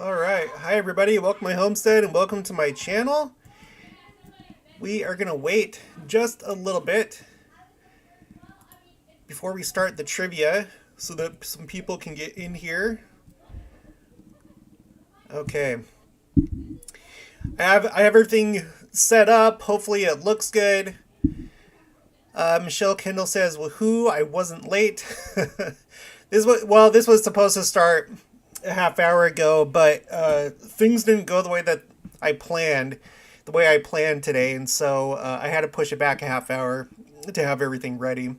Alright, hi everybody, welcome to my homestead and welcome to my channel. We are going to wait just a little bit before we start the trivia so that some people can get in here. Okay. I have everything set up, hopefully it looks good. Michelle Kendall says, woohoo, I wasn't late. This was supposed to start a half hour ago, but things didn't go the way I planned today, and so I had to push it back a half hour to have everything ready.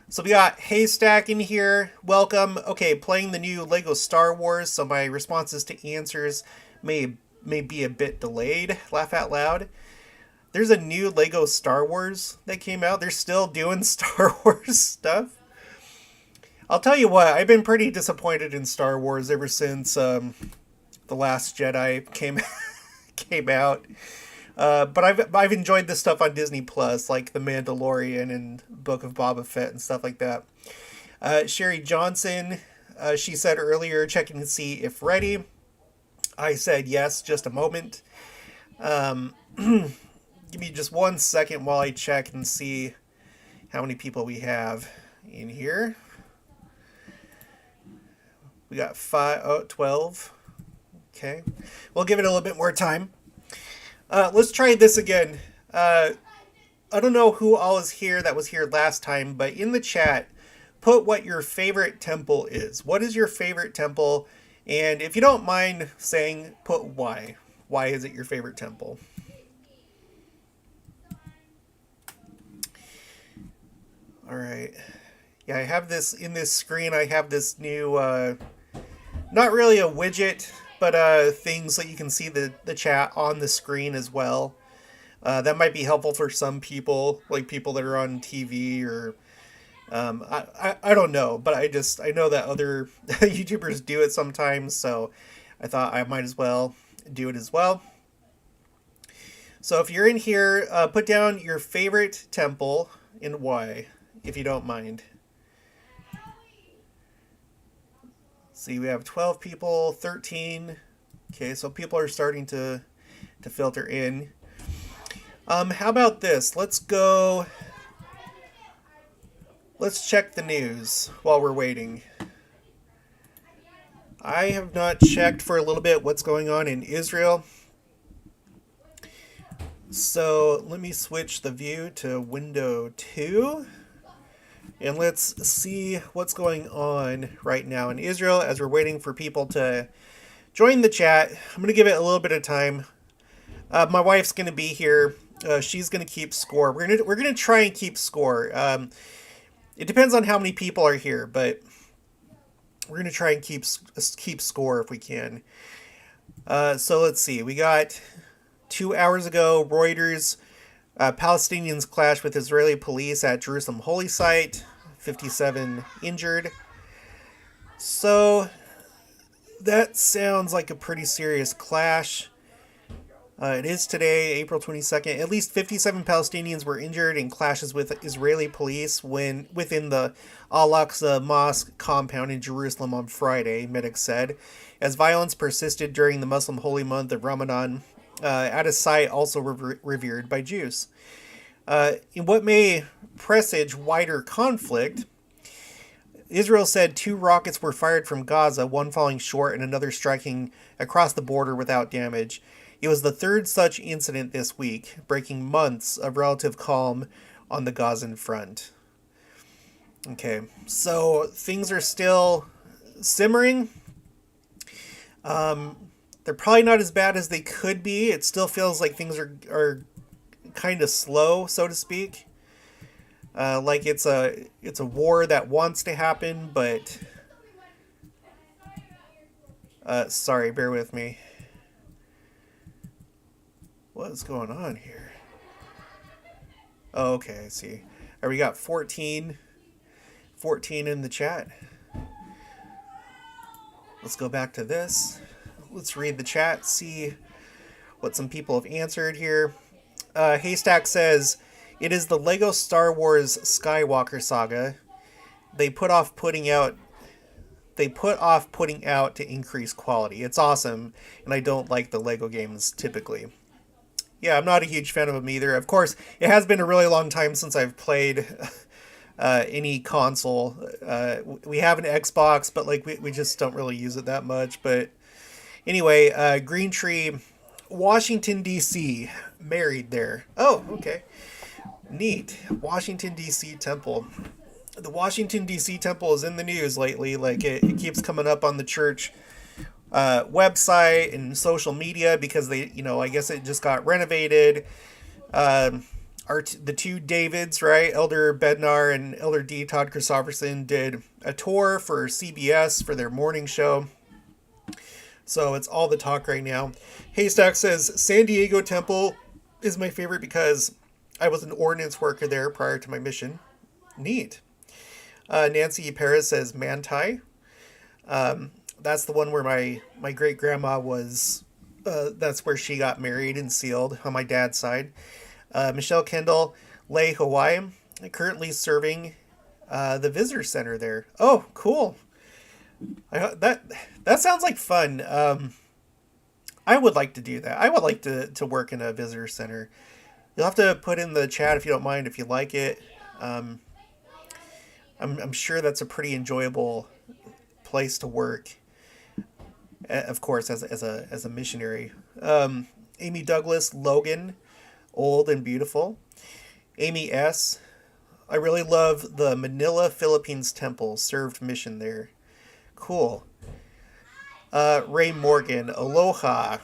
So we got Haystack in here. Welcome. Okay, playing the new Lego Star Wars, so my responses to answers may be a bit delayed. Laugh out loud. There's a new Lego Star Wars that came out. They're still doing Star Wars stuff. I'll tell you what, I've been pretty disappointed in Star Wars ever since The Last Jedi came out. But I've enjoyed this stuff on Disney Plus, like The Mandalorian and Book of Boba Fett and stuff like that. Sherry Johnson, she said earlier, checking to see if ready. I said yes, just a moment. Give me just 1 second while I check and see how many people we have in here. We got 12. Okay. We'll give it a little bit more time. Let's try this again. I don't know who all is here that was here last time, but in the chat, put what your favorite temple is. What is your favorite temple? And if you don't mind saying, put why. Why is it your favorite temple? All right. Yeah, I have this in this screen. I have this new, not really a widget, but things so you can see the chat on the screen as well. That might be helpful for some people, like people that are on TV or I don't know, but I know that other YouTubers do it sometimes, so I thought I might as well do it as well. So if you're in here, put down your favorite temple and why, if you don't mind. See, we have 12 people, 13. Okay, so people are starting to filter in. How about this? Let's check the news while we're waiting. I have not checked for a little bit what's going on in Israel. So let me switch the view to window 2. And let's see what's going on right now in Israel as we're waiting for people to join the chat. I'm going to give it a little bit of time. My wife's going to be here. She's going to keep score. We're going to try and keep score. It depends on how many people are here, but we're going to try and keep score if we can. So let's see. We got 2 hours ago, Reuters, Palestinians clash with Israeli police at Jerusalem Holy Site. 57 injured. So that sounds like a pretty serious clash. It is today, April 22nd. At least 57 Palestinians were injured in clashes with Israeli police within the Al-Aqsa Mosque compound in Jerusalem on Friday, medics said, as violence persisted during the Muslim holy month of Ramadan at a site also revered by Jews. In what may presage wider conflict, Israel said 2 rockets were fired from Gaza, one falling short and another striking across the border without damage. It was the 3rd such incident this week, breaking months of relative calm on the Gazan front. Okay, so things are still simmering. They're probably not as bad as they could be. It still feels like things are kind of slow, so to speak. Like it's a war that wants to happen, but sorry, bear with me. What is going on here? Oh, okay, I see. All right, we got 14 in the chat. Let's go back to this. Let's read the chat, see what some people have answered here. Haystack says, it is the Lego Star Wars Skywalker saga. They put off putting out they put off putting out to increase quality. It's awesome, and I don't like the Lego games typically. Yeah, I'm not a huge fan of them either. Of course, it has been a really long time since I've played any console. We have an Xbox, but like we just don't really use it that much. But anyway, Green Tree, Washington, D.C., married there. Oh, okay. Neat. Washington, D.C. temple. The Washington, D.C. temple is in the news lately. Like, it keeps coming up on the church website and social media because they, I guess it just got renovated. The two Davids, right? Elder Bednar and Elder D. Todd Christofferson did a tour for CBS for their morning show. So it's all the talk right now. Haystack says, San Diego Temple is my favorite because I was an ordnance worker there prior to my mission. Neat. Nancy Perez says, Manti. That's the one where my great-grandma was, that's where she got married and sealed on my dad's side. Michelle Kendall, Leh, Hawaii, currently serving the visitor center there. Oh, cool. That sounds like fun. I would like to do that. I would like to work in a visitor center. You'll have to put in the chat if you don't mind, if you like it. I'm sure that's a pretty enjoyable place to work. Of course, as a missionary. Amy Douglas, Logan, old and beautiful. Amy S. I really love the Manila, Philippines temple. Served mission there. Cool. Ray Morgan, aloha.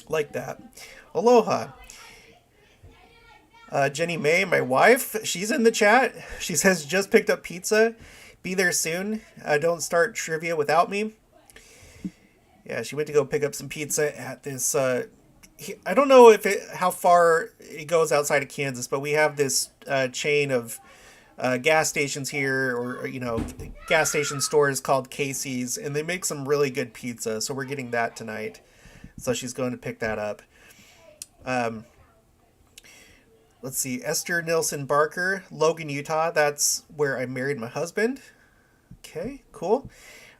Like that. Aloha. Jenny May, my wife, she's in the chat. She says, just picked up pizza. Be there soon. Don't start trivia without me. Yeah, she went to go pick up some pizza at this, I don't know how far it goes outside of Kansas, but we have this chain of gas stations here, or, gas station stores called Casey's, and they make some really good pizza, so we're getting that tonight. So she's going to pick that up. Let's see, Esther Nilsson Barker, Logan, Utah. That's where I married my husband. Okay, cool.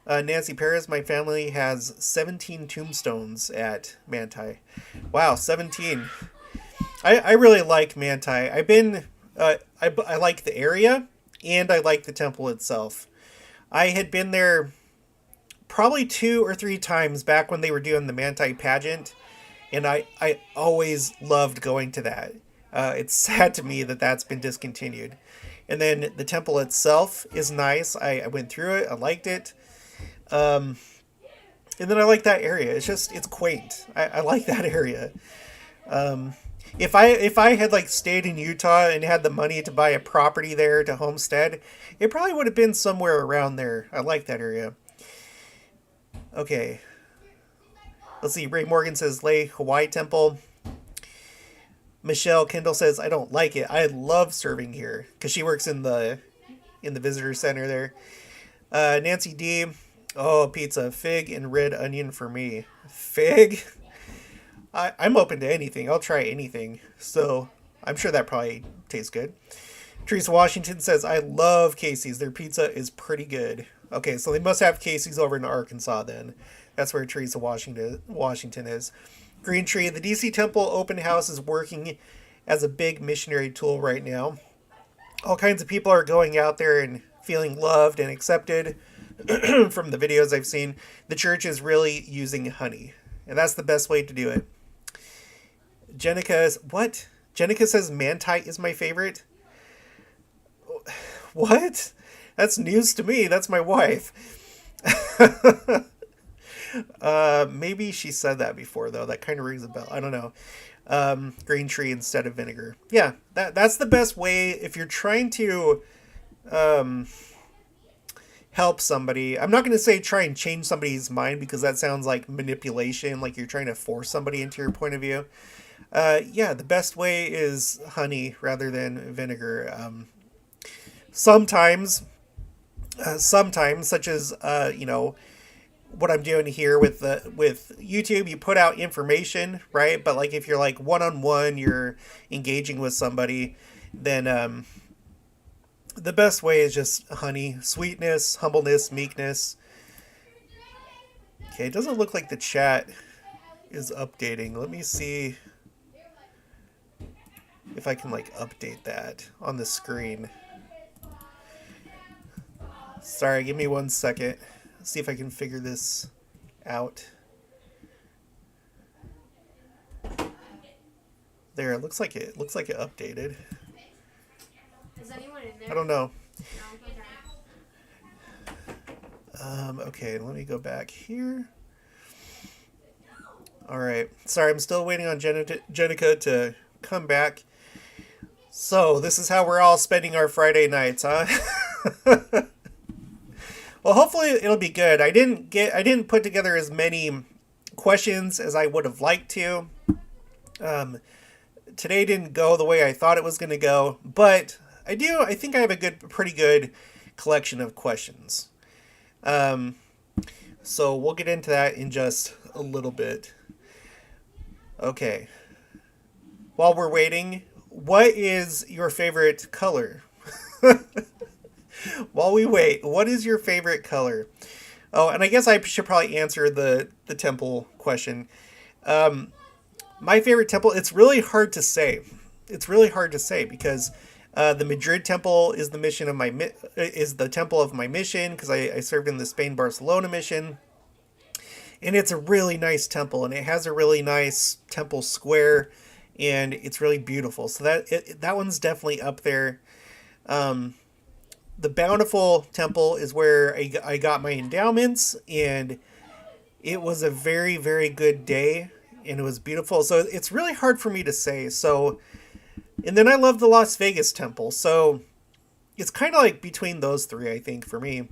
Nancy Perez, my family has 17 tombstones at Manti. Wow, 17. I really like Manti. I've been, I like the area, and I like the temple itself. I had been there probably 2 or 3 times back when they were doing the Manti pageant, and I always loved going to that. It's sad to me that that's been discontinued. And then the temple itself is nice. I went through it. I liked it. And then I like that area. It's quaint. I like that area. If I had like stayed in Utah and had the money to buy a property there to homestead, it probably would have been somewhere around there. I like that area. Okay. Let's see. Ray Morgan says Leh, Hawaii Temple. Michelle Kendall says, I don't like it. I love serving here because she works in the visitor center there. Nancy D. Oh, pizza, fig and red onion for me. Fig? I'm open to anything. I'll try anything. So I'm sure that probably tastes good. Teresa Washington says, I love Casey's. Their pizza is pretty good. Okay, so they must have Casey's over in Arkansas then. That's where Teresa Washington is. Green Tree, the DC Temple Open House is working as a big missionary tool right now. All kinds of people are going out there and feeling loved and accepted from the videos I've seen. The church is really using honey, and that's the best way to do it. Jenica says Manti is my favorite. What? That's news to me. That's my wife. Maybe she said that before, though. That kind of rings a bell. I don't know. Green Tree instead of vinegar. Yeah, that's the best way if you're trying to help somebody. I'm not going to say try and change somebody's mind because that sounds like manipulation, like you're trying to force somebody into your point of view. Yeah, the best way is honey rather than vinegar. Sometimes, such as, what I'm doing here with YouTube, you put out information, right? But like if you're like one-on-one, you're engaging with somebody, then the best way is just honey, sweetness, humbleness, meekness. Okay, it doesn't look like the chat is updating. Let me see if I can like update that on the screen. Sorry, give me 1 second. See if I can figure this out. There, it looks like it updated. Is anyone in there? I don't know. No, Okay, let me go back here. All right. Sorry, I'm still waiting on Jenica to come back. So, this is how we're all spending our Friday nights, huh? Well, hopefully it'll be good. I didn't put together as many questions as I would have liked to. Today didn't go the way I thought it was going to go, but I think I have a pretty good collection of questions. So we'll get into that in just a little bit. Okay. While we're waiting, what is your favorite color? While we wait, what is your favorite color? Oh, and I guess I should probably answer the temple question. My favorite temple, it's really hard to say. It's really hard to say because the Madrid temple is the temple of my mission because I served in the Spain Barcelona mission. And it's a really nice temple, and it has a really nice temple square, and it's really beautiful. So that one's definitely up there. The Bountiful Temple is where I got my endowments, and it was a very, very good day, and it was beautiful. So it's really hard for me to say. So, and then I love the Las Vegas Temple. So it's kind of like between those three, I think, for me.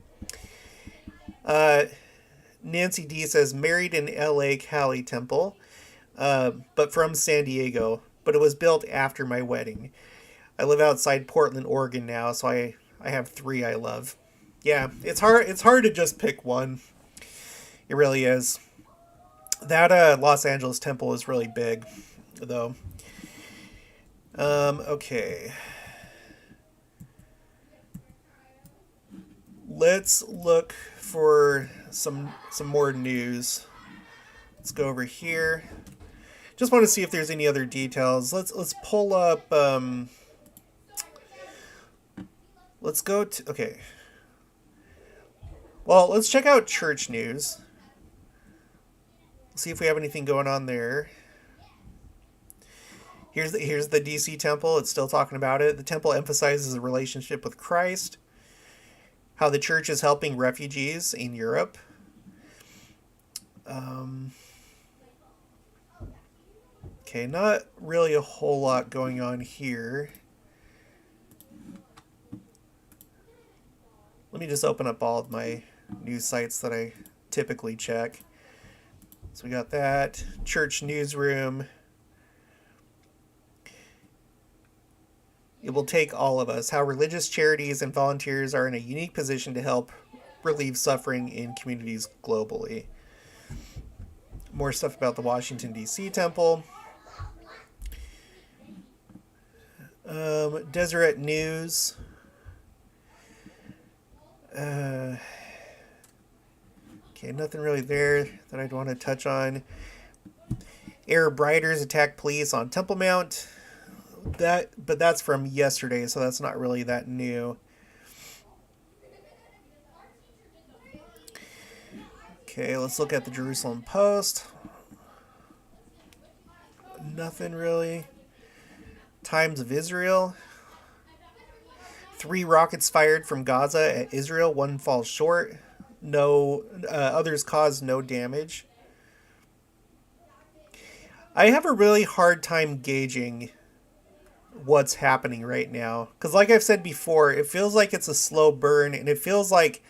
Nancy D says, married in LA Cali Temple, but from San Diego. But it was built after my wedding. I live outside Portland, Oregon now, so I have three I love. Yeah, it's hard to just pick one. It really is. That Los Angeles temple is really big, though. Okay. Let's look for some more news. Let's go over here. Just want to see if there's any other details. Let's pull up. Let's go to, okay. Well, let's check out church news. See if we have anything going on there. Here's the DC temple. It's still talking about it. The temple emphasizes a relationship with Christ. How the church is helping refugees in Europe. Okay, not really a whole lot going on here. Let me just open up all of my news sites that I typically check. So we got that. Church newsroom. It will take all of us. How religious charities and volunteers are in a unique position to help relieve suffering in communities globally. More stuff about the Washington, D.C. temple. Deseret News. Okay, nothing really there that I'd want to touch on. Arab rioters attack police on Temple Mount. But that's from yesterday, so that's not really that new. Okay, let's look at the Jerusalem Post. Nothing really. Times of Israel. 3 rockets fired from Gaza at Israel. 1 falls short. No, others caused no damage. I have a really hard time gauging what's happening right now. Because like I've said before, it feels like it's a slow burn, and it feels like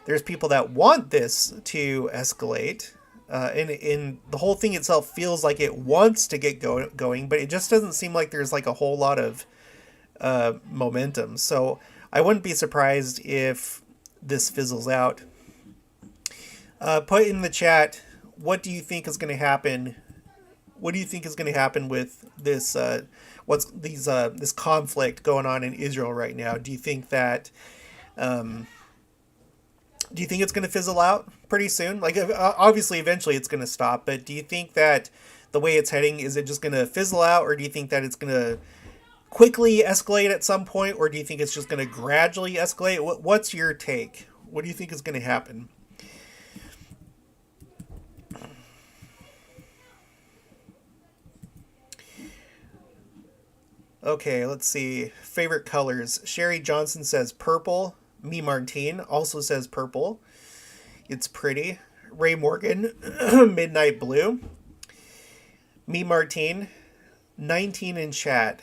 there's people that want this to escalate. And the whole thing itself feels like it wants to get going, but it just doesn't seem like there's like a whole lot of momentum. So I wouldn't be surprised if this fizzles out. Put in the chat, what do you think is going to happen? What do you think is going to happen with this? This conflict going on in Israel right now? Do you think that Do you think it's going to fizzle out pretty soon? Like, obviously, eventually it's going to stop, but do you think that the way it's heading, is it just going to fizzle out, or do you think that it's going to quickly escalate at some point, or do you think it's just going to gradually escalate? What's your take? What do you think is going to happen? Okay, let's see. Favorite colors. Sherry Johnson says purple. Me Martine also says purple. It's pretty. Ray Morgan, midnight blue. Me Martine, 19 in chat.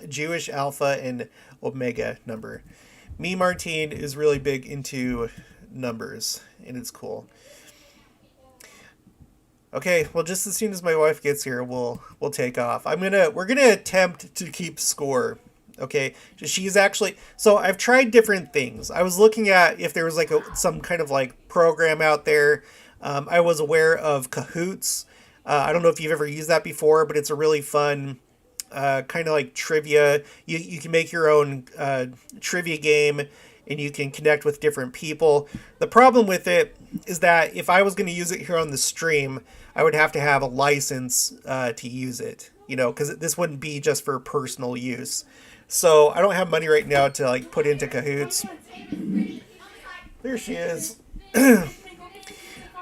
Jewish Alpha and Omega number. Me Martine is really big into numbers, and it's cool. Okay, well, just as soon as my wife gets here, we'll take off. We're gonna attempt to keep score. Okay, she's actually, so I've tried different things. I was looking at if there was like some kind of like program out there. I was aware of Kahoots. I don't know if you've ever used that before, but it's a really fun kind of like trivia. You can make your own trivia game, and you can connect with different people. The problem with it is that if I was going to use it here on the stream, I would have to have a license to use it, because this wouldn't be just for personal use. So I don't have money right now to like put into Kahoots. There she is. I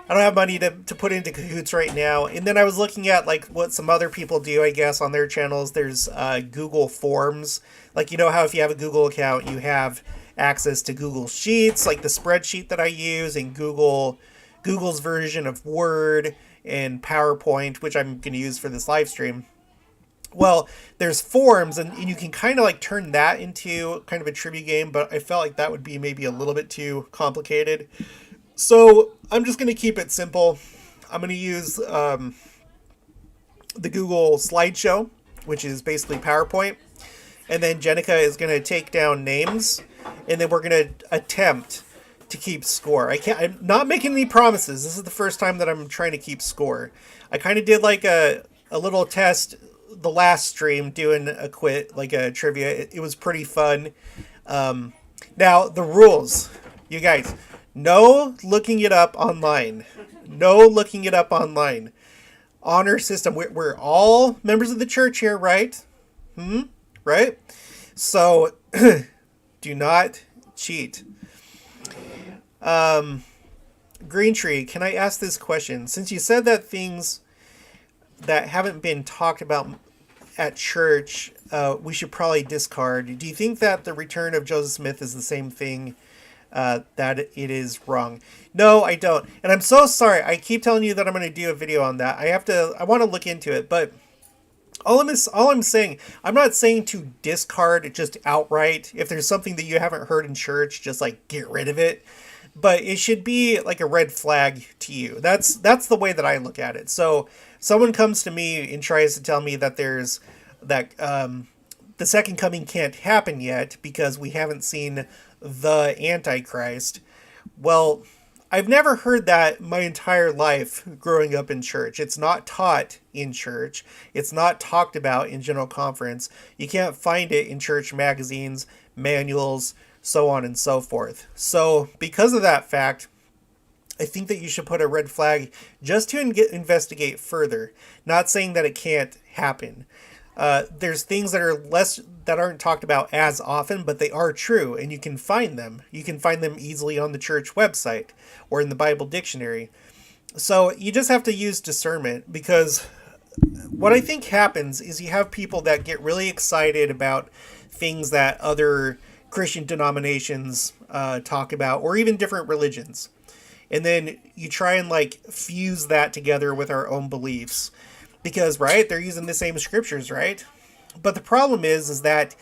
don't have money to put into Kahoots right now. And then I was looking at like what some other people do, I guess, on their channels. There's Google Forms. Like, how if you have a Google account, you have access to Google Sheets, like the spreadsheet that I use, and Google's version of Word and PowerPoint, which I'm going to use for this live stream. Well, there's forms, and you can kind of like turn that into kind of a trivia game, but I felt like that would be maybe a little bit too complicated. So I'm just going to keep it simple. I'm going to use the Google slideshow, which is basically PowerPoint. And then Jenica is going to take down names, and then we're going to attempt to keep score. I'm not making any promises. This is the first time that I'm trying to keep score. I kind of did like a little test the last stream doing a trivia. It was pretty fun. Now, the rules. You guys, no looking it up online. No looking it up online. Honor system. We're all members of the church here, right? Right? So, do not cheat. Green Tree, can I ask this question? Since you said that things that haven't been talked about at church, we should probably discard. Do you think that the return of Joseph Smith is the same thing that it is wrong? No, I don't. And I'm so sorry. I keep telling you that I'm going to do a video on that. I want to look into it, but all I'm saying, I'm not saying to discard just outright. If there's something that you haven't heard in church, just like get rid of it. But it should be like a red flag to you. That's the way that I look at it. So someone comes to me and tries to tell me that the second coming can't happen yet because we haven't seen the Antichrist. Well, I've never heard that my entire life growing up in church. It's not taught in church. It's not talked about in general conference. You can't find it in church magazines, manuals, so on and so forth. So because of that fact, I think that you should put a red flag just to investigate further. Not saying that it can't happen. There's things that aren't talked about as often, but they are true, and you can find them. You can find them easily on the church website or in the Bible dictionary. So you just have to use discernment, because what I think happens is you have people that get really excited about things that other Christian denominations talk about, or even different religions. And then you try and like fuse that together with our own beliefs. Because, right, they're using the same scriptures, right? But the problem is that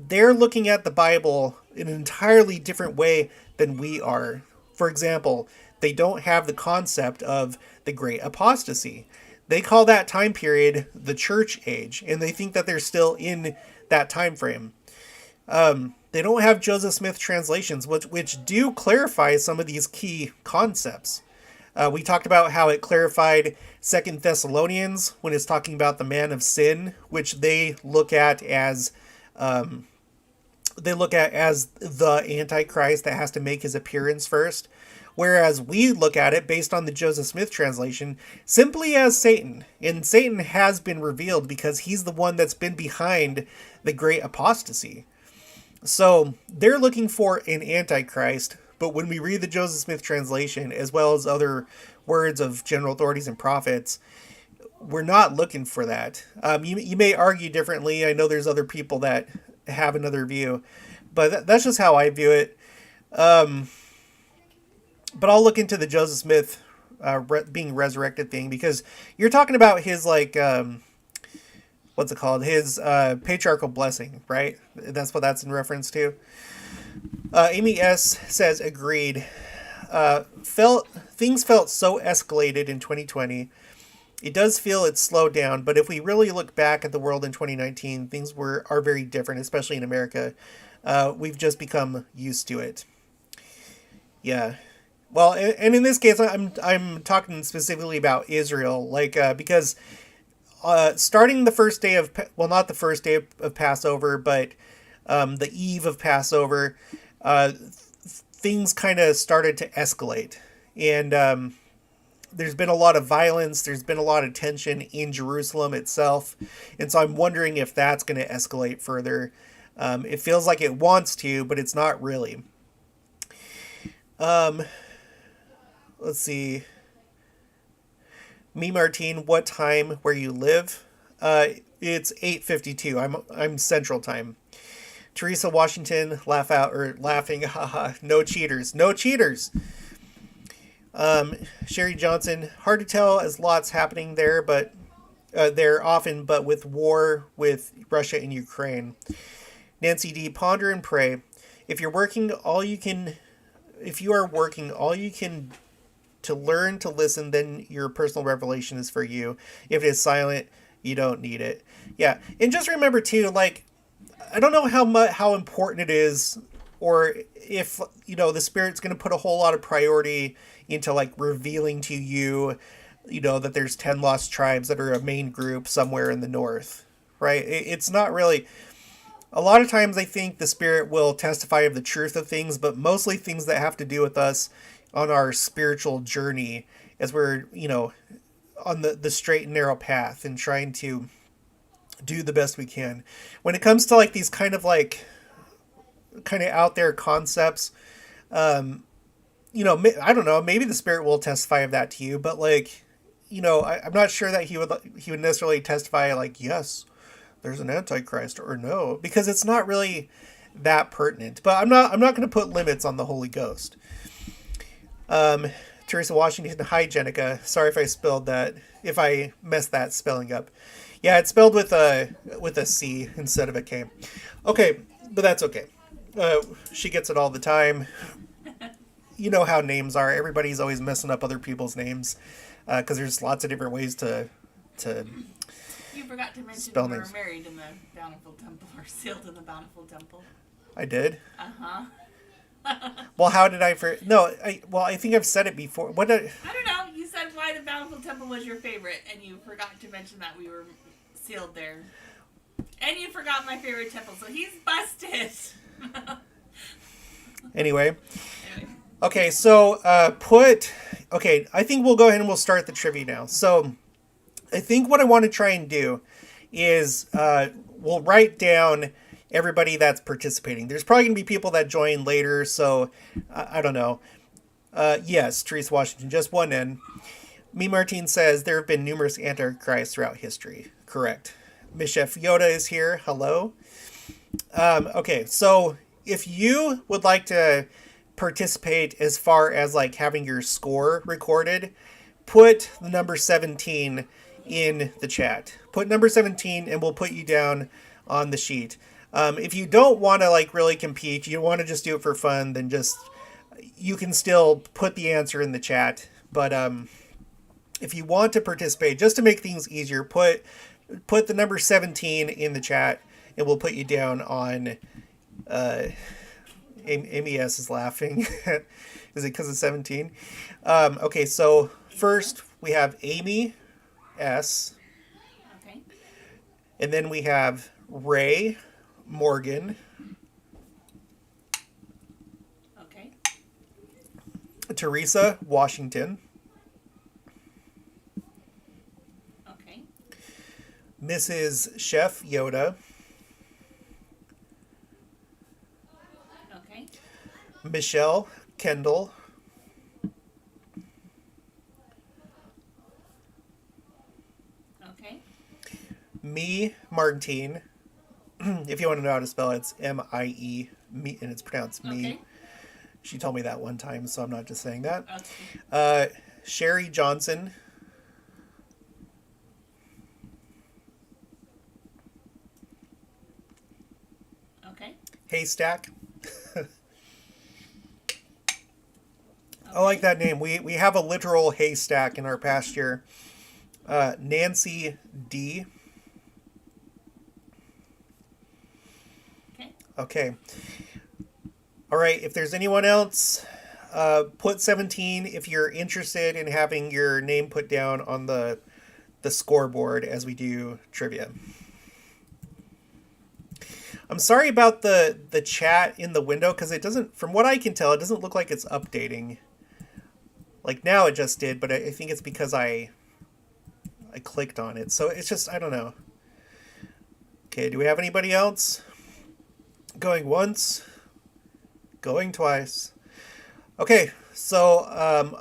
they're looking at the Bible in an entirely different way than we are. For example, they don't have the concept of the Great Apostasy. They call that time period the Church Age, and they think that they're still in that time frame. They don't have Joseph Smith translations, which do clarify some of these key concepts. We talked about how it clarified 2 Thessalonians when it's talking about the man of sin, which they look at as they look at as the Antichrist that has to make his appearance first. Whereas we look at it based on the Joseph Smith translation simply as Satan. And Satan has been revealed because he's the one that's been behind the great apostasy. So they're looking for an Antichrist, but when we read the Joseph Smith translation, as well as other words of general authorities and prophets, we're not looking for that. You may argue differently. I know there's other people that have another view, but that's just how I view it. But I'll look into the Joseph Smith being resurrected thing, because you're talking about his, like, what's it called? His patriarchal blessing, right? That's what that's in reference to. Amy S. says, agreed. Things felt so escalated in 2020. It does feel it's slowed down, but if we really look back at the world in 2019, things are very different, especially in America. We've just become used to it. Yeah. Well, and in this case, I'm talking specifically about Israel, like, because starting the first day of, well, not the first day of Passover, but the eve of Passover, things kind of started to escalate. And there's been a lot of violence. There's been a lot of tension in Jerusalem itself. And so I'm wondering if that's going to escalate further. It feels like it wants to, but it's not really. Let's see. Me, Martine, what time where you live? It's 8:52. I'm Central Time. Teresa Washington, laughing, haha, no cheaters. No cheaters. Sherry Johnson, hard to tell as lots happening there, but there often, but with war with Russia and Ukraine. Nancy D, ponder and pray. If you are working all you can to learn to listen, then your personal revelation is for you. If it is silent, you don't need it. Yeah, and just remember too, like, I don't know how important it is, or if, the Spirit's going to put a whole lot of priority into, like, revealing to you, that there's 10 lost tribes that are a main group somewhere in the north, right? It's not really. A lot of times I think the Spirit will testify of the truth of things, but mostly things that have to do with us on our spiritual journey as we're, on the straight and narrow path and trying to do the best we can. When it comes to, like, these kind of out there concepts, I don't know, maybe the Spirit will testify of that to you, but, like, I'm not sure that he would necessarily testify like, yes, there's an Antichrist, or no, because it's not really that pertinent. But I'm not going to put limits on the Holy Ghost. Teresa Washington, hi Jenica. Sorry if I messed that spelling up. Yeah, it's spelled with a C instead of a K. Okay, but that's okay. She gets it all the time. You know how names are. Everybody's always messing up other people's names, because there's lots of different ways to. You forgot to mention you were married in the Bountiful Temple, or sealed in the Bountiful Temple. I did? Uh-huh. Well, how did I... I think I've said it before. I don't know. You said why the Bountiful Temple was your favorite, and you forgot to mention that we were sealed there. And you forgot my favorite temple, so he's busted. Anyway. Okay, so I think we'll go ahead and we'll start the trivia now. So I think what I want to try and do is we'll write down everybody that's participating. There's probably going to be people that join later, so I don't know. Yes, Teresa Washington, just one N. Me Martin says there have been numerous antichrists throughout history. Correct. Mishef Yoda is here. Hello. Okay, so if you would like to participate as far as, like, having your score recorded, put the number 17 in the chat. Put number 17 and we'll put you down on the sheet. If you don't want to, like, really compete, you want to just do it for fun, then you can still put the answer in the chat. But if you want to participate, just to make things easier, put the number 17 in the chat and we'll put you down on... Amy S is laughing. Is it because of 17? Okay, so first we have Amy S. Okay. And then we have Ray Morgan. Teresa Washington. Okay. Mrs. Chef Yoda. Okay. Michelle Kendall. Okay. Me Martine. If you want to know how to spell it, it's M-I-E, me, and it's pronounced me. Okay. She told me that one time, so I'm not just saying that. Okay. Sherry Johnson. Okay. Haystack. I like that name. We have a literal haystack in our pasture. Nancy D. Okay. Okay. All right. If there's anyone else, put 17 if you're interested in having your name put down on the scoreboard as we do trivia. I'm sorry about the chat in the window because it doesn't, from what I can tell, it doesn't look like it's updating. Like now it just did, but I think it's because I clicked on it. So it's just, I don't know. Okay, do we have anybody else? Going once, going twice. Okay, so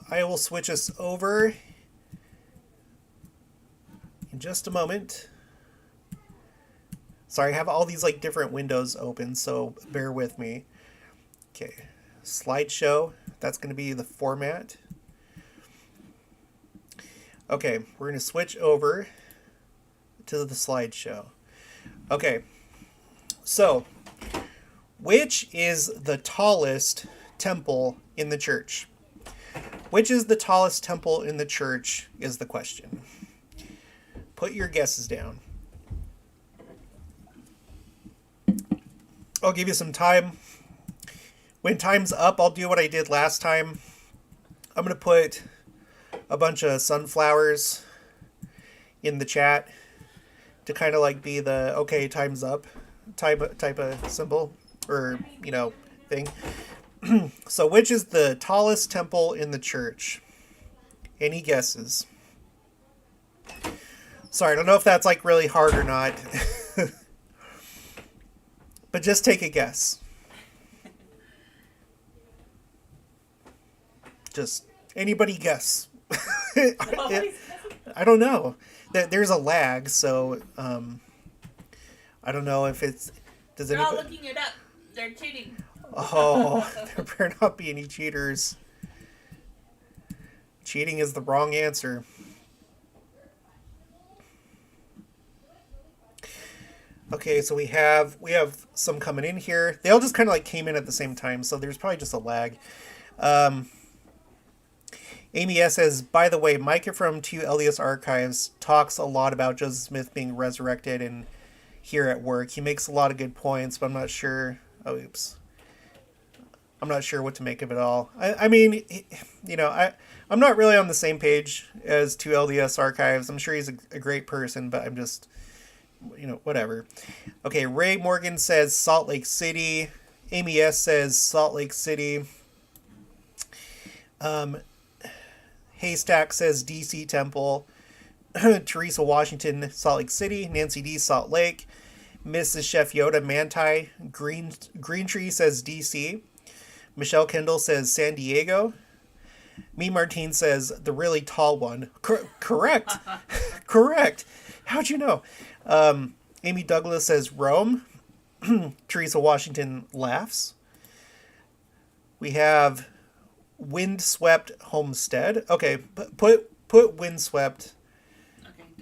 I will switch us over in just a moment. Sorry, I have all these like different windows open, so bear with me. Okay, slideshow, that's going to be the format. Okay, we're going to switch over to the slideshow. Okay, so which is the tallest temple in the church? Which is the tallest temple in the church is the question. Put your guesses down. I'll give you some time. When time's up, I'll do what I did last time. I'm going to put a bunch of sunflowers in the chat to kind of like be the okay, time's up type of symbol or, you know, thing. So which is the tallest temple in the church? Any guesses? Sorry, I don't know if that's like really hard or not. But just take a guess. Just anybody guess. I don't know. There's a lag, so I don't know if it's. Does They're anybody? all looking it up. They're cheating. Oh, there better not be any cheaters. Cheating is the wrong answer. Okay, so we have some coming in here. They all just kind of like came in at the same time, so there's probably just a lag. Amy S. says, by the way, Micah from 2 LDS Archives talks a lot about Joseph Smith being resurrected and here at work. He makes a lot of good points, but I'm not sure. Oh, oops. I'm not sure what to make of it all. I mean, you know, I'm not really on the same page as 2 LDS Archives. I'm sure he's a great person, but I'm just, you know, whatever. Okay, Ray Morgan says Salt Lake City. Amy S. says Salt Lake City. Haystack says DC Temple. Teresa Washington, Salt Lake City. Nancy D, Salt Lake. Mrs. Chef Yoda, Manti. Green Tree says DC. Michelle Kendall says San Diego. Me Martine says the really tall one. Correct. Correct. How'd you know? Amy Douglas says Rome. Teresa Washington laughs. We have Windswept Homestead. Okay, put Windswept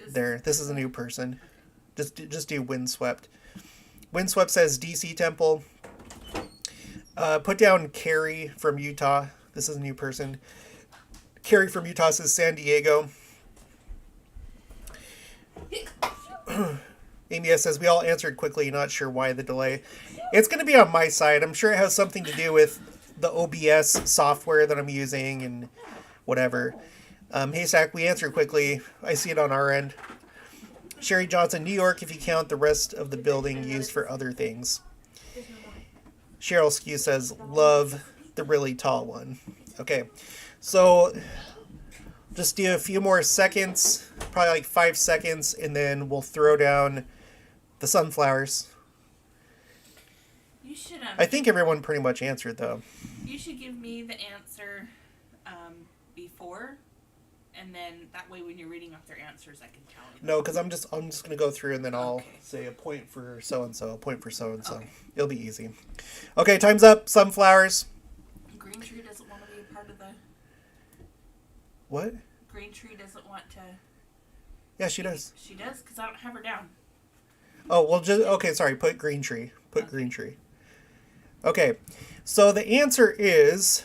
there. This is a new person. Just do Windswept. Windswept says DC Temple. Put down Carrie from Utah. This is a new person. Carrie from Utah says San Diego. Amy S. says we all answered quickly, not sure why the delay. It's going to be on my side. I'm sure it has something to do with the OBS software that I'm using and whatever. Haystack, we answered quickly. I see it on our end. Sherry Johnson, New York, if you count the rest of the building used for other things. Cheryl Skew says, love the really tall one. Okay. So just do a few more seconds, probably like 5 seconds, and then we'll throw down the sunflowers. You should. I think everyone pretty much answered though. You should give me the answer before, and then that way when you're reading off their answers, I can tell you. No, because I'm just gonna go through and then I'll Okay. say a point for so and so, a point for so and so. Okay. It'll be easy. Okay, time's up. Sunflowers. Green Tree doesn't want to be a part of the. What? Green Tree doesn't want to. Yeah, she does. She does, because I don't have her down. Oh, well, just okay. Sorry, put green tree. Put green tree. Okay, so the answer is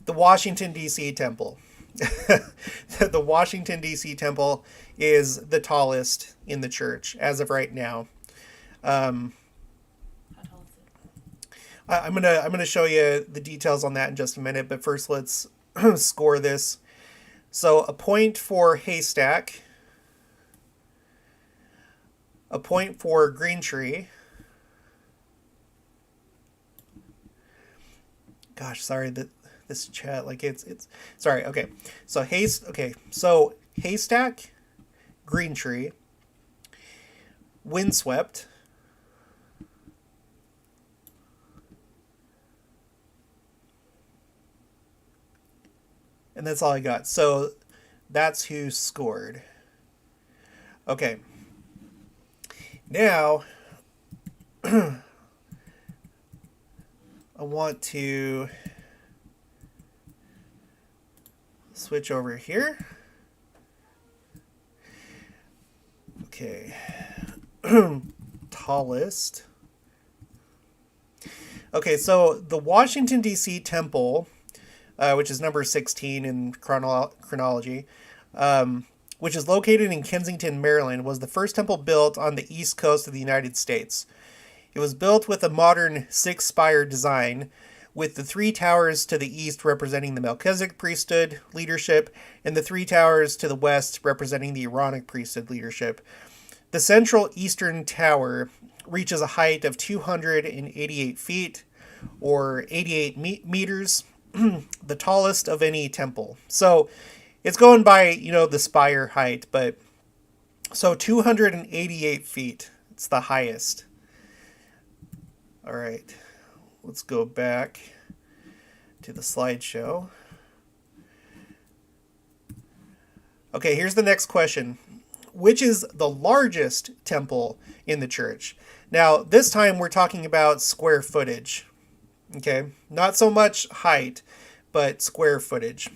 the Washington D.C. temple. The Washington D.C. temple is the tallest in the church as of right now. How tall is it? I'm gonna show you the details on that in just a minute, but first let's score this. So a point for haystack, a point for green tree. Gosh, sorry that this chat, like it's sorry. Okay, so haystack, green tree, windswept, and that's all I got. So that's who scored. Okay. Now I want to switch over here. Okay. Tallest. Okay, so the Washington, D.C. temple, which is number 16 in chronology, which is located in Kensington, Maryland, was the first temple built on the east coast of the United States. It was built with a modern six-spire design, with the three towers to the east representing the Melchizedek priesthood leadership, and the three towers to the west representing the Aaronic priesthood leadership. The central eastern tower reaches a height of 288 feet, or 88 meters, the tallest of any temple. So it's going by, the spire height, but so 288 feet. It's the highest. All right, let's go back to the slideshow. Okay, here's the next question. Which is the largest temple in the church? Now, this time we're talking about square footage. Okay, not so much height, but square footage.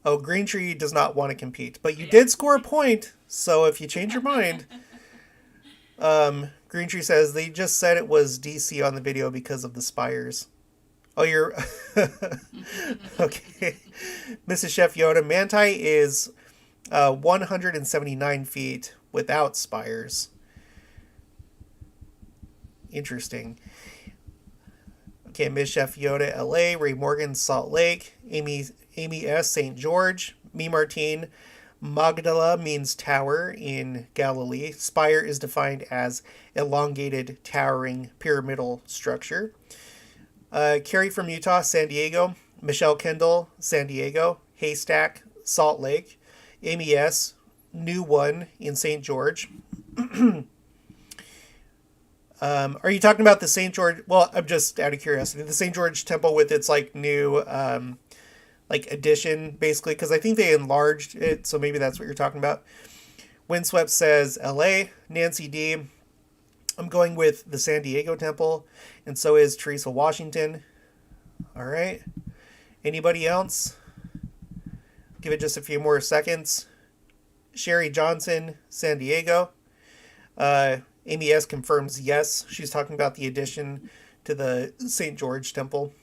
Oh, Green Tree does not want to compete, but you did score a point. So if you change your mind, Green Tree says they just said it was DC on the video because of the spires. Oh, you're okay. Mrs. Chef Yoda, Manti is 179 feet without spires. Interesting. Okay, Miss Chef Yoda, LA, Ray Morgan, Salt Lake, Amy S, St. George, Me Martine, Magdala means tower in Galilee. Spire is defined as elongated, towering, pyramidal structure. Carrie from Utah, San Diego. Michelle Kendall, San Diego. Haystack, Salt Lake. Amy S, New One in St. George. Are you talking about the St. George? Well, I'm just out of curiosity. The St. George Temple with its new addition, basically, because I think they enlarged it, so maybe that's what you're talking about. Windswept says LA. Nancy D, I'm going with the San Diego Temple, and so is Teresa Washington. All right. Anybody else? Give it just a few more seconds. Sherry Johnson, San Diego. Amy S confirms yes. She's talking about the addition to the St. George Temple.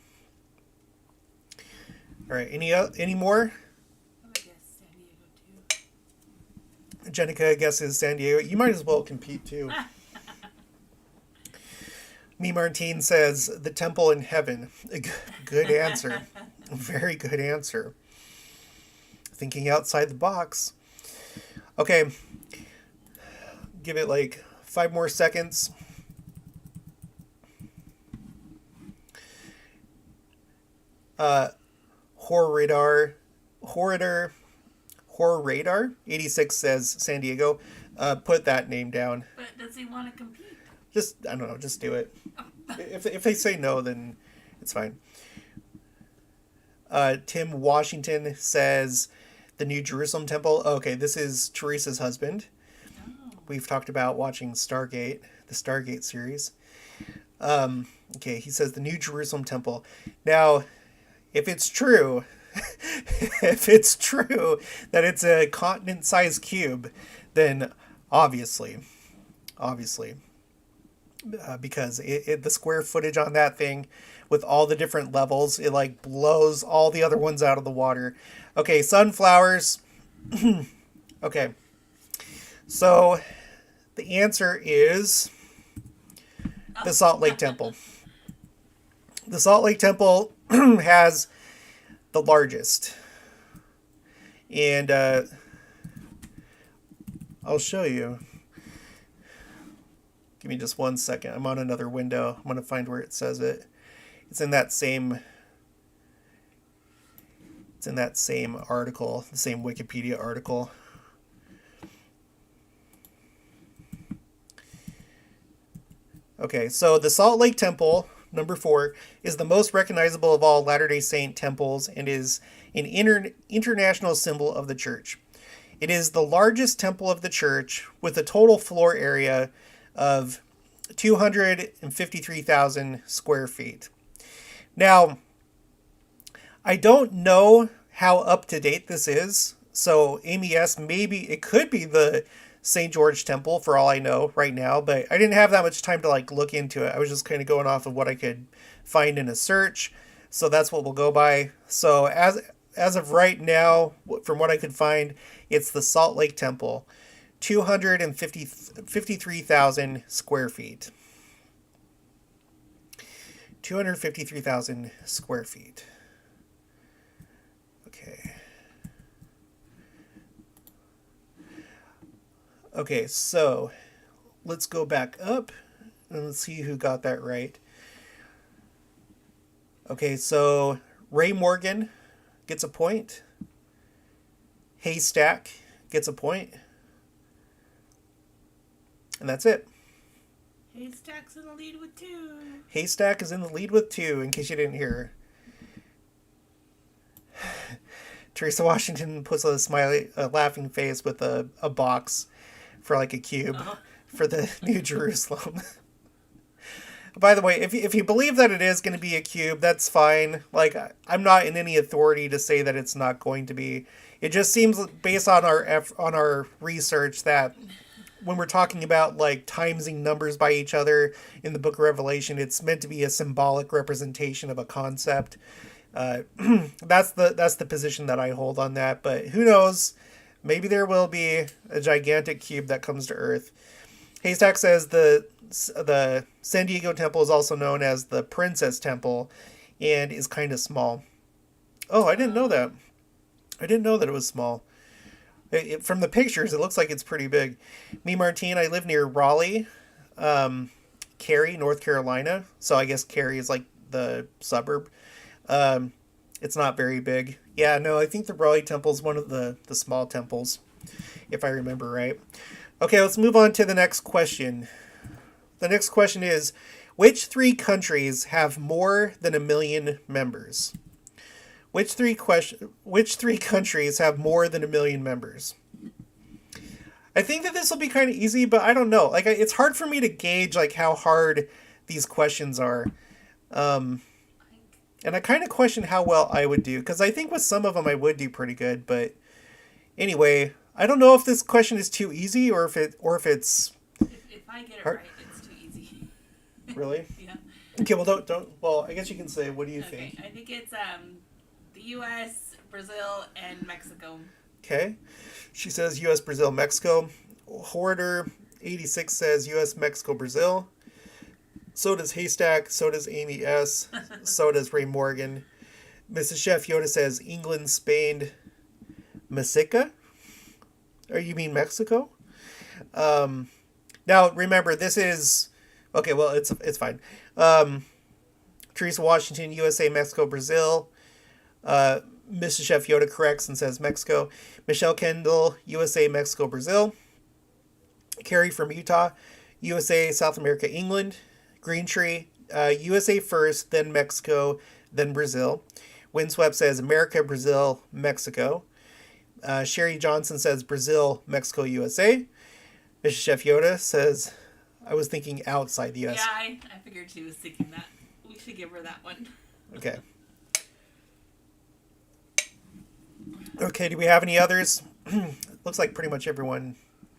All right. Any more? I guess San Diego too. Jenica guesses San Diego. You might as well compete too. Me Martine says the temple in heaven. Good answer. Very good answer. Thinking outside the box. Okay. Give it 5 more seconds. Horror Radar 86 says San Diego. Put that name down. But does he want to compete? Just, I don't know, just do it. If they say no, then it's fine. Tim Washington says the New Jerusalem Temple. Okay, this is Teresa's husband. Oh. We've talked about watching the Stargate series. Okay, he says the New Jerusalem Temple. Now, if it's true, if it's true that it's a continent-sized cube, then obviously, because the square footage on that thing with all the different levels, it like blows all the other ones out of the water. Okay, sunflowers. Okay, so the answer is the Salt Lake Temple. The Salt Lake Temple has the largest. And I'll show you. Give me just 1 second. I'm on another window. I'm going to find where it says it. It's in that same article, the same Wikipedia article. Okay, so the Salt Lake Temple, number 4, is the most recognizable of all Latter-day Saint temples and is an international symbol of the church. It is the largest temple of the church with a total floor area of 253,000 square feet. Now, I don't know how up to date this is. So Amy S, maybe it could be the St. George Temple for all I know right now, but I didn't have that much time to like look into it. I was just kind of going off of what I could find in a search. So that's what we'll go by. So as of right now, from what I could find, it's the Salt Lake Temple, 253,000 square feet. 253,000 square feet. Okay. Okay, so let's go back up and let's see who got that right. Okay, so Ray Morgan gets a point. Haystack gets a point. And that's it. Haystack's in the lead with 2. Haystack is in the lead with 2, in case you didn't hear. Teresa Washington puts a laughing face with a box for like a cube for the New Jerusalem. By the way, if you believe that it is going to be a cube, that's fine. Like, I'm not in any authority to say that it's not going to be. It just seems, based on our research, that when we're talking about like timesing numbers by each other in the Book of Revelation, it's meant to be a symbolic representation of a concept. That's the position that I hold on that. But who knows? Maybe there will be a gigantic cube that comes to Earth. Haystack says the San Diego Temple is also known as the Princess Temple and is kind of small. Oh, I didn't know that. I didn't know that it was small. From the pictures, it looks like it's pretty big. Me, Martine, I live near Raleigh, Cary, North Carolina. So I guess Cary is like the suburb. It's not very big. Yeah, no, I think the Raleigh Temple is one of the small temples, if I remember right. Okay, let's move on to the next question. The next question is, which 3 countries have more than 1 million members? Which three countries have more than 1 million members? I think that this will be kind of easy, but I don't know. Like, it's hard for me to gauge like how hard these questions are. And I kind of question how well I would do, because I think with some of them I would do pretty good. But anyway, I don't know if this question is too easy or if it's If I get it hard. Right, it's too easy. Really? Yeah. Okay. Well, don't. Well, I guess you can say. What do you think? I think it's the U.S., Brazil, and Mexico. Okay. She says U.S., Brazil, Mexico. Hoarder 86 says U.S., Mexico, Brazil. So does Haystack. So does Amy S. So does Ray Morgan. Mrs. Chef Yoda says England, Spain, Mexico. Or you mean Mexico? Now remember, this is okay. Well, it's fine. Teresa Washington, USA, Mexico, Brazil. Mrs. Chef Yoda corrects and says Mexico. Michelle Kendall, USA, Mexico, Brazil. Carrie from Utah, USA, South America, England. Green Tree, USA first, then Mexico, then Brazil. Windswept says America, Brazil, Mexico. Sherry Johnson says Brazil, Mexico, USA. Mrs. Chef Yoda says, I was thinking outside the US. Yeah, I figured she was thinking that. We should give her that one. Okay. Okay, do we have any others? Looks like pretty much everyone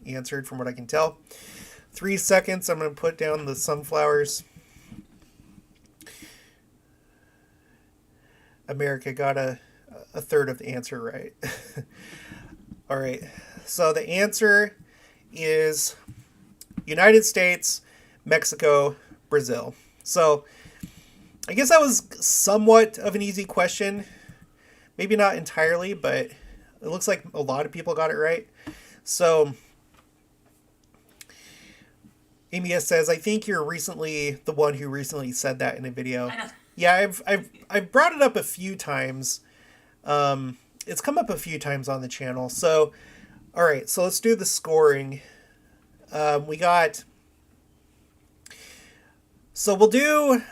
answered from what I can tell. 3 seconds. I'm going to put down the sunflowers. America got a third of the answer right. All right. So the answer is United States, Mexico, Brazil. So I guess that was somewhat of an easy question. Maybe not entirely, but it looks like a lot of people got it right. So Amy S says, I think you're recently the one who recently said that in a video. I know. Yeah, I've brought it up a few times. It's come up a few times on the channel. So, all right, so let's do the scoring. We got. So we'll do.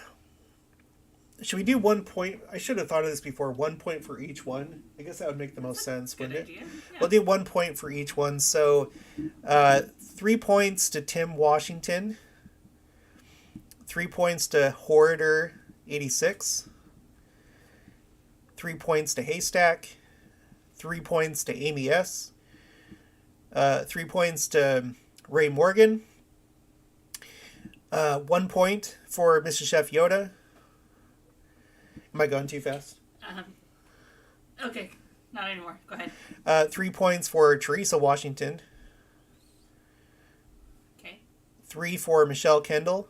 Should we do 1 point? I should have thought of this before. 1 point for each one. I guess that would make the most sense, wouldn't it? Yeah. We'll do 1 point for each one. So 3 points to Tim Washington. 3 points to Hoarder 86. 3 points to Haystack. 3 points to Amy S. 3 points to Ray Morgan. 1 point for Mr. Chef Yoda. Am I going too fast? Okay, not anymore. Go ahead. 3 points for Teresa Washington. Okay. 3 for Michelle Kendall.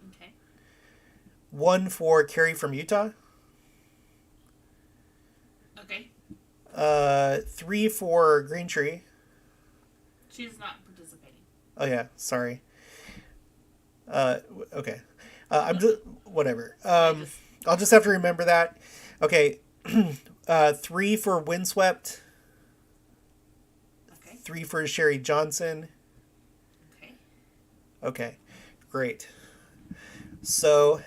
Okay. 1 for Carrie from Utah. Okay. 3 for Green Tree. She's not participating. Oh yeah, sorry. Okay. I'm just whatever. I'll just have to remember that. Okay. 3 for Windswept. Okay. 3 for Sherry Johnson. Okay. Okay. Great. So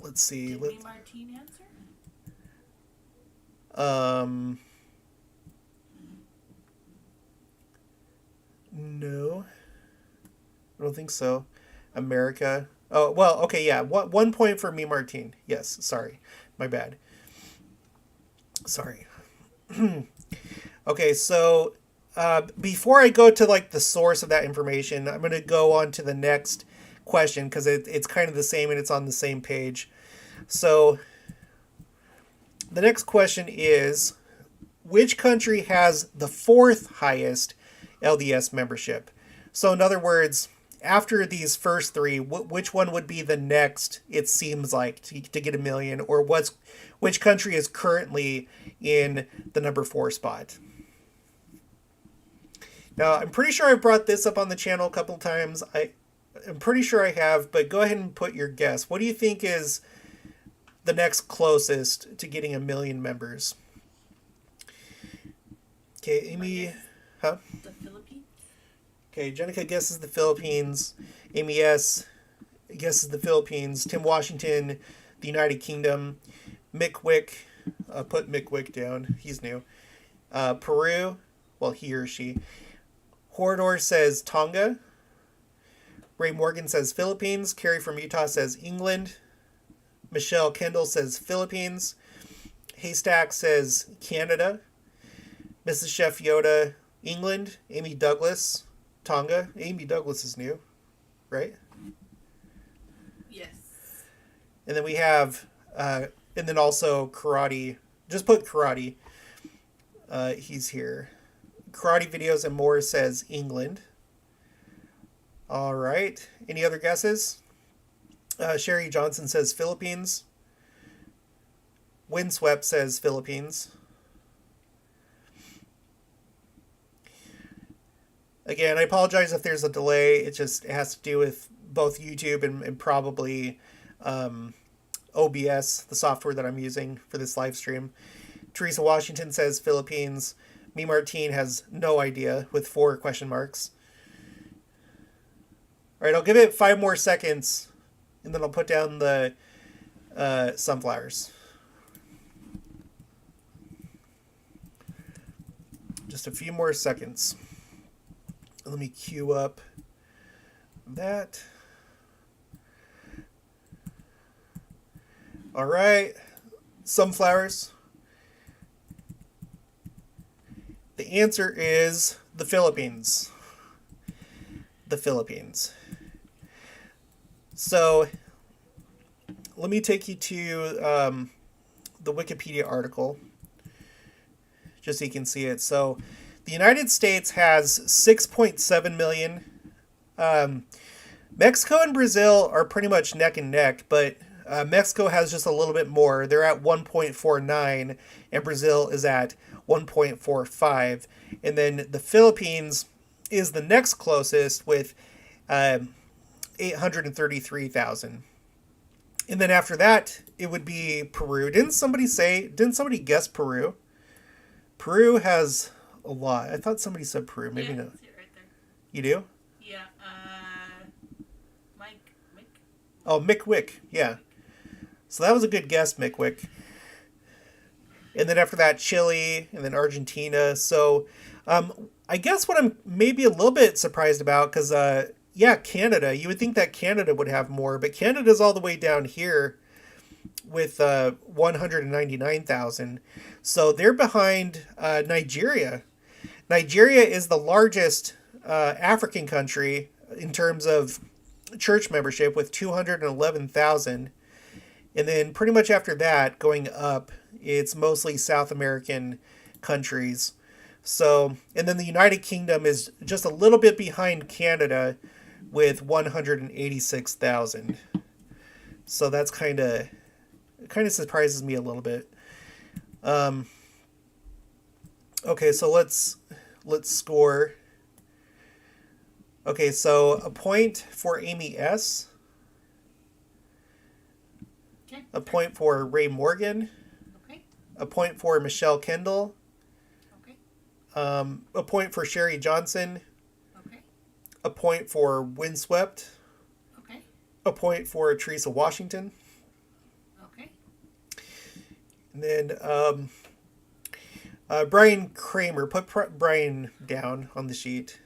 let's see. Did me Martine answer? No. I don't think so. America. Oh, well, okay, yeah. 1 point for me, Martine. Yes, sorry. My bad. Sorry. Okay, so before I go to like the source of that information, I'm going to go on to the next question because it's kind of the same and it's on the same page. So the next question is, which country has the 4th highest LDS membership? So in other words, after these first 3, which one would be the next, it seems like, to get 1 million? Or which country is currently in the number 4 spot? Now, I'm pretty sure I've brought this up on the channel a couple times. I'm pretty sure I have, but go ahead and put your guess. What do you think is the next closest to getting 1 million members? Okay, Amy... Huh? The Philippines? Okay, Jenica guesses the Philippines. Amy S. guesses the Philippines. Tim Washington, the United Kingdom. Mick Wick, put Mick Wick down. He's new. Peru, well, he or she. Horador says Tonga. Ray Morgan says Philippines. Carrie from Utah says England. Michelle Kendall says Philippines. Haystack says Canada. Mrs. Chef Yoda, England. Amy Douglas, Tonga. Amy Douglas is new, right? Yes. And then we have, and then also Karate. Just put Karate. He's here. Karate Videos and More says England. All right. Any other guesses? Sherry Johnson says Philippines. Windswept says Philippines. Again, I apologize if there's a delay. It has to do with both YouTube and probably OBS, the software that I'm using for this live stream. Teresa Washington says Philippines. Me Martine has no idea with 4 question marks. All right, I'll give it 5 more seconds, and then I'll put down the sunflowers. Just a few more seconds. Let me queue up that. All right, sunflowers. The answer is the Philippines. The Philippines. So, let me take you to the Wikipedia article, just so you can see it. So, the United States has 6.7 million. Mexico and Brazil are pretty much neck and neck, but Mexico has just a little bit more. They're at 1.49, and Brazil is at 1.45. And then the Philippines is the next closest with 833,000. And then after that, it would be Peru. Didn't somebody guess Peru? Peru has a lot. I thought somebody said Peru. Maybe yeah, not. I see it right there. You do? Yeah. Mick. Oh, Mick Wick. Yeah. So that was a good guess, Mick Wick. And then after that, Chile, and then Argentina. So I guess what I'm maybe a little bit surprised about, because, Canada. You would think that Canada would have more, but Canada's all the way down here with 199,000. So they're behind Nigeria. Nigeria is the largest African country in terms of church membership with 211,000. And then pretty much after that, going up, it's mostly South American countries. So, and then the United Kingdom is just a little bit behind Canada with 186,000. So that's kind of surprises me a little bit. Okay, so let's score. Okay, so a point for Amy S. Okay. A point for Ray Morgan. Okay. A point for Michelle Kendall. Okay. A point for Sherry Johnson. Okay. A point for Windswept. Okay. A point for Teresa Washington. Okay. And then Brian Kramer. Put Brian down on the sheet.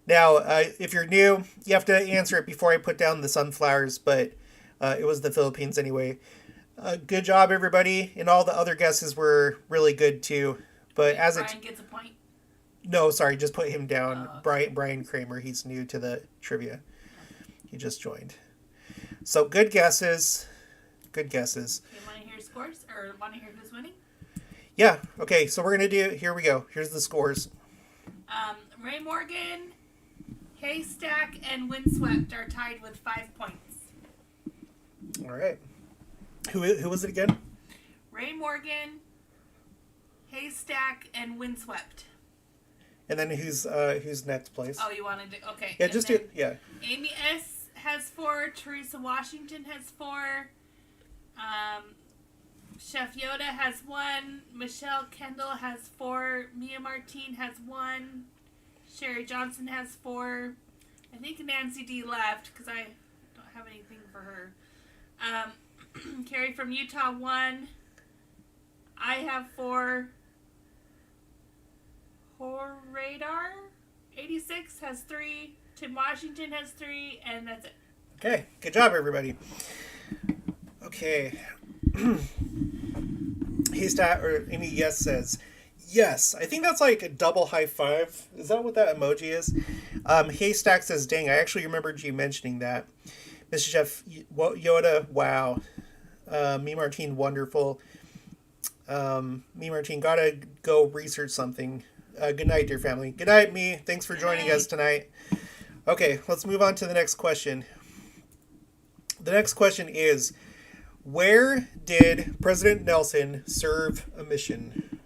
Now, if you're new, you have to answer it before I put down the sunflowers, but it was the Philippines anyway. Good job, everybody. And all the other guesses were really good, too. But as Brian gets a point? No, sorry, just put him down. Brian Kramer, he's new to the trivia. He just joined. So, good guesses. Good guesses. You want to hear scores? Or want to hear who's winning? Yeah, okay, so we're going to do, here we go. Here's the scores. Ray Morgan, Haystack, and Windswept are tied with 5 points. All right. Who was it again? Ray Morgan, Haystack, and Windswept. And then who's next place? Oh, you wanted to... Okay. Yeah, and just do... Yeah. Amy S. has 4. Teresa Washington has 4. Chef Yoda has 1. Michelle Kendall has 4. Mia Martine has 1. Sherry Johnson has 4. I think Nancy D left because I don't have anything for her. Carrie from Utah 1. I have 4. Radar 86 has 3. Tim Washington has 3, and that's it. Okay, good job, everybody. Okay. Haystack or Amy Yes says yes. I think that's like a double high five. Is that what that emoji is? Haystack says, dang, I actually remembered you mentioning that. Mr. Chef Yoda, wow. Me Martine, wonderful. Me Martine, gotta go research something. Good night, dear family. Good night, me. Thanks for joining us tonight. Okay, let's move on to the next question. The next question is, where did President Nelson serve a mission?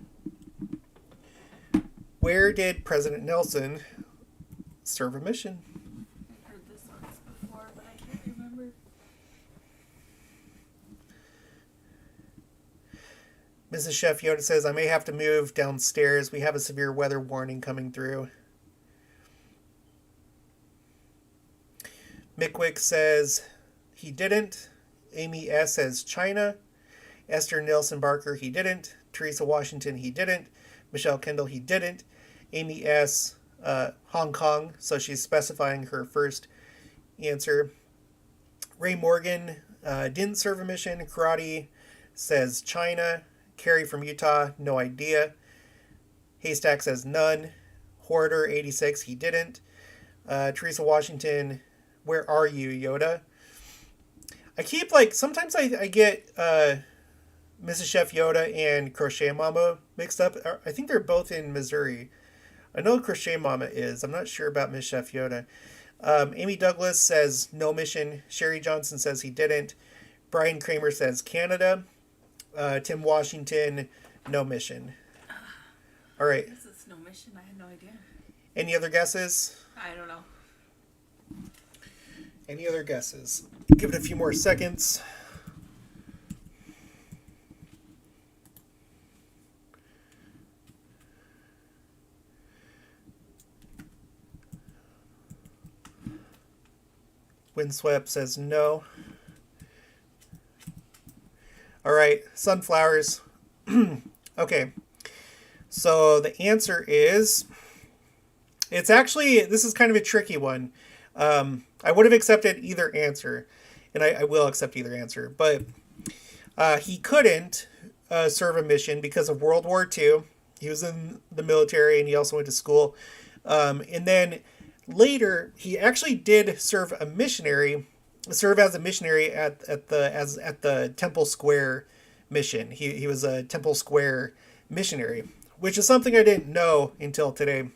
Where did President Nelson serve a mission? I've heard this once before, but I can't remember. Mrs. Chef Yoda says, I may have to move downstairs. We have a severe weather warning coming through. Mickwick says he didn't. Amy S. says China. Esther Nelson Barker, he didn't. Teresa Washington, he didn't. Michelle Kendall, he didn't. Amy S., Hong Kong, so she's specifying her first answer. Ray Morgan didn't serve a mission. Karate says China. Carrie from Utah, no idea. Haystack says none. Hoarder 86, he didn't. Teresa Washington, where are you, Yoda? I keep sometimes I get Mrs. Chef Yoda and Crochet Mama mixed up. I think they're both in Missouri. I know Crochet Mama is. I'm not sure about Miss Chef Yoda. Amy Douglas says no mission. Sherry Johnson says he didn't. Brian Kramer says Canada. Tim Washington, no mission. All right. This is no mission. I had no idea. Any other guesses? I don't know. Any other guesses? Give it a few more seconds. Windswept says no. All right, sunflowers. Okay, so the answer is, it's actually, this is kind of a tricky one. I would have accepted either answer, and I will accept either answer, but he couldn't serve a mission because of World War II. He was in the military, and he also went to school. And then later, he actually did serve as a missionary at the Temple Square mission. He was a Temple Square missionary, which is something I didn't know until today.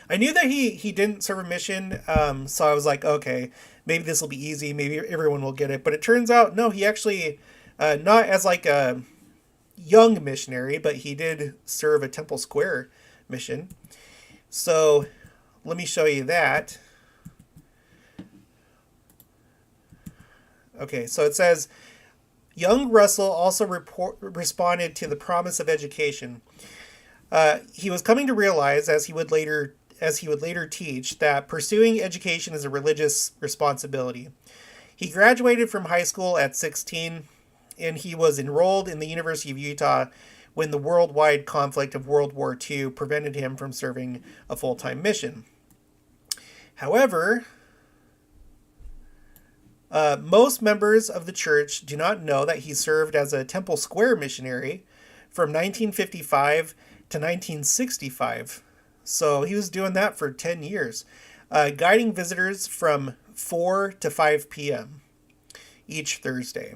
I knew that he didn't serve a mission, so I was like, okay, maybe this will be easy, maybe everyone will get it. But it turns out, no, he actually, not as like a young missionary, but he did serve a Temple Square mission. So let me show you that. Okay, so it says, young Russell also responded to the promise of education. He was coming to realize, as he would later teach, that pursuing education is a religious responsibility. He graduated from high school at 16, and he was enrolled in the University of Utah when the worldwide conflict of World War II prevented him from serving a full-time mission. However, most members of the church do not know that he served as a Temple Square missionary from 1955 to 1965. So he was doing that for 10 years, guiding visitors from 4 to 5 p.m. each Thursday.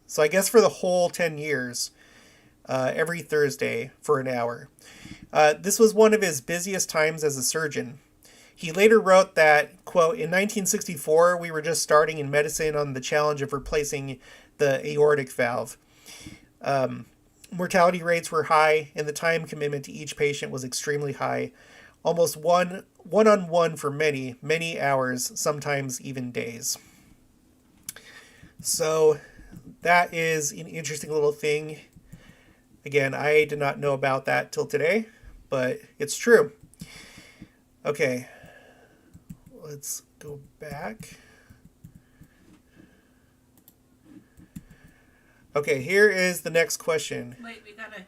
So I guess for the whole 10 years, every Thursday for an hour. This was one of his busiest times as a surgeon. He later wrote that, quote, in 1964, we were just starting in medicine on the challenge of replacing the aortic valve. Mortality rates were high, and the time commitment to each patient was extremely high, almost one-on-one for many, many hours, sometimes even days. So that is an interesting little thing. Again, I did not know about that till today, but it's true. Okay, let's go back. Okay, here is the next question. Wait, we gotta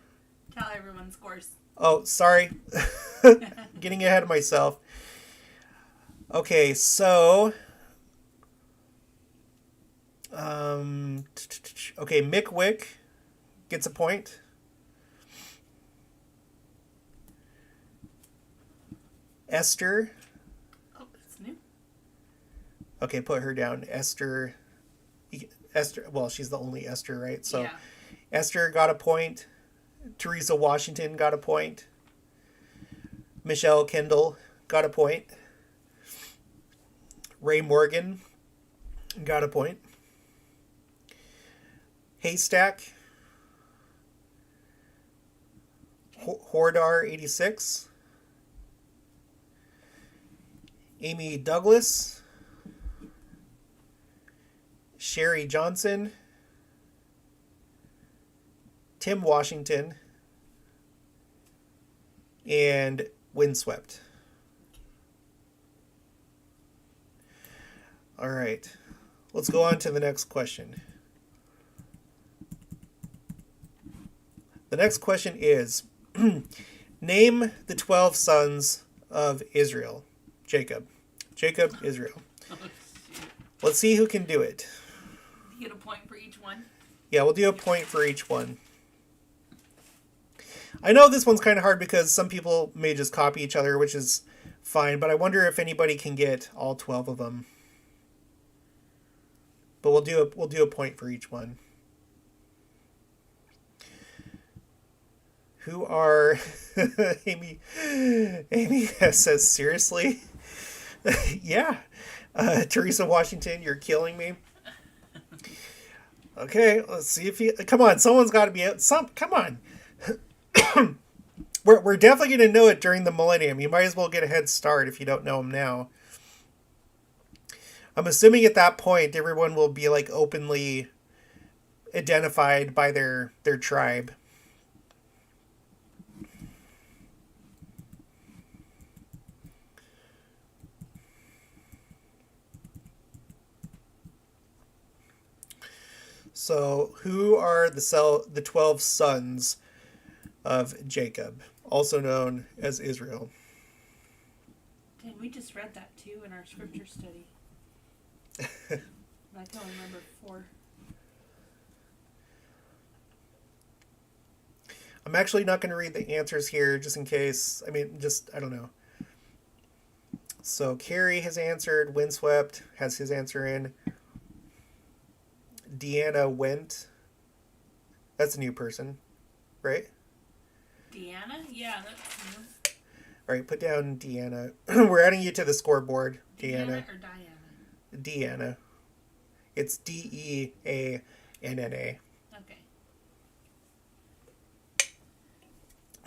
tell everyone's scores. Oh, sorry. Getting ahead of myself. Okay, so... okay, Mick Wick gets a point. Esther. Oh, it's new. Okay, put her down. Esther, well, she's the only Esther, right? So Yeah. Esther got a point. Teresa Washington got a point. Michelle Kendall got a point. Ray Morgan got a point. Haystack. Hordar 86. Amy Douglas. Sherry Johnson. Tim Washington, and Windswept. All right. Let's go on to the next question. The next question is, name the 12 sons of Israel. Jacob, Israel. Oh, shoot. Let's see who can do it. You get a point for each one. Yeah, we'll do a point for each one. I know this one's kind of hard because some people may just copy each other, which is fine, but I wonder if anybody can get all 12 of them. But we'll do a point for each one. Who are Amy says seriously? Yeah. Teresa Washington, you're killing me. Okay, let's see if you come on, someone's got to be come on. We're definitely going to know it during the millennium. You might as well get a head start if you don't know them now. I'm assuming at that point everyone will be like openly identified by their tribe. So, who are the 12 sons of Jacob, also known as Israel? Dang, we just read that too in our scripture study. I can only remember 4. I'm actually not going to read the answers here just in case. I don't know. So Carrie has answered. Windswept has his answer in. Deanna went. That's a new person, right? Deanna? Yeah, that's new. All right, put down Deanna. We're adding you to the scoreboard, Deanna. Or Diana? Deanna. It's Deanna. Okay.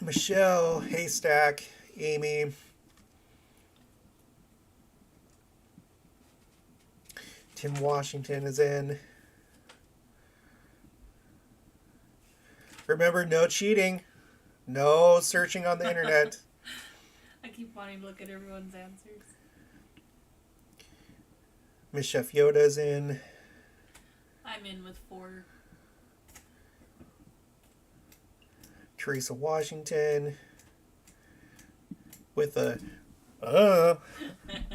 Michelle, Haystack, Amy. Tim Washington is in. Remember, no cheating. No searching on the internet. I keep wanting to look at everyone's answers. Miss Chef Yoda's in. I'm in with 4. Teresa Washington with a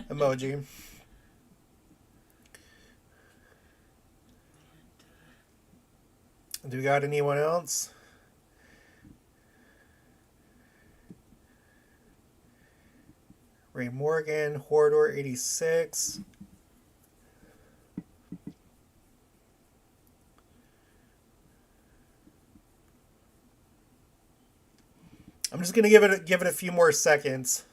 emoji. Do we got anyone else? Ray Morgan, Horador 86. I'm just gonna give it a few more seconds.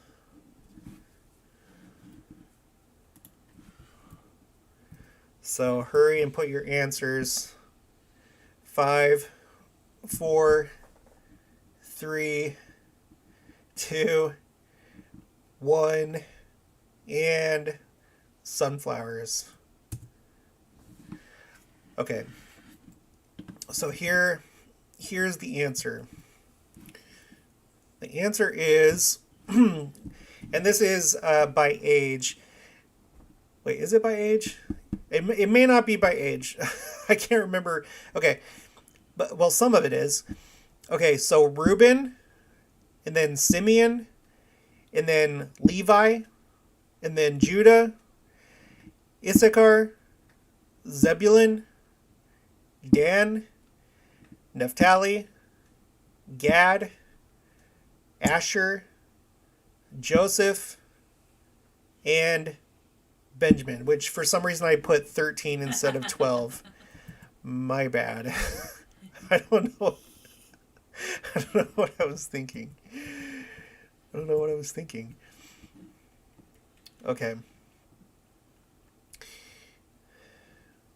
So hurry and put your answers. 5, 4, 3, 2, 1, and sunflowers. Okay. So here's the answer. The answer is, and this is by age. Wait, is it by age? It may not be by age. I can't remember. Okay, but well, some of it is. Okay, so Reuben, and then Simeon, and then Levi, and then Judah, Issachar, Zebulun, Dan, Naphtali, Gad, Asher, Joseph, and Benjamin, which for some reason I put 13 instead of 12. My bad. I don't know what I was thinking. Okay.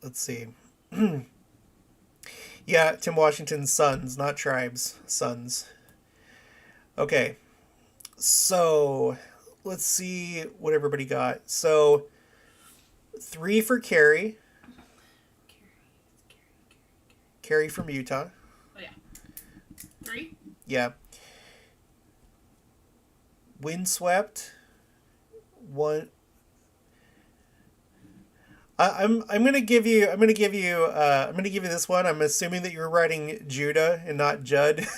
Let's see. Yeah, Tim Washington's sons, not tribes, sons. Okay. So, let's see what everybody got. So, 3 for Carrie. Carrie from Utah. Oh, yeah. Yeah. Windswept. One. I'm gonna give you this one. I'm assuming that you're writing Judah and not Judd.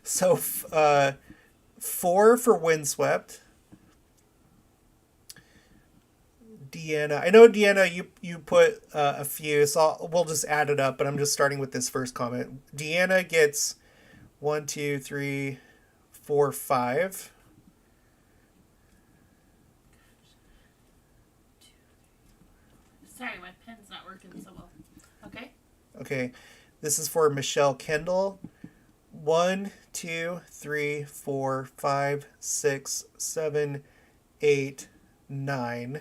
So 4 for Windswept. Deanna, I know Deanna, you put a few, so we'll just add it up. But I'm just starting with this first comment. Deanna gets 1, 2, 3, 4, 5. Sorry, my pen's not working so well. Okay. Okay, this is for Michelle Kendall. 1, 2, 3, 4, 5, 6, 7, 8, 9.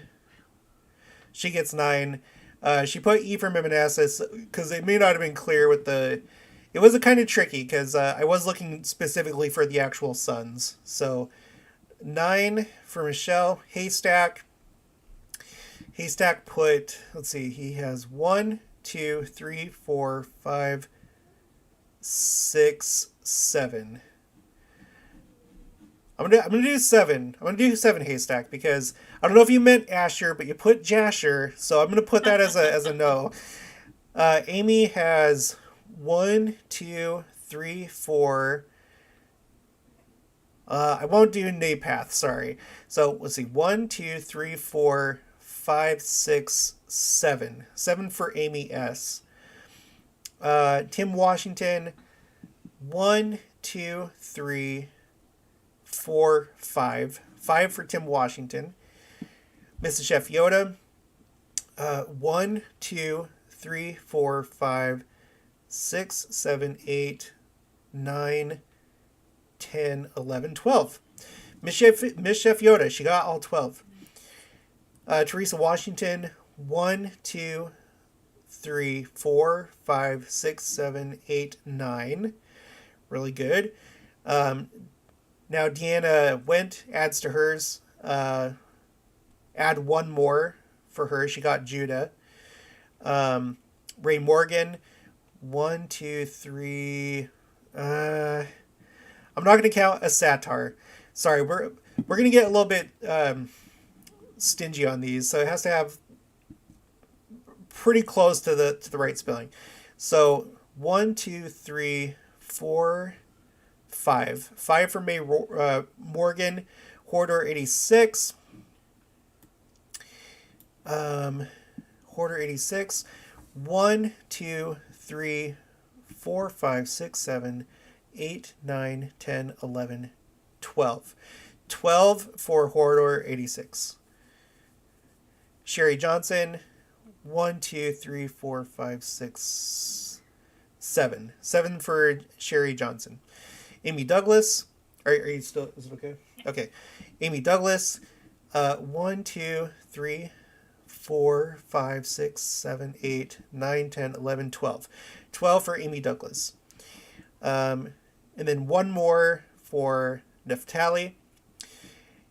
She gets 9. She put Ephraim and Manasseh because it may not have been clear with the. It was a kind of tricky because I was looking specifically for the actual sons. So 9 for Michelle. Haystack put. Let's see. He has 1, 2, 3, 4, 5, 6, 7. I'm gonna do 7. I'm gonna do 7 Haystack because I don't know if you meant Asher, but you put Jasher, so I'm gonna put that as a no. Amy has 1, 2, 3, 4. I won't do Napath. Sorry. So let's see. 1, 2, 3, 4, 5, 6, 7. 7 for Amy S. Tim Washington. 1, 2, 3, 4, 5. 5 for Tim Washington. Mrs. Chef Yoda. 1, 2, 3, 4, 5, 6, 7, 8, 9, 10, 11, 12. Miss Chef Yoda, she got all 12. Teresa Washington. 1, 2, 3, 4, 5, 6, 7, 8, 9. Really good. Now Deanna adds to hers. Add 1 more for her. She got Judah. Ray Morgan. 1, 2, 3. I'm not going to count a Satar. Sorry, we're going to get a little bit stingy on these, so it has to have pretty close to the right spelling. So 1, 2, 3, 4, 5. 5 for May Morgan. Hoarder 86. Hoarder 86. 1, 2, 3, 4, 5, 6, 7, 8, 9, 10, 11, 12. 12 for Hoarder 86. Sherry Johnson. 1, 2, 3, 4, 5, 6, 7. 7 for Sherry Johnson. Amy Douglas. Are you still? Is it okay? Okay. Amy Douglas. 1, 2, 3, 4, 5, 6, 7, 8, 9, 10, 11, 12. 12 for Amy Douglas. And then 1 more for Naphtali.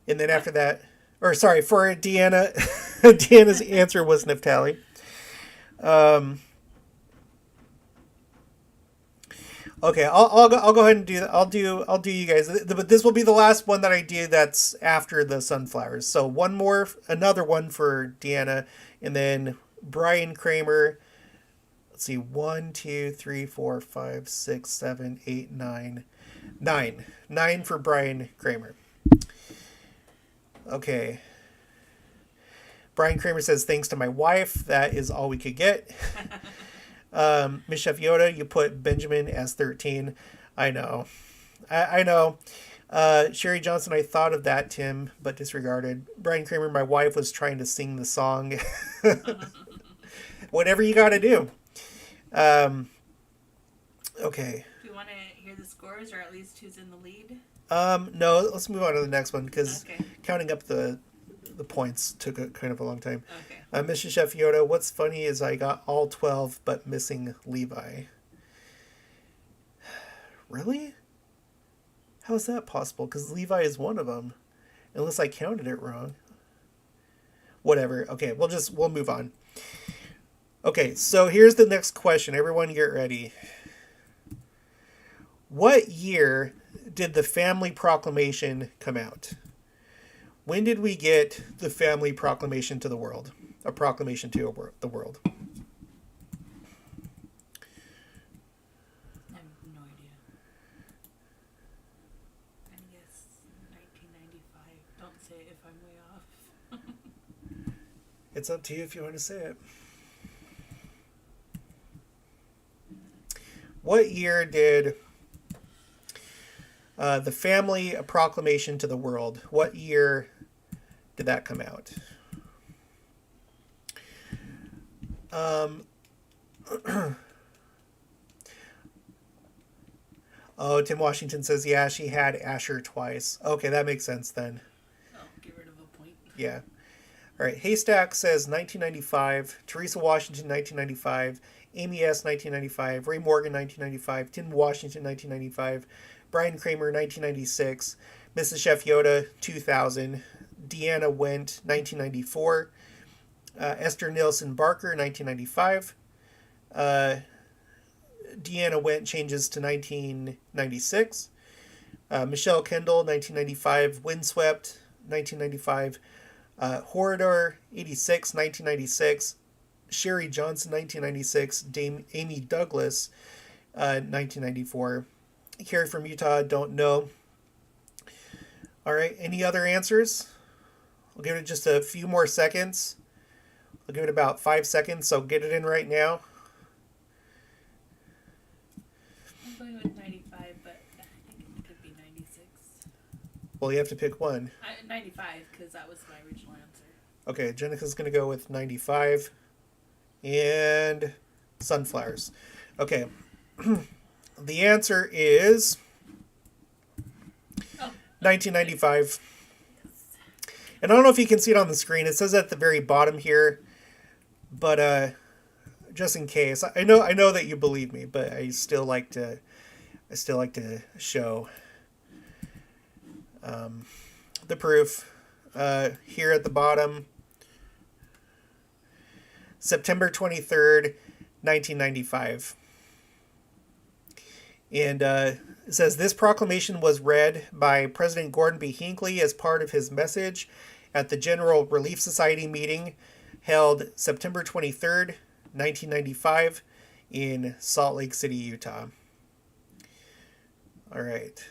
And then after that, for Deanna. Deanna's answer was Naphtali. Okay, I'll go ahead and do that. I'll do you guys. But this will be the last one that I do that's after the sunflowers. So another one for Deanna, and then Brian Kramer. Let's see, 1, 2, 3, 4, 5, 6, 7, 8, 9. 9 for Brian Kramer. Okay. Brian Kramer says, thanks to my wife. That is all we could get. Miss Chef Yoda, you put Benjamin as 13. I know. I know. Sherry Johnson, I thought of that, Tim, but disregarded. Brian Kramer, my wife was trying to sing the song. Whatever you got to do. Okay. Do you want to hear the scores, or at least who's in the lead? No, let's move on to the next one, because Okay. counting up the points took kind of a long time. Okay. Mr. Chef Yoda, what's funny is I got all 12 but missing Levi. Really? How is that possible? Because Levi is one of them. Unless I counted it wrong. Whatever. Okay, we'll move on. Okay, so here's the next question. Everyone get ready. What year did the Family Proclamation come out? When did we get the Family Proclamation to the world? A proclamation to the world. I have no idea. I guess 1995. Don't say it if I'm way off. It's up to you if you want to say it. What year did the Family Proclamation to the world? What year did that come out? Oh, Tim Washington says, yeah, she had Asher twice. Okay, that makes sense then. Oh, get rid of a point. Yeah. All right. Haystack says 1995. Teresa Washington, 1995. Amy S., 1995. Ray Morgan, 1995. Tim Washington, 1995. Brian Kramer, 1996. Mrs. Chef Yoda, 2000. Deanna Wendt, 1994. Esther Nielsen Barker, 1995. Deanna Wendt changes to 1996. Michelle Kendall, 1995. Windswept, 1995. Horador, 86, 1996. Sherry Johnson, 1996. Amy Douglas, 1994. Carrie from Utah, don't know. All right, any other answers? I'll give it just a few more seconds. I'll give it about 5 seconds, so get it in right now. I'm going with 95, but I think it could be 96. Well, you have to pick one. 95, because that was my original answer. Okay, Jenica's going to go with 95. And sunflowers. Okay. The answer is 1995. And I don't know if you can see it on the screen. It says at the very bottom here. But just in case, I know that you believe me, but I still like to show the proof here at the bottom. September 23rd, 1995. And it says, this proclamation was read by President Gordon B. Hinckley as part of his message at the General Relief Society meeting held September 23rd, 1995 in Salt Lake City, Utah. All right.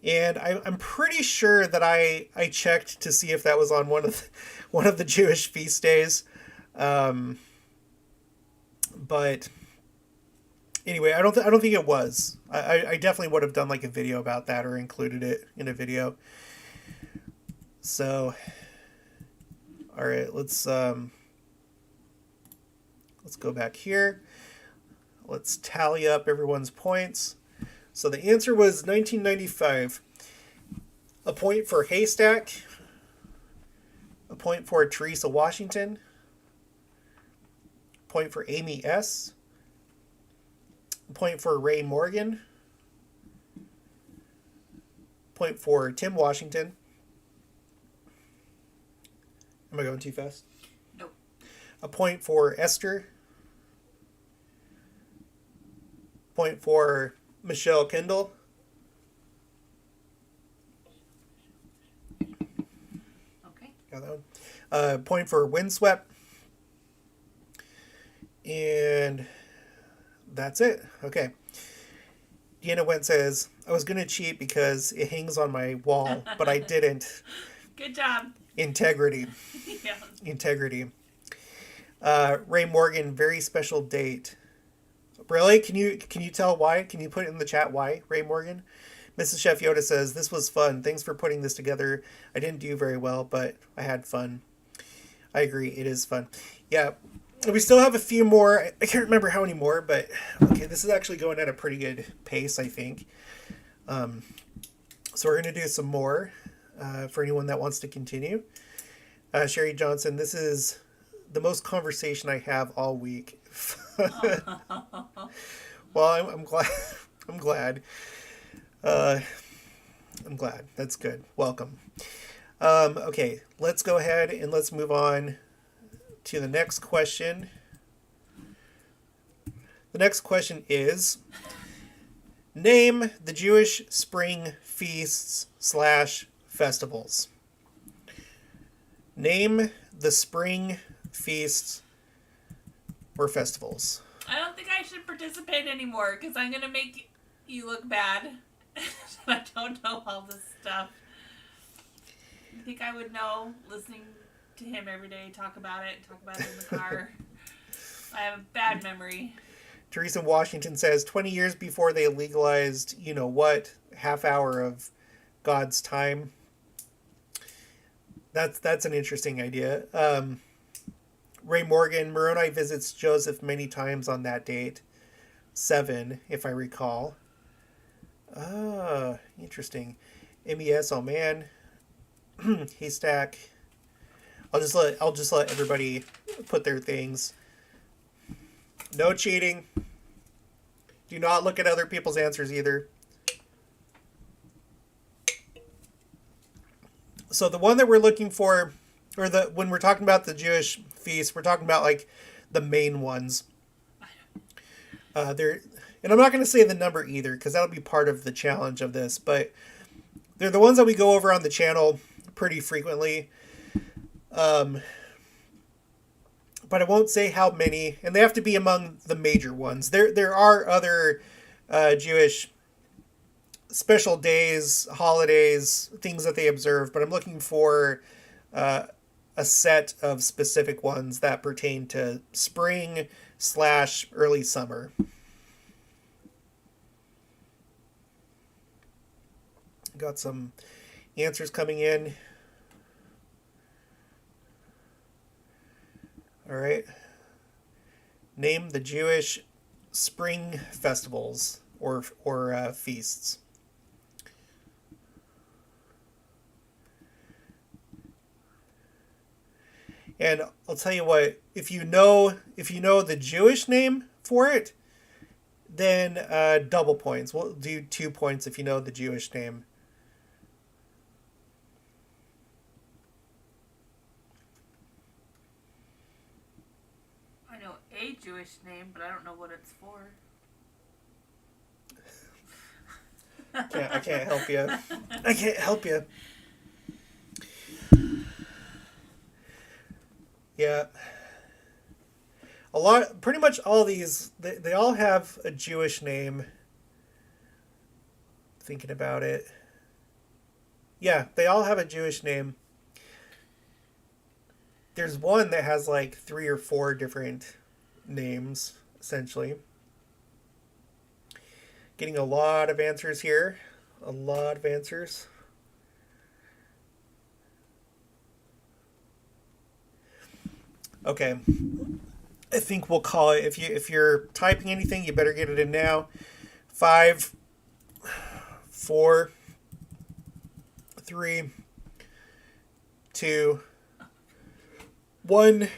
And I'm pretty sure that I checked to see if that was on one of the Jewish feast days. But anyway, I don't think it was. I definitely would have done like a video about that or included it in a video. So, all right, let's go back here. Let's tally up everyone's points. So the answer was 1995. A point for Haystack. A point for Teresa Washington. A point for Amy S. A point for Ray Morgan. A point for Tim Washington. Am I going too fast? Nope. A point for Esther. A point for Michelle Kendall. Okay. Got that one. Point for Windswept. And that's it. Okay. Deanna Wendt says, I was going to cheat because it hangs on my wall, but I didn't. Good job. Integrity. Yeah. Integrity. Ray Morgan, very special date. Really? Can you tell why? Can you put it in the chat why, Ray Morgan? Mrs. Chef Yoda says, this was fun. Thanks for putting this together. I didn't do very well, but I had fun. I agree. It is fun. Yeah. We still have a few more. I can't remember how many more, but okay, this is actually going at a pretty good pace, I think. So we're going to do some more for anyone that wants to continue. Sherry Johnson, this is the most conversation I have all week. Well, I'm glad. I'm glad. I'm glad. That's good. Welcome. Okay, let's go ahead and let's move on to the next question. The next question is, name the Jewish spring feasts / festivals. Name the spring feasts or festivals. I don't think I should participate anymore because I'm going to make you look bad. I don't know all this stuff. I think I would know listening to him every day talk about it in the car. I have a bad memory. Teresa Washington says 20 years before they legalized, you know what, half hour of God's time. That's an interesting idea. Ray Morgan, Moroni visits Joseph many times on that date. 7, if I recall. Interesting. MES, oh man. Haystack. I'll just let everybody put their things. No cheating. Do not look at other people's answers either. So the one that we're looking for, or when we're talking about the Jewish feasts, we're talking about like the main ones. And I'm not going to say the number either, because that'll be part of the challenge of this, but they're the ones that we go over on the channel pretty frequently. But I won't say how many, and they have to be among the major ones. There are other Jewish special days, holidays, things that they observe, but I'm looking for a set of specific ones that pertain to spring / early summer. Got some answers coming in. All right. Name the Jewish spring festivals or feasts. And I'll tell you what, if you know the Jewish name for it, then double points. We'll do 2 points if you know the Jewish name. I know a Jewish name, but I don't know what it's for. I can't help you. I can't help you. Yeah. Pretty much all these, they all have a Jewish name. Thinking about it. Yeah, they all have a Jewish name. There's one that has like 3 or 4 different names, essentially. Getting a lot of answers here. A lot of answers. Okay. I think we'll call it, if you're typing anything, you better get it in now. 5, 4, 3, 2, 1.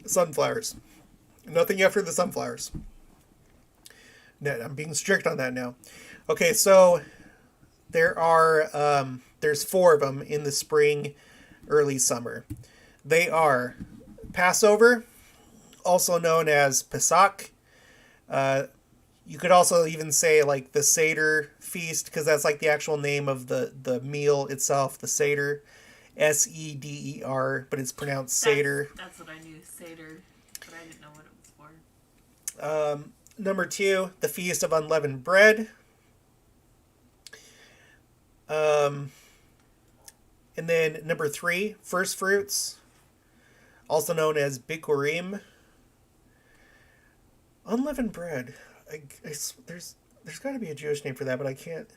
Sunflowers. Nothing after the sunflowers. No, I'm being strict on that now. Okay, so there's 4 of them in the spring, early summer. They are Passover, also known as Pasak. You could also even say like the Seder feast, because that's like the actual name of the meal itself, the Seder. Seder, but it's pronounced Seder. That's what I knew, Seder, but I didn't know what it was for. Number 2, the Feast of Unleavened Bread. And then number 3, First Fruits, also known as Bikurim. Unleavened bread. There's got to be a Jewish name for that, but I can't.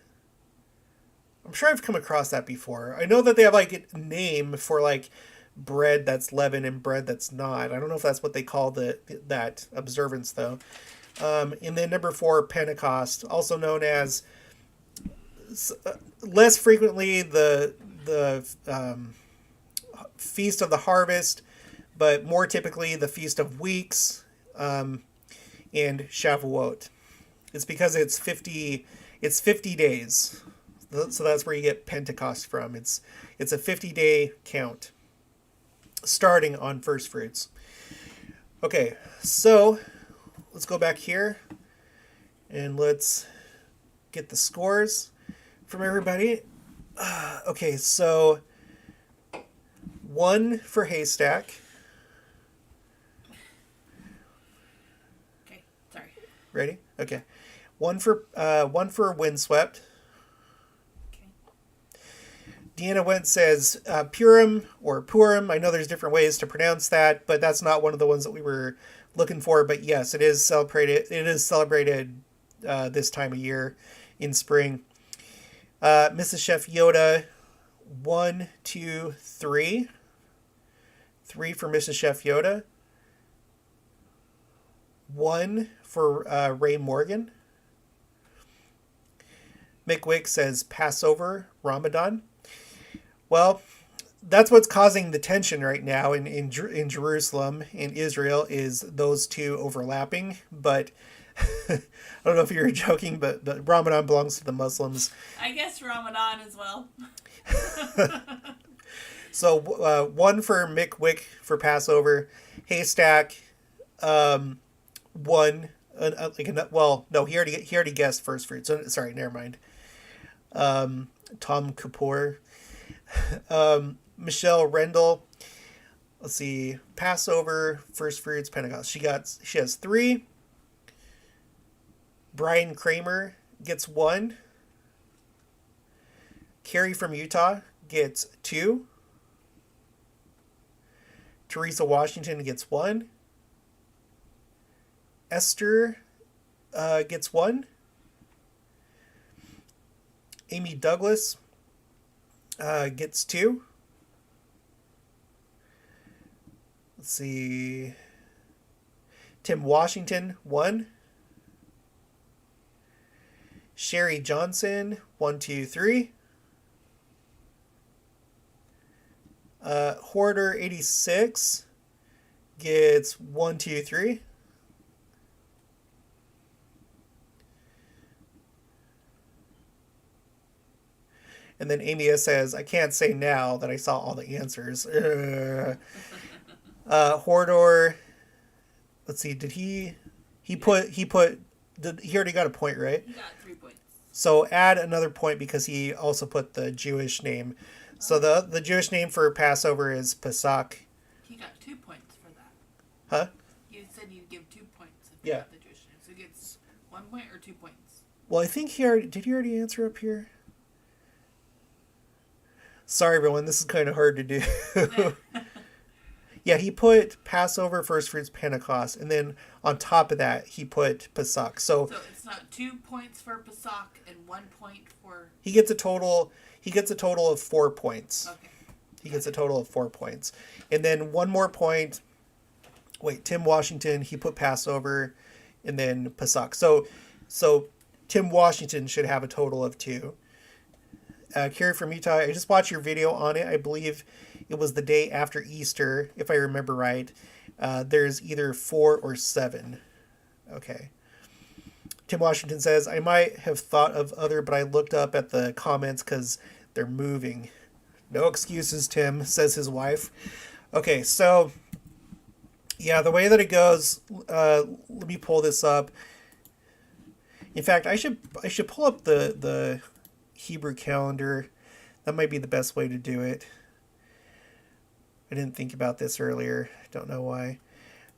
I'm sure I've come across that before. I know that they have like a name for like bread that's leavened and bread that's not. I don't know if that's what they call that observance though. And then number 4, Pentecost, also known as less frequently the Feast of the Harvest, but more typically the Feast of Weeks, and Shavuot. It's because it's 50 days. So that's where you get Pentecost from. It's a 50-day count starting on first fruits. Okay, so let's go back here and let's get the scores from everybody. Okay, so 1 for Haystack. Okay, sorry. Ready? Okay. 1 for Windswept. Okay. Deanna Wentz says Purim or Purim. I know there's different ways to pronounce that, but that's not one of the ones that we were looking for. But yes, it is celebrated. It is celebrated this time of year in spring. Mrs. Chef Yoda, 1, 2, 3. 3 for Mrs. Chef Yoda. 1 for Ray Morgan. Mick Wick says Passover, Ramadan. Well, that's what's causing the tension right now in Jerusalem, in Israel, is those two overlapping. But I don't know if you were joking, but Ramadan belongs to the Muslims. I guess Ramadan as well. So 1 for Mick Wick for Passover. Haystack, 1. Well, no, he already guessed first fruit. So sorry, never mind. Tom Kapoor. Michelle Rendell. Let's see. Passover, first fruits, Pentecost. She has 3. Brian Kramer gets 1. Carrie from Utah gets 2. Teresa Washington gets 1. Esther gets 1. Amy Douglas gets 2. Let's see. Tim Washington, 1. Sherry Johnson, 1, 2, 3. Hoarder 86 gets 1, 2, 3. And then Amy says, I can't say now that I saw all the answers. Hoardor, let's see, did he already got a point, right? He got 3 points. So add another point because he also put the Jewish name. So the Jewish name for Passover is Pasak. He got 2 points for that. Huh? You said you'd give 2 points if you got the Jewish name. So he gets 1 point or 2 points? Well, I think he already answer up here? Sorry, everyone. This is kind of hard to do. Yeah, he put Passover, First Fruits, Pentecost, and then on top of that, he put Pasak. So it's not 2 points for Pasak and 1 point for... He gets a total of 4 points. Okay. He gets a total of 4 points. And then 1 more point. Wait, Tim Washington, he put Passover, and then Pasak. So Tim Washington should have a total of 2. Carrie from Utah, I just watched your video on it. I believe it was the day after Easter, if I remember right. There's either 4 or 7. Okay. Tim Washington says, I might have thought of other, but I looked up at the comments because they're moving. No excuses, Tim, says his wife. Okay, so, yeah, the way that it goes, let me pull this up. In fact, I should pull up the Hebrew calendar. That might be the best way to do it. I didn't think about this earlier. Don't know why.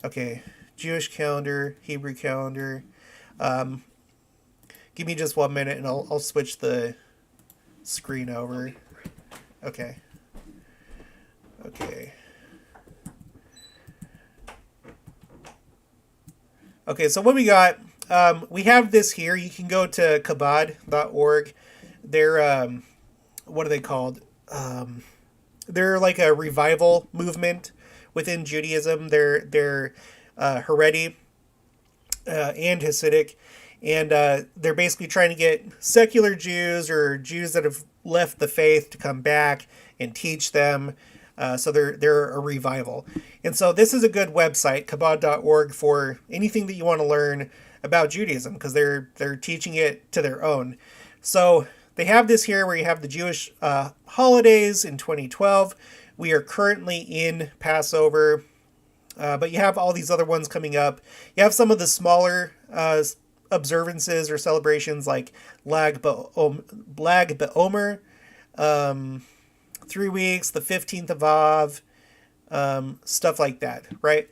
Okay, Jewish calendar, Hebrew calendar. Give me just 1 minute and I'll switch the screen over. Okay. Okay, so what we got, we have this here. You can go to kabod.org. They're, what are they called? They're like a revival movement within Judaism. They're Haredi and Hasidic. And they're basically trying to get secular Jews or Jews that have left the faith to come back and teach them. So they're a revival. And so this is a good website, kabod.org, for anything that you want to learn about Judaism, because they're teaching it to their own. So they have this here where you have the Jewish holidays in 2012. We are currently in Passover. But you have all these other ones coming up. You have some of the smaller observances or celebrations like Lag BaOmer, 3 weeks, the 15th of Av, stuff like that, right?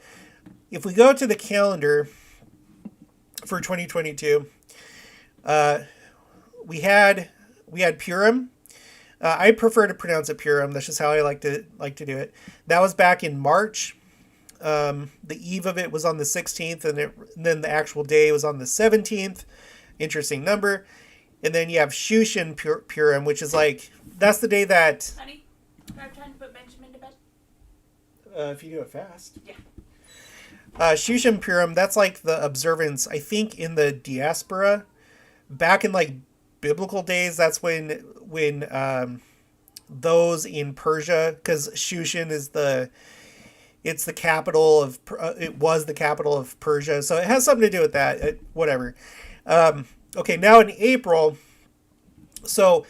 If we go to the calendar for 2022, we had Purim. I prefer to pronounce it Purim. That's just how I like to do it. That was back in March. The eve of it was on the 16th, and then the actual day was on the 17th. Interesting number. And then you have Shushan Purim, which is like, that's the day that... Honey, do I have time to put Benjamin to bed? If you do it fast. Yeah. Shushan Purim, that's like the observance, I think, in the diaspora. Back in like biblical days, that's when those in Persia, because Shushan is it's the capital of, it was the capital of Persia, so it has something to do with that, whatever. Okay, now in April, so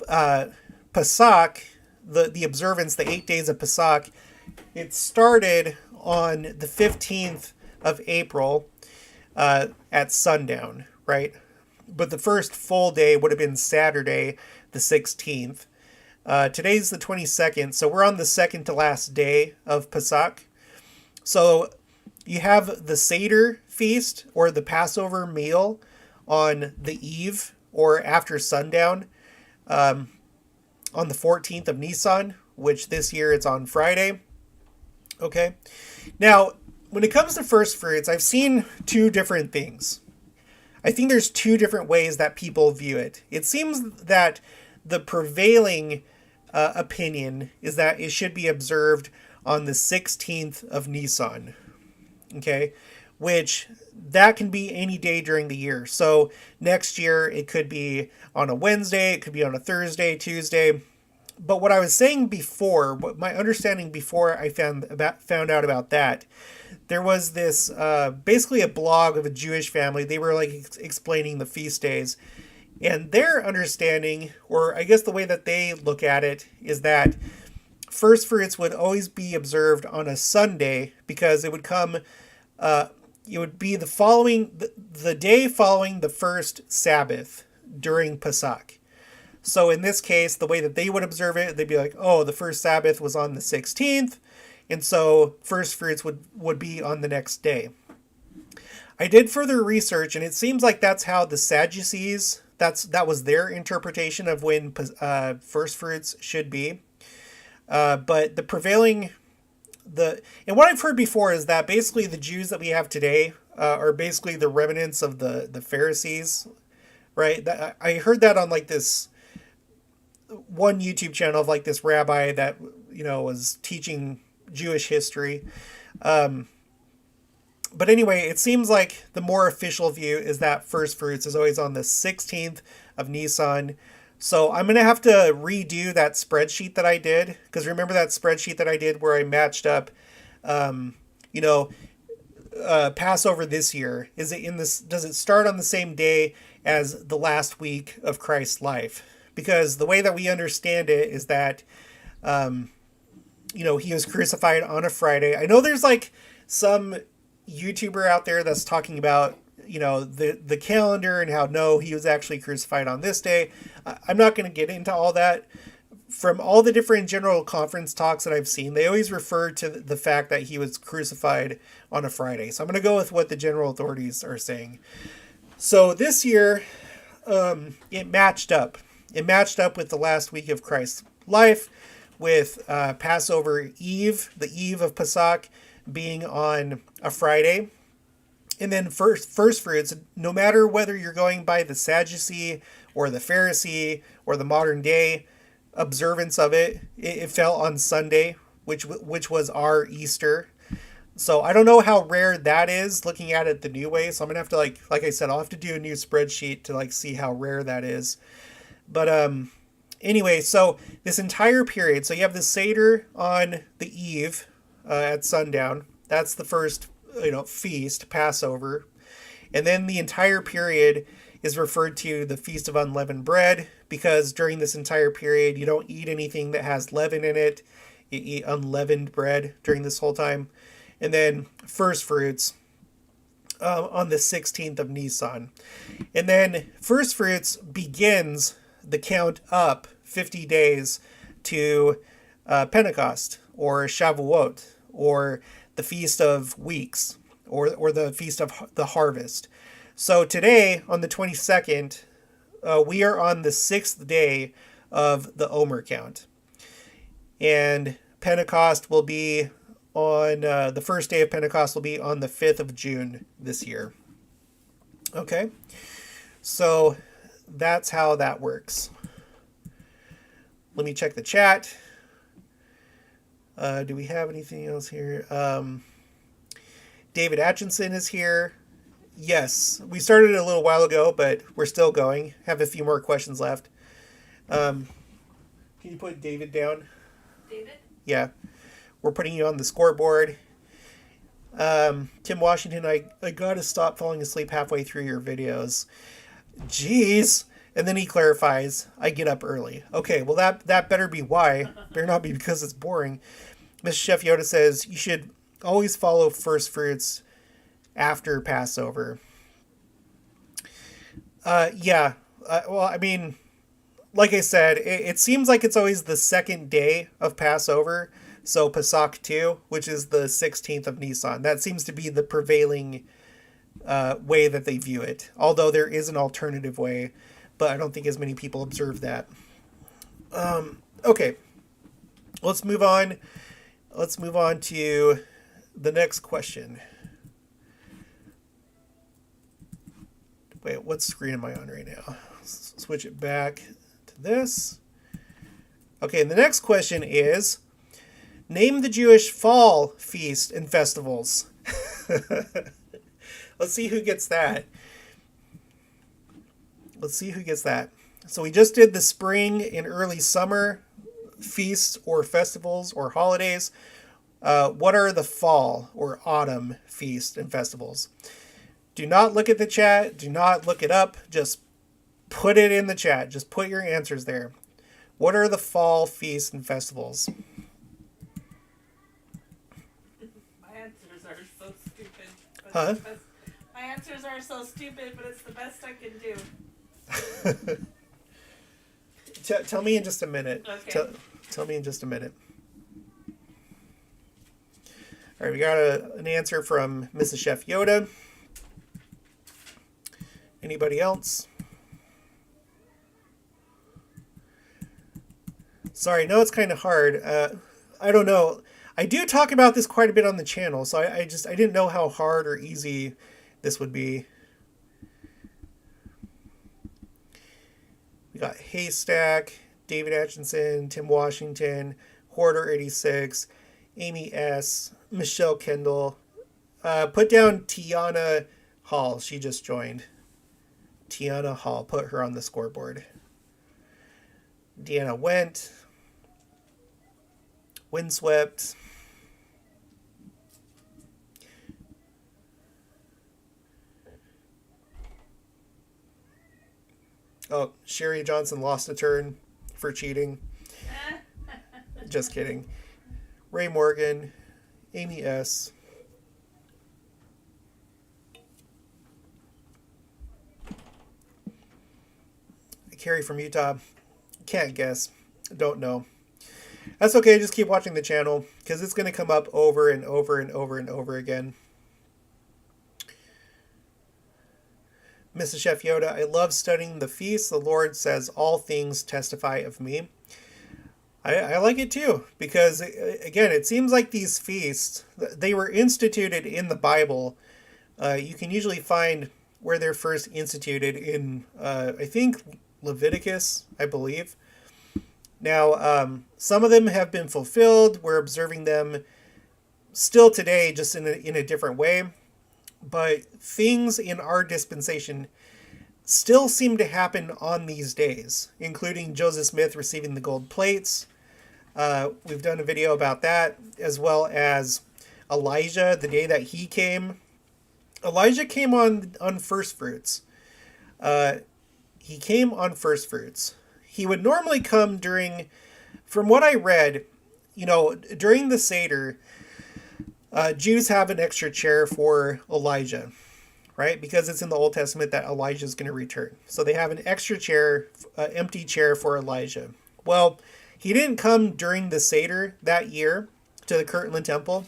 Pasak, the observance, the 8 days of Pasak, it started on the 15th of April at sundown, right? But the first full day would have been Saturday, the 16th. Today's the 22nd, so we're on the second to last day of Pasak. So you have the Seder feast, or the Passover meal, on the eve or after sundown on the 14th of Nisan, which this year it's on Friday. Okay. Now, when it comes to first fruits, I've seen two different things. I think there's two different ways that people view it. It seems that the prevailing opinion is that it should be observed on the 16th of Nisan. Okay. Which that can be any day during the year. So next year it could be on a Wednesday, it could be on a Thursday, Tuesday. But what I was saying before, what my understanding before I found out about that, there was this basically a blog of a Jewish family. They were like explaining the feast days, and their understanding, or I guess the way that they look at it, is that first fruits would always be observed on a Sunday because it would come. It would be the day following the first Sabbath during Pasak. So in this case, the way that they would observe it, they'd be like, oh, the first Sabbath was on the 16th, and so first fruits would be on the next day. I did further research, and it seems like that's how the Sadducees, that was their interpretation of when first fruits should be. But the prevailing... and what I've heard before is that basically the Jews that we have today are basically the remnants of the Pharisees, right? I heard that on like this one YouTube channel of like this rabbi that, was teaching Jewish history. But anyway, it seems like the more official view is that first fruits is always on the 16th of Nisan. So I'm going to have to redo that spreadsheet that I did, because remember that spreadsheet that I did where I matched up, Passover this year? Does it start on the same day as the last week of Christ's life? Because the way that we understand it is that, he was crucified on a Friday. I know there's like some YouTuber out there that's talking about, the calendar and how no, he was actually crucified on this day. I'm not going to get into all that. From all the different general conference talks that I've seen, they always refer to the fact that he was crucified on a Friday. So I'm going to go with what the general authorities are saying. So this year, it matched up. It matched up with the last week of Christ's life, with Passover Eve, the eve of Pasak, being on a Friday. And then first fruits, no matter whether you're going by the Sadducee or the Pharisee or the modern day observance of it, it fell on Sunday, which was our Easter. So I don't know how rare that is looking at it the new way. So I'm going to have to, like I said, I'll have to do a new spreadsheet to see how rare that is. But anyway, so this entire period, so you have the Seder on the eve at sundown. That's the first feast, Passover. And then the entire period is referred to the Feast of Unleavened Bread, because during this entire period, you don't eat anything that has leaven in it. You eat unleavened bread during this whole time. and then first fruits on the 16th of Nisan. And then first fruits begins the count up 50 days to Pentecost or Shavuot or the Feast of Weeks or the Feast of the Harvest. So today on the 22nd, we are on the 6th day of the Omer count. And Pentecost will be on the first day of Pentecost will be on the 5th of June this year. Okay, so that's how that works. Let me check the chat. Do we have anything else here? David Atchison is here. Yes, we started a little while ago, but we're still going. Have a few more questions left. Can you put David down? David? Yeah. We're putting you on the scoreboard. Tim Washington, I gotta stop falling asleep halfway through your videos. Jeez. And then he clarifies, I get up early. Okay, well that better be why. Better not be because it's boring. Mr. Chef Yoda says, you should always follow first fruits after Passover. Yeah. Well, I mean, like I said, it seems like it's always the second day of Passover. So Pasak 2, which is the 16th of Nisan. That seems to be the prevailing way that they view it. Although there is an alternative way, but I don't think as many people observe that. Okay, let's move on. Let's move on to the next question. Wait, what screen am I on right now? Let's switch it back to this. Okay, and the next question is, name the Jewish fall feast and festivals. Let's see who gets that. Let's see who gets that. So we just did the spring and early summer feasts or festivals or holidays. What are the fall or autumn feasts and festivals? Do not look at the chat. Do not look it up. Just put it in the chat. Just put your answers there. What are the fall feasts and festivals? My answers are so stupid. Huh? My answers are so stupid, but it's the best I can do. Tell me in just a minute. Okay. Tell me in just a minute. All right, we got an answer from Mrs. Chef Yoda. Anybody else? Sorry, no, it's kind of hard. I don't know. I do talk about this quite a bit on the channel, so I didn't know how hard or easy this would be. We got Haystack, David Atchison, Tim Washington, Hoarder86, Amy S., Michelle Kendall. Put down Tiana Hall. She just joined. Tiana Hall. Put her on the scoreboard. Deanna Went. Windswept. Oh, Sherry Johnson lost a turn for cheating. Just kidding. Ray Morgan, Amy S. Carrie from Utah. Can't guess. Don't know. That's okay. Just keep watching the channel because it's going to come up over and over and over and over again. Mrs. Chef Yoda, I love studying the feasts. The Lord says all things testify of me. I like it too because, again, it seems like these feasts, they were instituted in the Bible. You can usually find where they're first instituted in, I think, Leviticus, I believe. Now, some of them have been fulfilled. We're observing them still today, just in a different way. But things in our dispensation still seem to happen on these days, including Joseph Smith receiving the gold plates. We've done a video about that, as well as Elijah, the day that he came. Elijah came on first fruits. He came on first fruits. He would normally come during, from what I read, during the Seder, Jews have an extra chair for Elijah, right? Because it's in the Old Testament that Elijah is going to return. So they have an extra chair, empty chair for Elijah. Well, he didn't come during the Seder that year to the Kirtland Temple.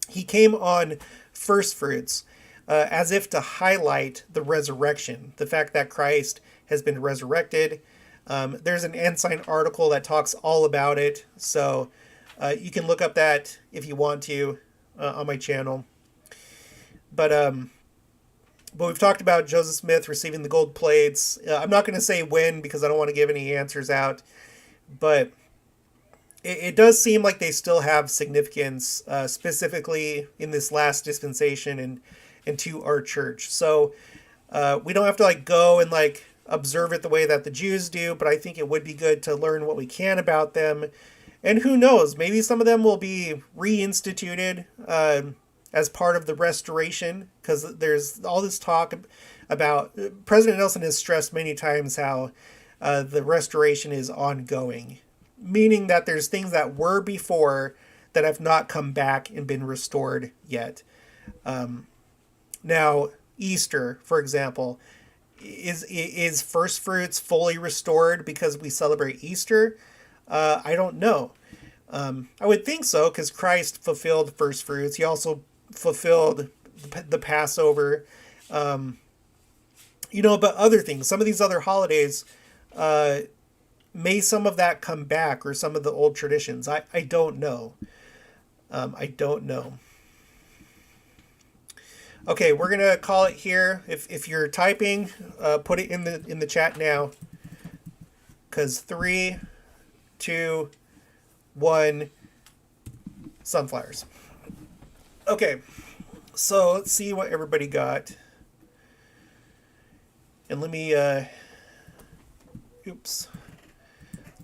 He came on first fruits, as if to highlight the resurrection, the fact that Christ has been resurrected. There's an Ensign article that talks all about it, so you can look up that if you want to on my channel. But we've talked about Joseph Smith receiving the gold plates. I'm not going to say when because I don't want to give any answers out, but it does seem like they still have significance, specifically in this last dispensation and to our church. So we don't have to go and observe it the way that the Jews do, but I think it would be good to learn what we can about them. And who knows, maybe some of them will be reinstituted as part of the restoration, because there's all this talk about, President Nelson has stressed many times how the restoration is ongoing, meaning that there's things that were before that have not come back and been restored yet. Now, Easter, for example, is first fruits fully restored because we celebrate Easter? I don't know. I would think so, because Christ fulfilled first fruits. He also fulfilled the Passover. But other things, some of these other holidays, may some of that come back, or some of the old traditions. I don't know. I don't know. Okay, we're gonna call it here. If you're typing, put it in the chat now. 'Cause 3, 2, 1, sunflowers. Okay, so let's see what everybody got. And let me oops.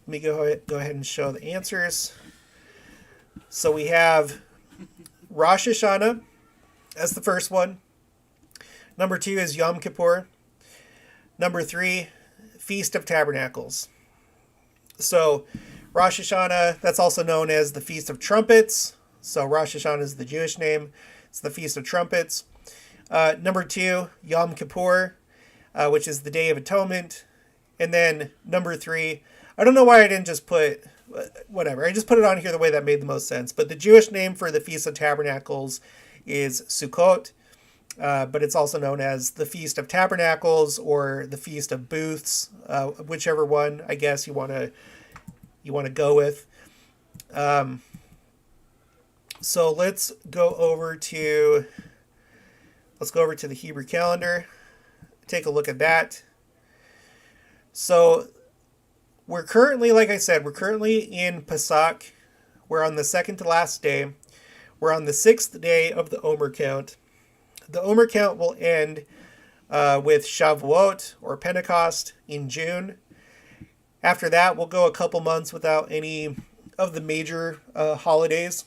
Let me go ahead and show the answers. So we have Rosh Hashanah as the first one. Number 2 is Yom Kippur. Number 3, Feast of Tabernacles. So Rosh Hashanah, that's also known as the Feast of Trumpets. So Rosh Hashanah is the Jewish name. It's the Feast of Trumpets. Number 2, Yom Kippur, which is the Day of Atonement. And then number 3, I don't know why I didn't just put, whatever. I just put it on here the way that made the most sense. But the Jewish name for the Feast of Tabernacles is Sukkot. But it's also known as the Feast of Tabernacles or the Feast of Booths, whichever one I guess you want to go with. So let's go over to the Hebrew calendar. Take a look at that. So we're currently, like I said, we're currently in Pasak. We're on the second to last day. We're on the 6th day of the Omer count. The Omer count will end with Shavuot, or Pentecost, in June. After that, we'll go a couple months without any of the major holidays.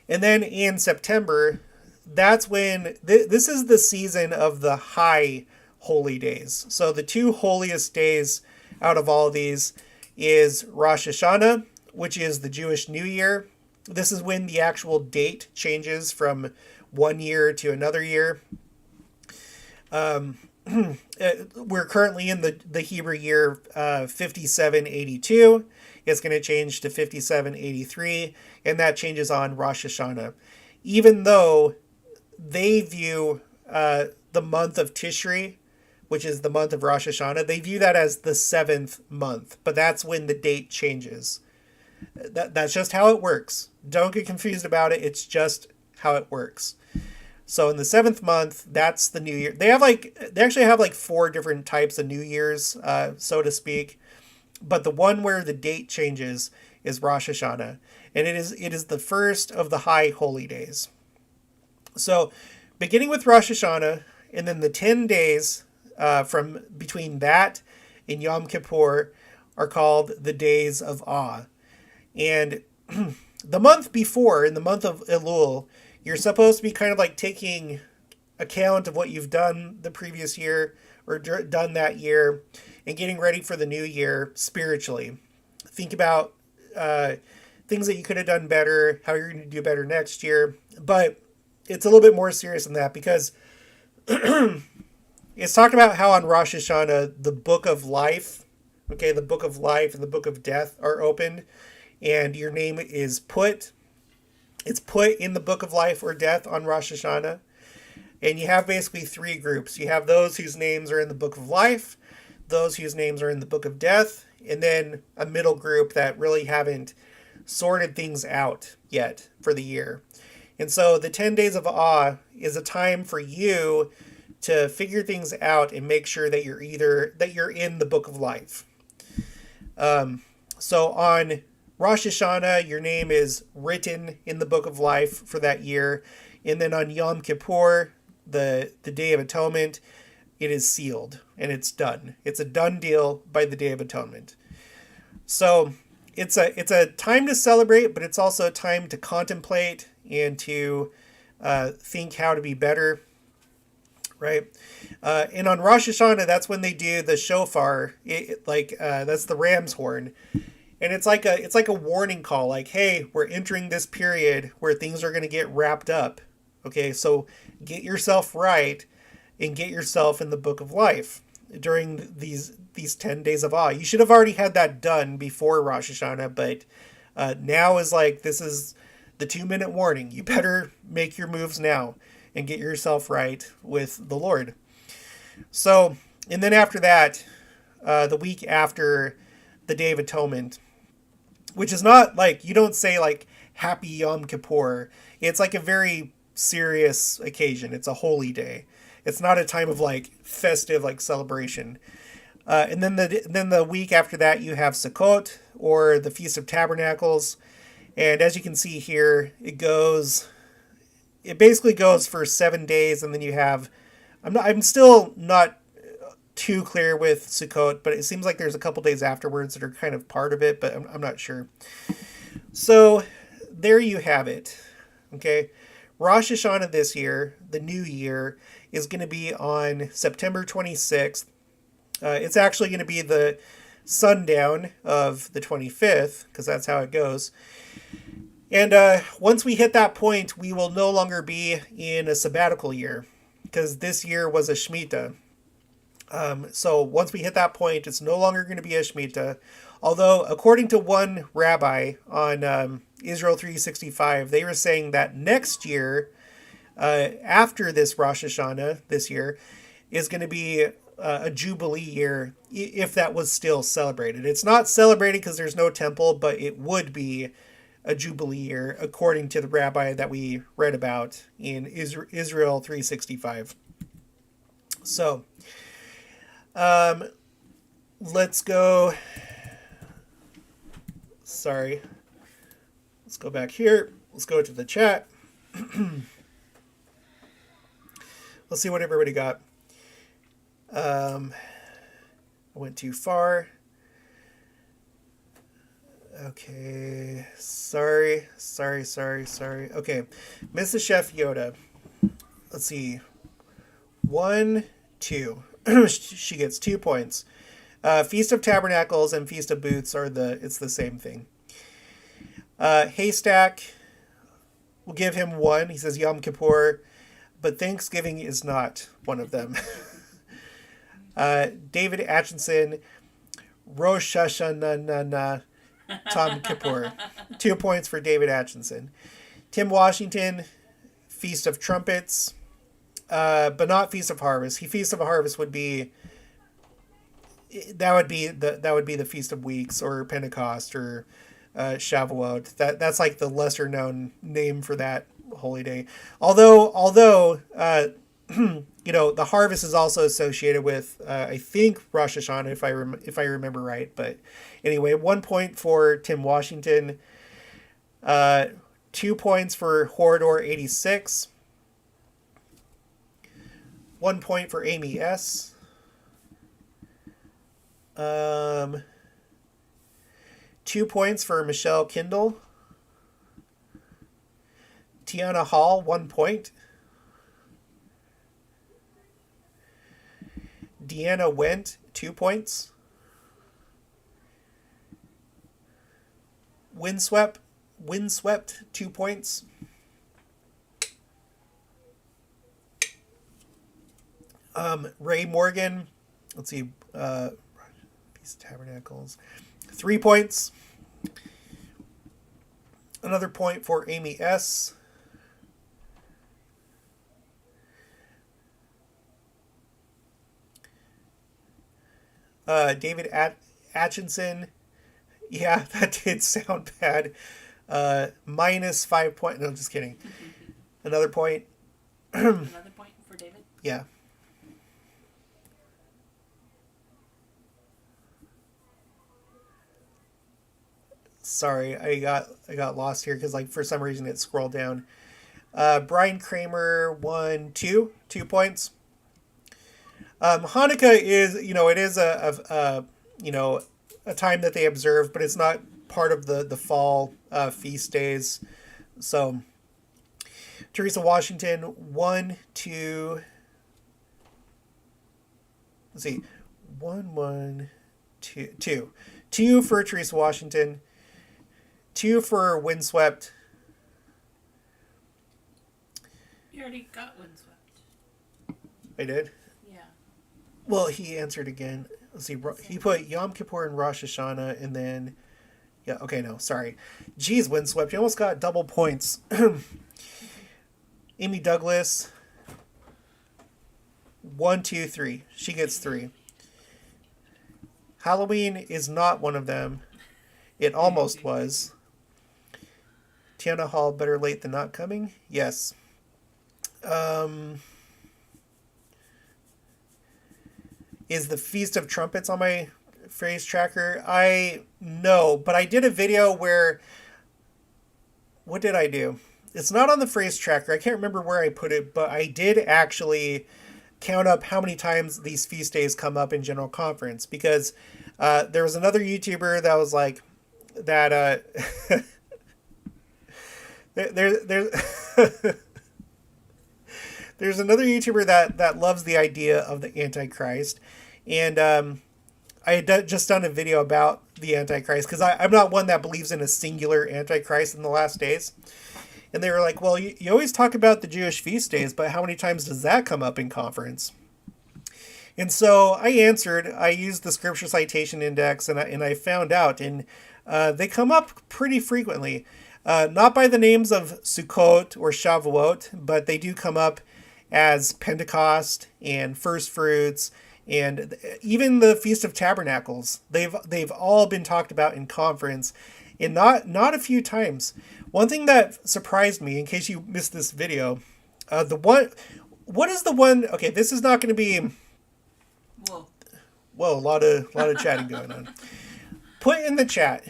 And then in September, that's when, this is the season of the high holy days. So the 2 holiest days out of all of these is Rosh Hashanah, which is the Jewish New Year. This is when the actual date changes from one year to another year. We're currently in the Hebrew year 5782. It's going to change to 5783, and that changes on Rosh Hashanah. Even though they view the month of Tishri, which is the month of Rosh Hashanah, they view that as the 7th month, but that's when the date changes. That's just how it works. Don't get confused about it. It's just how it works. So in the 7th month, that's the New Year. They actually have 4 different types of New Year's, so to speak. But the one where the date changes is Rosh Hashanah. And it is the first of the high holy days. So beginning with Rosh Hashanah, and then the 10 days from between that and Yom Kippur are called the days of awe. And the month before, in the month of Elul, you're supposed to be kind of taking account of what you've done the previous year or done that year and getting ready for the new year spiritually. Think about things that you could have done better, how you're going to do better next year. But it's a little bit more serious than that, because it's talked about how on Rosh Hashanah, the book of life, okay, the book of life and the book of death are opened, and your name is put. It's put in the book of life or death on Rosh Hashanah. And you have basically three groups. You have those whose names are in the book of life, those whose names are in the book of death, and then a middle group that really haven't sorted things out yet for the year. And so the 10 days of awe is a time for you to figure things out and make sure that you're in the book of life. So on Rosh Hashanah, your name is written in the book of life for that year. And then on Yom Kippur, the Day of Atonement, it is sealed and it's done. It's a done deal by the Day of Atonement. So it's a time to celebrate, but it's also a time to contemplate and to think how to be better, right? And on Rosh Hashanah, that's when they do the shofar, that's the ram's horn. And it's like a warning call, like, hey, we're entering this period where things are going to get wrapped up. Okay, so get yourself right and get yourself in the book of life during these 10 days of awe. You should have already had that done before Rosh Hashanah, but now is like, this is the 2-minute warning. You better make your moves now and get yourself right with the Lord. So, and then after that, the week after the Day of Atonement, which is not like, you don't say like Happy Yom Kippur. It's like a very serious occasion. It's a holy day. It's not a time of like festive like celebration. And then the week after that, you have Sukkot, or the Feast of Tabernacles. And as you can see here, it basically goes for 7 days, and then you have, I'm still not too clear with Sukkot, but it seems like there's a couple days afterwards that are kind of part of it, but I'm not sure. So there you have it. Okay. Rosh Hashanah this year, the new year, is going to be on September 26th. It's actually going to be the sundown of the 25th, because that's how it goes. And once we hit that point, we will no longer be in a sabbatical year, because this year was a Shemitah. So once we hit that point, it's no longer going to be a Shemitah. Although, according to one rabbi on Israel 365, they were saying that next year, after this Rosh Hashanah, this year, is going to be a Jubilee year, if that was still celebrated. It's not celebrated because there's no temple, but it would be a Jubilee year, according to the rabbi that we read about in Israel 365. So, let's go. Sorry. Let's go back here. Let's go to the chat. Let's see what everybody got. I went too far. Okay. Sorry. Okay. Mrs. Chef Yoda. Let's see. 1, 2. She gets 2 points. Feast of Tabernacles and Feast of Booths it's the same thing. Haystack, we'll give him 1. He says Yom Kippur, but Thanksgiving is not one of them. David Atchison, Rosh Hashanah, Tom Kippur. 2 points for David Atchison. Tim Washington, Feast of Trumpets, but not Feast of Harvest. Feast of Harvest would be the Feast of Weeks, or Pentecost, or Shavuot. That's like the lesser known name for that holy day. Although the harvest is also associated with I think Rosh Hashanah, if I remember right. But anyway, 1 point for Tim Washington. 2 points for Horador 86. 1 point for Amy S. 2 points for Michelle Kindle. Tiana Hall, 1 point. Deanna Wendt, 2 points. Windswept, Windswept, 2 points. Ray Morgan, let's see, Feast of Tabernacles, 3 points. Another point for Amy S. David Atchinson, yeah, that did sound bad. Minus 5 points. No, just kidding. Another point. Another point for David? Yeah. Sorry, I got lost here because like for some reason it scrolled down. Brian Kramer 2 points. Hanukkah is, it is a time that they observe, but it's not part of the fall feast days. So Teresa Washington 1, 2. Let's see, 1, 2, 2. 2 for Teresa Washington. 2 for Windswept. You already got Windswept. I did? Yeah. Well, he answered again. Let's see. He put Yom Kippur and Rosh Hashanah, and then... Yeah, okay, no, sorry. Geez, Windswept, you almost got double points. Amy Douglas. 1, 2, 3. She gets 3. Halloween is not one of them. It almost was. Tiana Hall, better late than not coming? Yes. Is the Feast of Trumpets on my phrase tracker? No, but I did a video where... What did I do? It's not on the phrase tracker. I can't remember where I put it, but I did actually count up how many times these feast days come up in General Conference, because there was another YouTuber that was like that there's another YouTuber that loves the idea of the Antichrist, and I had just done a video about the Antichrist because I'm not one that believes in a singular Antichrist in the last days. And they were like, well, you always talk about the Jewish feast days, but how many times does that come up in conference? And so I answered, I used the scripture citation index, and I found out, and they come up pretty frequently. Not by the names of Sukkot or Shavuot, but they do come up as Pentecost and First Fruits, and even the Feast of Tabernacles. They've all been talked about in conference, and not a few times. One thing that surprised me, in case you missed this video, what is the one? Okay, this is not going to be. Whoa, a lot of chatting going on. Put in the chat.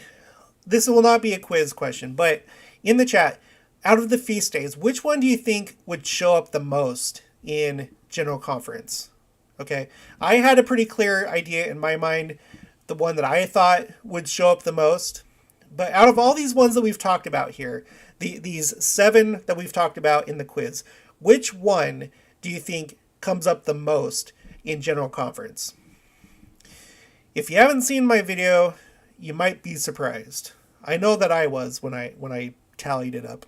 This will not be a quiz question, but in the chat, out of the feast days, which one do you think would show up the most in General Conference? Okay, I had a pretty clear idea in my mind, the one that I thought would show up the most. But out of all these ones that we've talked about here, these 7 that we've talked about in the quiz, which one do you think comes up the most in General Conference? If you haven't seen my video, you might be surprised. I know that I was when I tallied it up.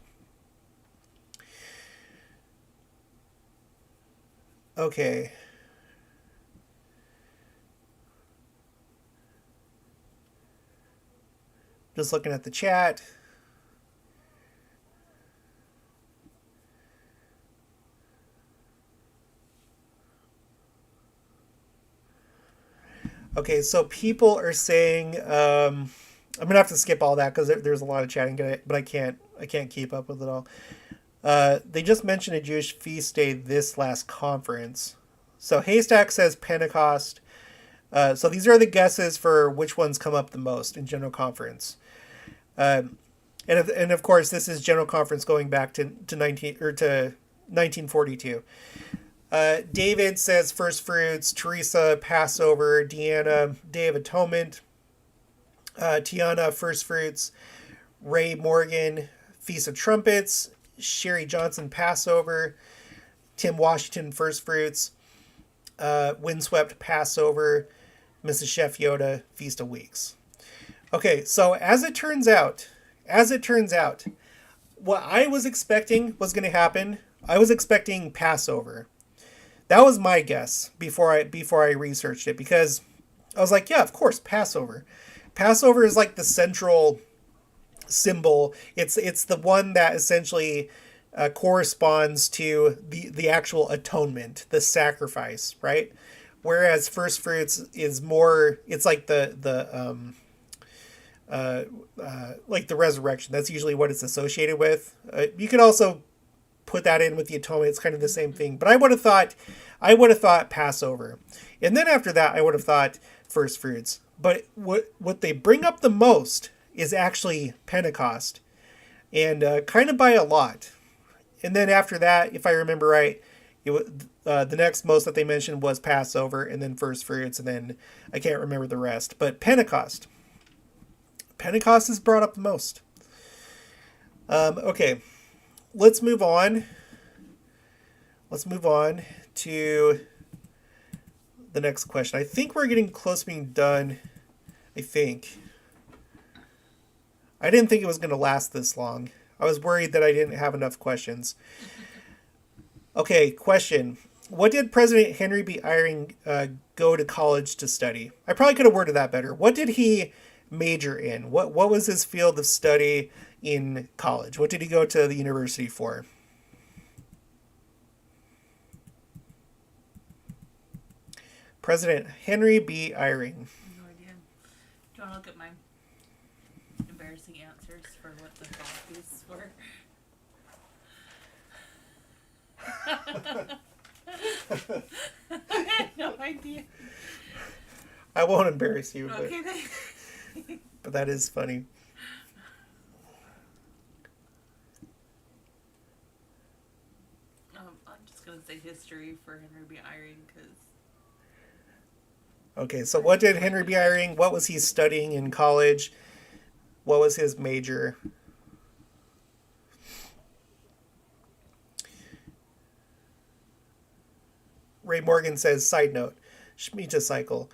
Okay. Just looking at the chat. Okay, so people are saying, I'm gonna have to skip all that because there's a lot of chatting, but I can't keep up with it all. They just mentioned a Jewish feast day this last conference. So Haystack says Pentecost. So these are the guesses for which ones come up the most in General Conference. And of course, this is General Conference going back to 1942. David says First Fruits, Teresa, Passover, Deanna, Day of Atonement, Tiana, First Fruits, Ray Morgan, Feast of Trumpets, Sherry Johnson, Passover, Tim Washington, First Fruits, Windswept, Passover, Mrs. Chef Yoda, Feast of Weeks. Okay, so as it turns out, as it turns out, what I was expecting was going to happen, I was expecting Passover. That was my guess before I researched it, because I was like, yeah, of course, Passover. Passover is like the central symbol. It's the one that essentially corresponds to the actual atonement, the sacrifice, right? Whereas first fruits is more, it's like like the resurrection. That's usually what it's associated with. You could also put that in with the atonement. It's kind of the same thing. But I would have thought Passover, and then after that, I would have thought first fruits. But what they bring up the most is actually Pentecost, and kind of by a lot. And then after that, if I remember right, the next most that they mentioned was Passover, and then first fruits, and then I can't remember the rest. But Pentecost is brought up the most. Okay, let's move on. Let's move on to the next question. I think we're getting close to being done. I think. I didn't think it was going to last this long. I was worried that I didn't have enough questions. Okay, question. What did President Henry B. Eyring go to college to study? I probably could have worded that better. What did he major in? What was his field of study in college? What did he go to the university for? President Henry B. Eyring. No idea. Do you want to look at my embarrassing answers for what the therapies were? I had no idea. I won't embarrass you, Okay, but that is funny. I'm just going to say history for Henry B. Eyring because... Okay, so what did Henry B. Eyring, what was he studying in college? What was his major? Ray Morgan says, side note, Shemitah cycle.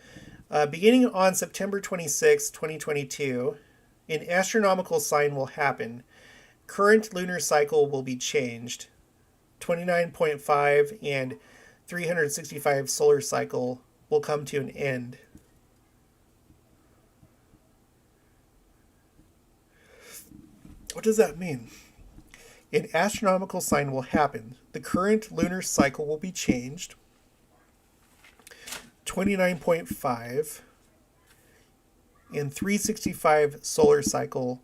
Beginning on September 26, 2022, an astronomical sign will happen. Current lunar cycle will be changed. 29.5 and 365 solar cycle will come to an end. What does that mean? An astronomical sign will happen. The current lunar cycle will be changed. 29.5 and 365 solar cycle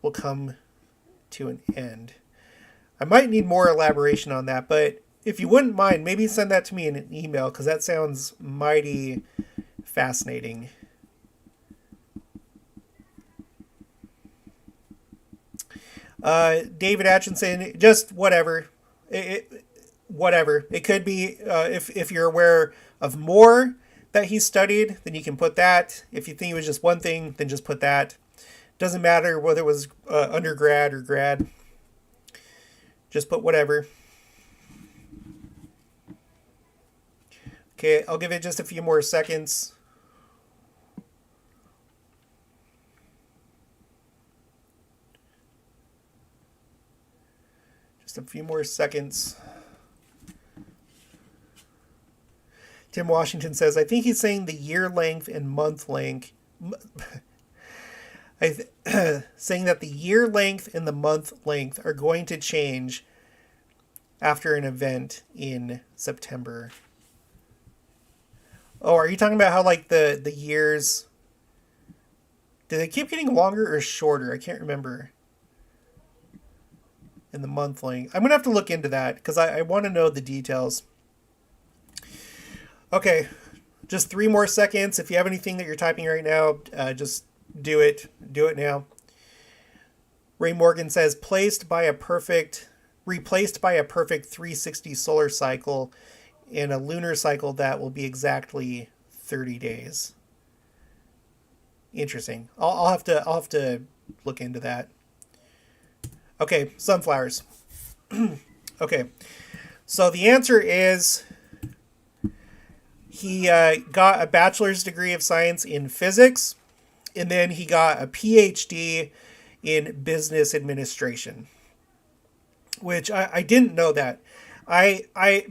will come to an end. I might need more elaboration on that, but if you wouldn't mind, maybe send that to me in an email, because that sounds mighty fascinating. David Atchison, just whatever. Whatever. It could be, if you're aware of more that he studied, then you can put that. If you think it was just one thing, then just put that. Doesn't matter whether it was undergrad or grad. Just put whatever. Okay, I'll give it just a few more seconds. Just a few more seconds. Tim Washington says, I think he's saying the year length and month length. Saying that the year length and the month length are going to change after an event in September. Oh, are you talking about how like the years, do they keep getting longer or shorter? I can't remember. And the month length. I'm going to have to look into that because I want to know the details. Okay, just 3 more seconds. If you have anything that you're typing right now, just do it. Do it now. Ray Morgan says, replaced by a perfect 360 solar cycle and a lunar cycle that will be exactly 30 days. Interesting. I'll have to look into that. Okay, sunflowers. Okay, so the answer is he got a bachelor's degree of science in physics, and then he got a PhD in business administration, which I didn't know that.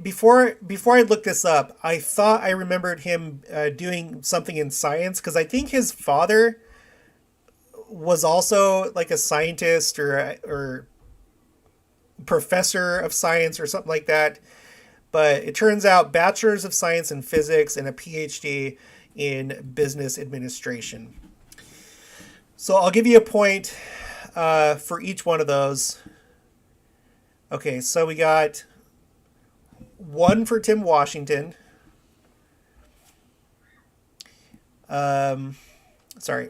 Before I looked this up, I thought I remembered him doing something in science, because I think his father was also like a scientist or professor of science or something like that. But it turns out bachelor's of science in physics and a PhD in business administration. So I'll give you a point for each one of those. Okay, so we got 1 for Tim Washington. Sorry.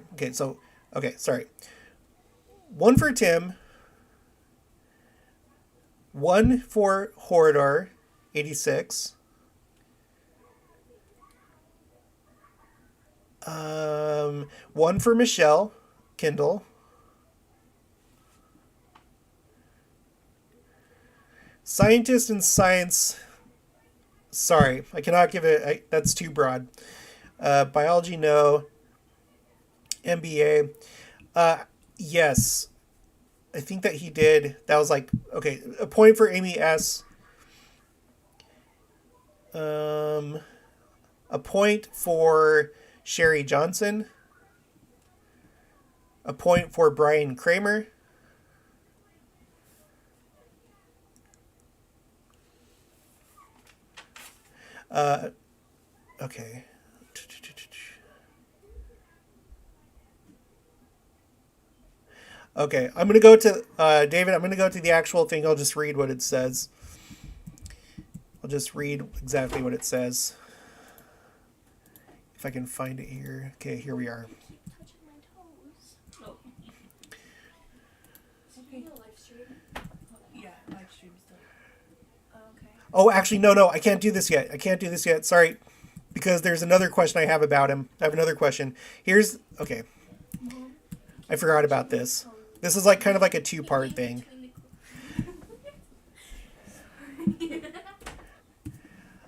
Sorry. 1 for Tim. 1 for Horadar, 86. 1 for Michelle Kindle. Scientist in science. Sorry, I cannot give it. That's too broad. Biology, no. MBA. Yes. I think that he did. That was like, okay, a point for Amy S. A point for Sherry Johnson. A point for Brian Kramer. Okay. Okay, I'm going to go to, David, I'm going to go to the actual thing. I'll just read what it says. I'll just read exactly what it says. If I can find it here. Okay, here we are. Touching my toes. Oh, Okay. Live stream. yeah, live stream still. Okay. Oh, actually, no, I can't do this yet. Sorry, because there's another question I have about him. I have another question. Okay. I forgot about this. This is like kind of like a 2-part thing.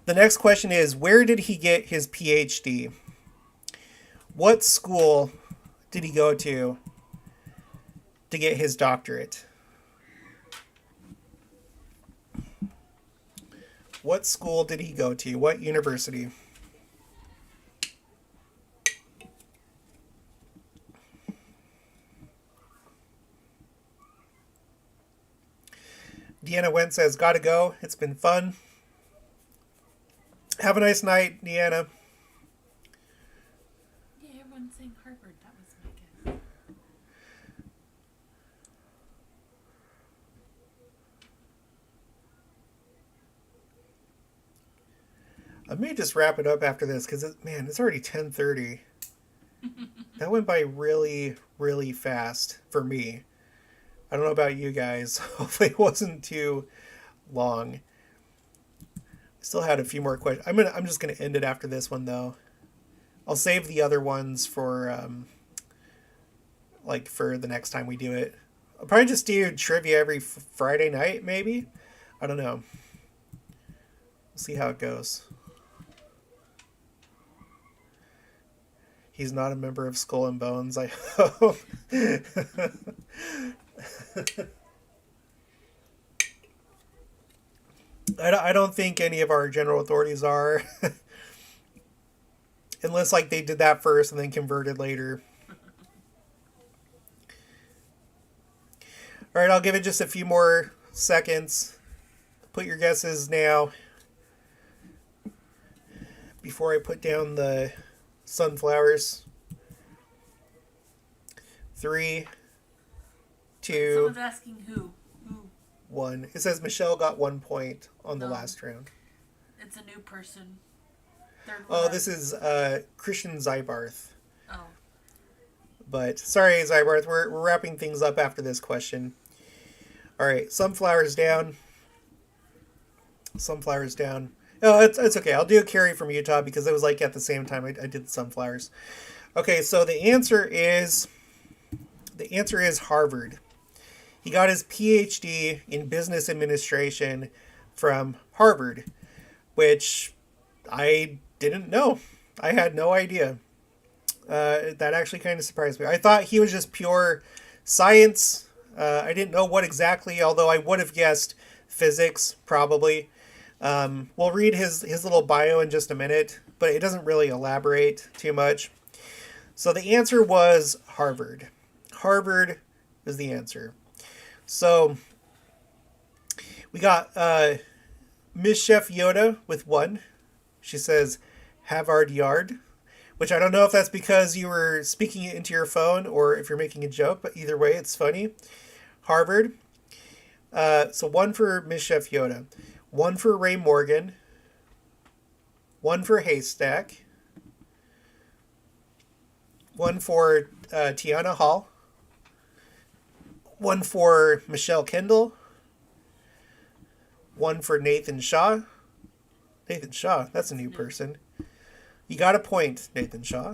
The next question is, where did he get his PhD? What school did he go to get his doctorate? What school did he go to? What university? Deanna Went says, gotta go. It's been fun. Have a nice night, Deanna. Yeah, everyone's saying Harvard. That was my guess. I may just wrap it up after this because, it's already 10:30. That went by really, really fast for me. I don't know about you guys. Hopefully it wasn't too long. Still had a few more questions. I'm just gonna end it after this one though. I'll save the other ones for for the next time we do it. I'll probably just do trivia every Friday night, maybe. I don't know. We'll see how it goes. He's not a member of Skull and Bones, I hope. I don't think any of our general authorities are. Unless they did that first and then converted later. Alright, I'll give it just a few more seconds. Put your guesses now. Before I put down the sunflowers. 3, 2, Someone's asking who. 1. It says Michelle got 1 point on the last round. It's a new person. Oh, this is Christian Zybarth. Oh. But sorry, Zybarth, we're wrapping things up after this question. All right, sunflowers down. Sunflowers down. Oh, it's okay. I'll do a carry from Utah because it was at the same time I did the sunflowers. Okay, so the answer is Harvard. He got his PhD in business administration from Harvard, which I didn't know. I had no idea. That actually kind of surprised me. I thought he was just pure Science, I didn't know what exactly, although I would have guessed physics, probably. We'll read his little bio in just a minute, but it doesn't really elaborate too much. So the answer was Harvard. Harvard is the answer. So we got Miss Chef Yoda with 1. She says, Havard Yard, which I don't know if that's because you were speaking it into your phone or if you're making a joke, but either way, it's funny. Harvard. So 1 for Miss Chef Yoda. 1 for Ray Morgan. 1 for Haystack. 1 for Tiana Hall. 1 for Michelle Kendall. 1 for Nathan Shaw. Nathan Shaw, that's a new person. You got a point, Nathan Shaw.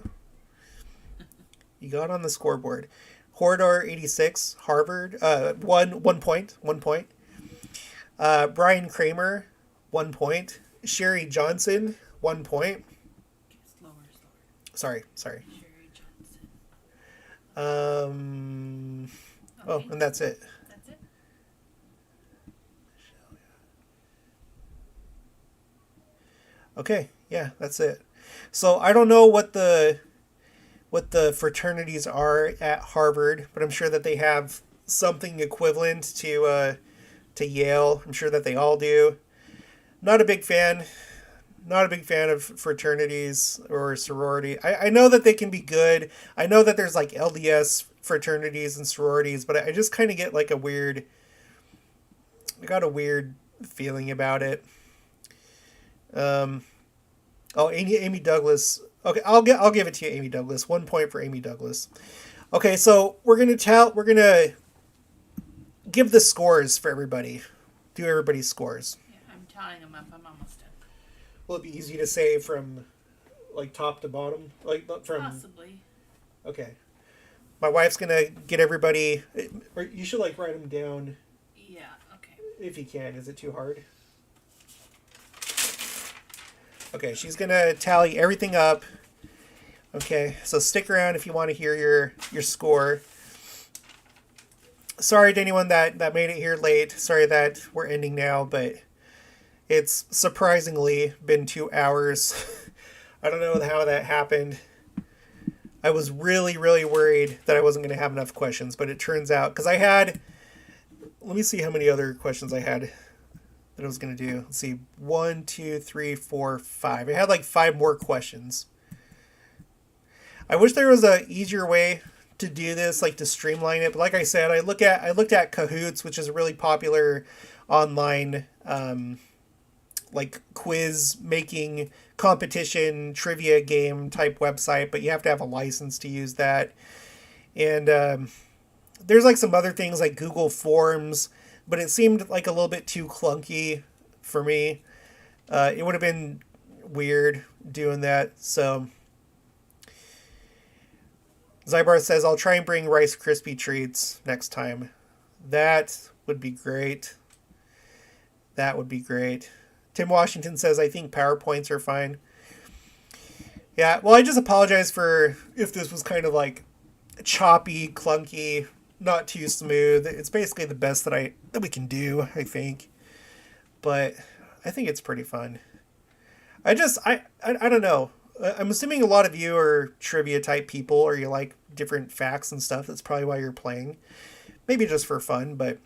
You got on the scoreboard. Horador86, Harvard, 1 point. Brian Kramer, 1 point. Sherry Johnson, 1 point. Slower. Sorry. Sherry Johnson. Oh, and that's it. That's it. Okay, yeah, that's it. So I don't know what the fraternities are at Harvard, but I'm sure that they have something equivalent to Yale. I'm sure that they all do. Not a big fan. Not a big fan of fraternities or sorority. I know that they can be good. I know that there's like LDS fraternities and sororities, but I just kind of get like I got a weird feeling about it. Amy Douglas. Okay, I'll give it to you, Amy Douglas. 1 point for Amy Douglas. Okay, so we're gonna give the scores for everybody. Do everybody's scores. Yeah, I'm tallying them up. I'm almost done. Will it be easy to say from like top to bottom? Like from Possibly. Okay. My wife's gonna get everybody. Or you should like write them down Yeah. Okay. if you can. Is it too hard? Okay, she's gonna tally everything up. Okay, so stick around if you want to hear your score. Sorry to anyone that made it here late. Sorry that we're ending now, but it's surprisingly been 2 hours. I don't know how that happened. I was really, really worried that I wasn't going to have enough questions, but it turns out, because I had, let me see how many other questions I had that I was going to do. Let's see, 1, 2, 3, 4, 5. I had like 5 more questions. I wish there was a easier way to do this, like to streamline it. But like I said, I looked at Kahoots, which is a really popular online like quiz making competition trivia game type website, but you have to have a license to use that. And there's like some other things like Google Forms, but it seemed like a little bit too clunky for me. It would have been weird doing that. So Zybar says, I'll try and bring Rice Krispie treats next time. That would be great. That would be great. Tim Washington says, I think PowerPoints are fine. Yeah, well, I just apologize for if this was kind of like choppy, clunky, not too smooth. It's basically the best that we can do, I think. But I think it's pretty fun. I don't know. I'm assuming a lot of you are trivia type people, or you like different facts and stuff. That's probably why you're playing. Maybe just for fun, but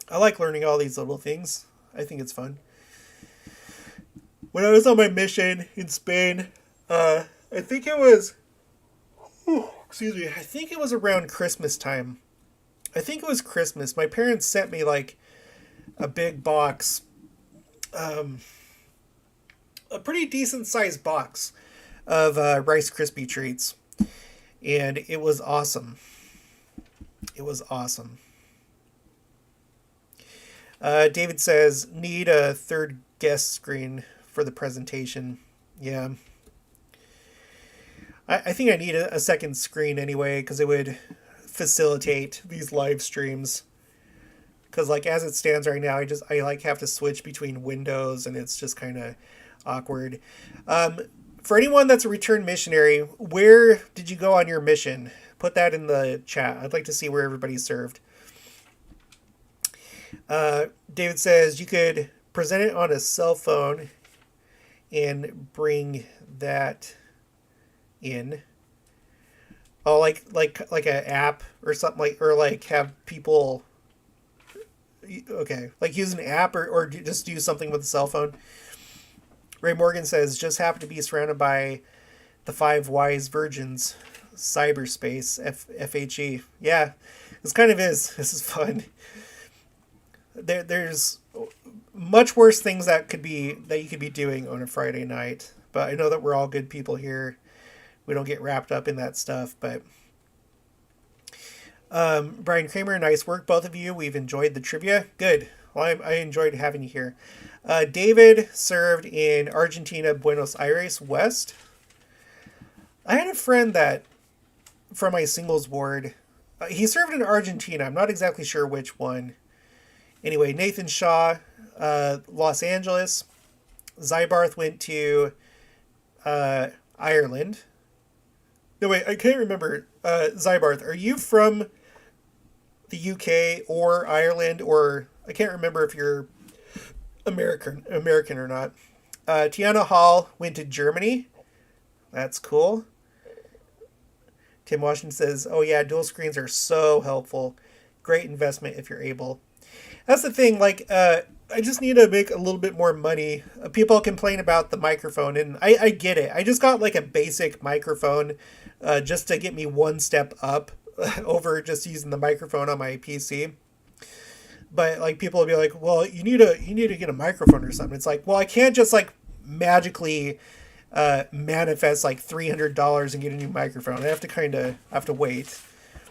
I like learning all these little things. I think it's fun. When I was on my mission in Spain, I think it was around Christmas time. I think it was Christmas. My parents sent me like a big box, a pretty decent sized box of Rice Krispie treats, and it was awesome. It was awesome. David says, need a third guest screen for the presentation. Yeah. I think I need a second screen anyway, because it would facilitate these live streams. Because like as it stands right now, I like have to switch between windows, and it's just kind of awkward. For anyone that's a returned missionary, where did you go on your mission? Put that in the chat. I'd like to see where everybody's served. David says you could present it on a cell phone and bring that in. Oh, like an app or something, or have people. Okay, like use an app or just do something with a cell phone. Ray Morgan says just happen to be surrounded by the 5 wise virgins, cyberspace, FHE. Yeah, this kind of is. This is fun. There's much worse things that you could be doing on a Friday night, but I know that we're all good people here. We don't get wrapped up in that stuff, but Brian Kramer, nice work, both of you. We've enjoyed the trivia. Good. Well, I enjoyed having you here. David served in Argentina, Buenos Aires West. I had a friend that, from my singles ward, he served in Argentina. I'm not exactly sure which one. Anyway, Nathan Shaw, Los Angeles. Zybarth went to Ireland. No, wait, I can't remember. Zybarth, are you from the UK or Ireland, or I can't remember if you're American or not. Tiana Hall went to Germany. That's cool. Tim Washington says, oh yeah, dual screens are so helpful. Great investment if you're able. That's the thing, I just need to make a little bit more money. People complain about the microphone, and I get it. I just got a basic microphone just to get me one step up over just using the microphone on my PC. But people will be like, well, you need to get a microphone or something. It's like, well, I can't just magically manifest $300 and get a new microphone. I have to wait.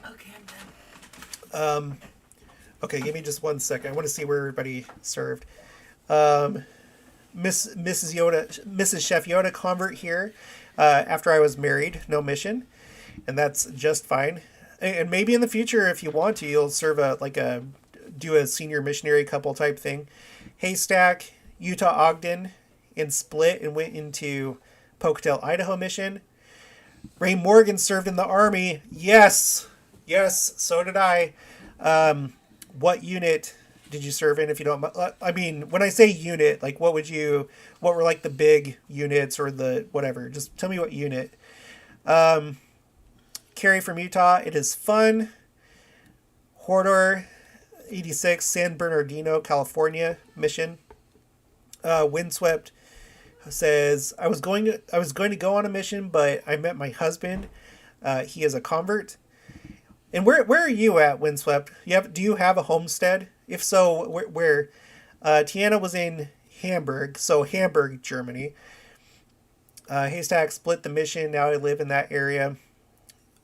Okay, I'm done. Okay, give me just 1 second. I want to see where everybody served. Mrs. Chef Yoda, convert here. After I was married, no mission, and that's just fine. And maybe in the future, if you want to, you'll serve do a senior missionary couple type thing. Haystack, Utah, Ogden, and split and went into Pocatello, Idaho mission. Ray Morgan served in the Army. Yes, so did I. What unit did you serve in, if you don't? I mean, when I say unit, what were the big units or the whatever? Just tell me what unit. Carrie from Utah, it is fun. Hordor 86, San Bernardino, California mission. Windswept says, I was going to go on a mission, but I met my husband. He is a convert. And where are you at, Windswept? Do you have a homestead? If so, where? Tiana was in Hamburg, so Hamburg, Germany. Haystack split the mission. Now I live in that area.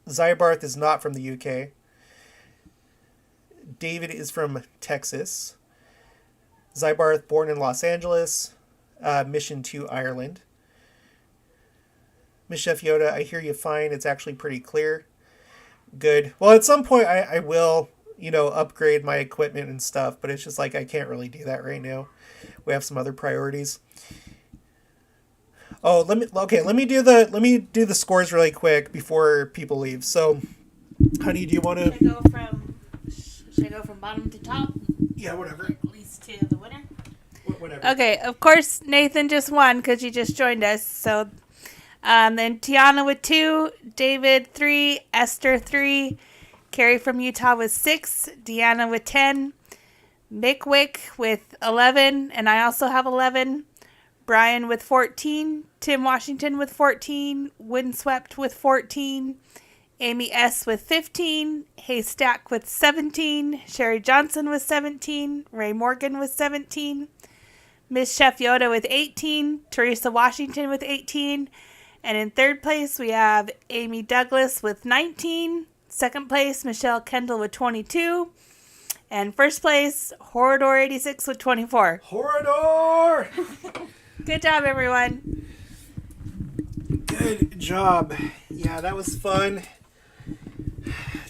Zybarth is not from the UK. David is from Texas. Zybarth, born in Los Angeles. Mission to Ireland. Miss Chef Yoda, I hear you fine. It's actually pretty clear. Good. Well, at some point I will, upgrade my equipment and stuff, but it's just I can't really do that right now. We have some other priorities. Oh, let me do the scores really quick before people leave. So, honey, do you want to? Should I go from bottom to top? Yeah, whatever. At least to the winner. Whatever. Okay, of course Nathan just won because he just joined us. So, then Tiana with 2, David 3, Esther 3, Carrie from Utah with 6, Deanna with 10, Mick Wick with 11, and I also have 11. Brian with 14, Tim Washington with 14, Windswept with 14, Amy S. with 15, Haystack with 17, Sherry Johnson with 17, Ray Morgan with 17, Miss Chef Yoda with 18, Teresa Washington with 18, and in third place we have Amy Douglas with 19, second place Michelle Kendall with 22, and first place Horador 86 with 24. Horador! Good job, everyone. Good job. Yeah, that was fun.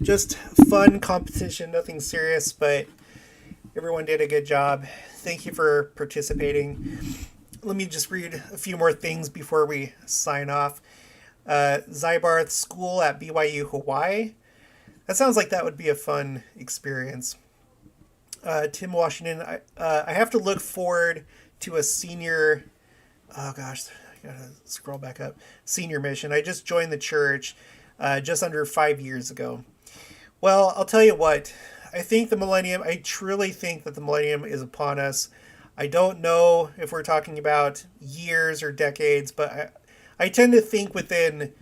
Just fun competition, nothing serious, but everyone did a good job. Thank you for participating. Let me just read a few more things before we sign off. Zybarth School at BYU, Hawaii. That sounds like that would be a fun experience. Tim Washington, I have to look forward to a senior. Oh gosh, I gotta scroll back up. Senior mission. I just joined the church just under 5 years ago. Well, I'll tell you what. I truly think that the millennium is upon us. I don't know if we're talking about years or decades, but I tend to think within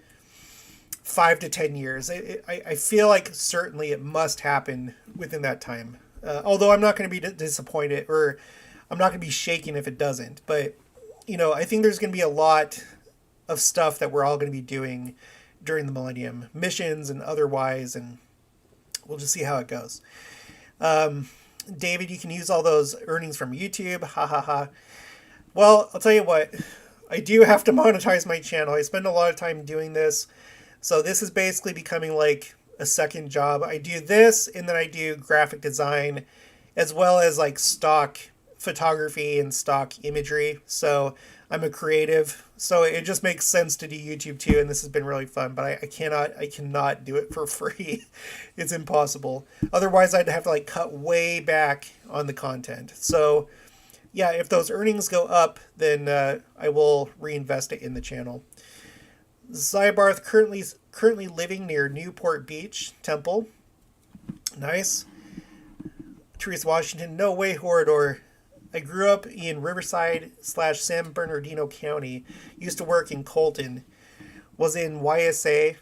5 to 10 years. I feel like certainly it must happen within that time. Although I'm not going to be disappointed, or I'm not going to be shaken if it doesn't. But, I think there's going to be a lot of stuff that we're all going to be doing during the millennium, missions and otherwise, and we'll just see how it goes. David, you can use all those earnings from YouTube. Ha ha ha. Well, I'll tell you what. I do have to monetize my channel. I spend a lot of time doing this. So this is basically becoming like a second job. I do this, and then I do graphic design, as well as like stock photography and stock imagery. So I'm a creative. So it just makes sense to do YouTube too, and this has been really fun. But I cannot do it for free. It's impossible. Otherwise, I'd have to like cut way back on the content. So yeah, if those earnings go up, then I will reinvest it in the channel. Zybarth currently living near Newport Beach Temple. Nice. Teresa Washington, no way, Horador. I grew up in Riverside / San Bernardino County. Used to work in Colton. Was in YSA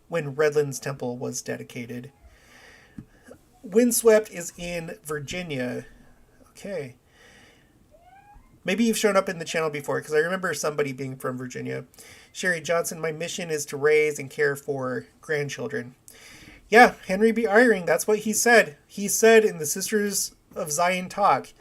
when Redlands Temple was dedicated. Windswept is in Virginia. Okay. Maybe you've shown up in the channel before, because I remember somebody being from Virginia. Sherry Johnson, my mission is to raise and care for grandchildren. Yeah, Henry B. Eyring, that's what he said. He said in the Sisters of Zion talk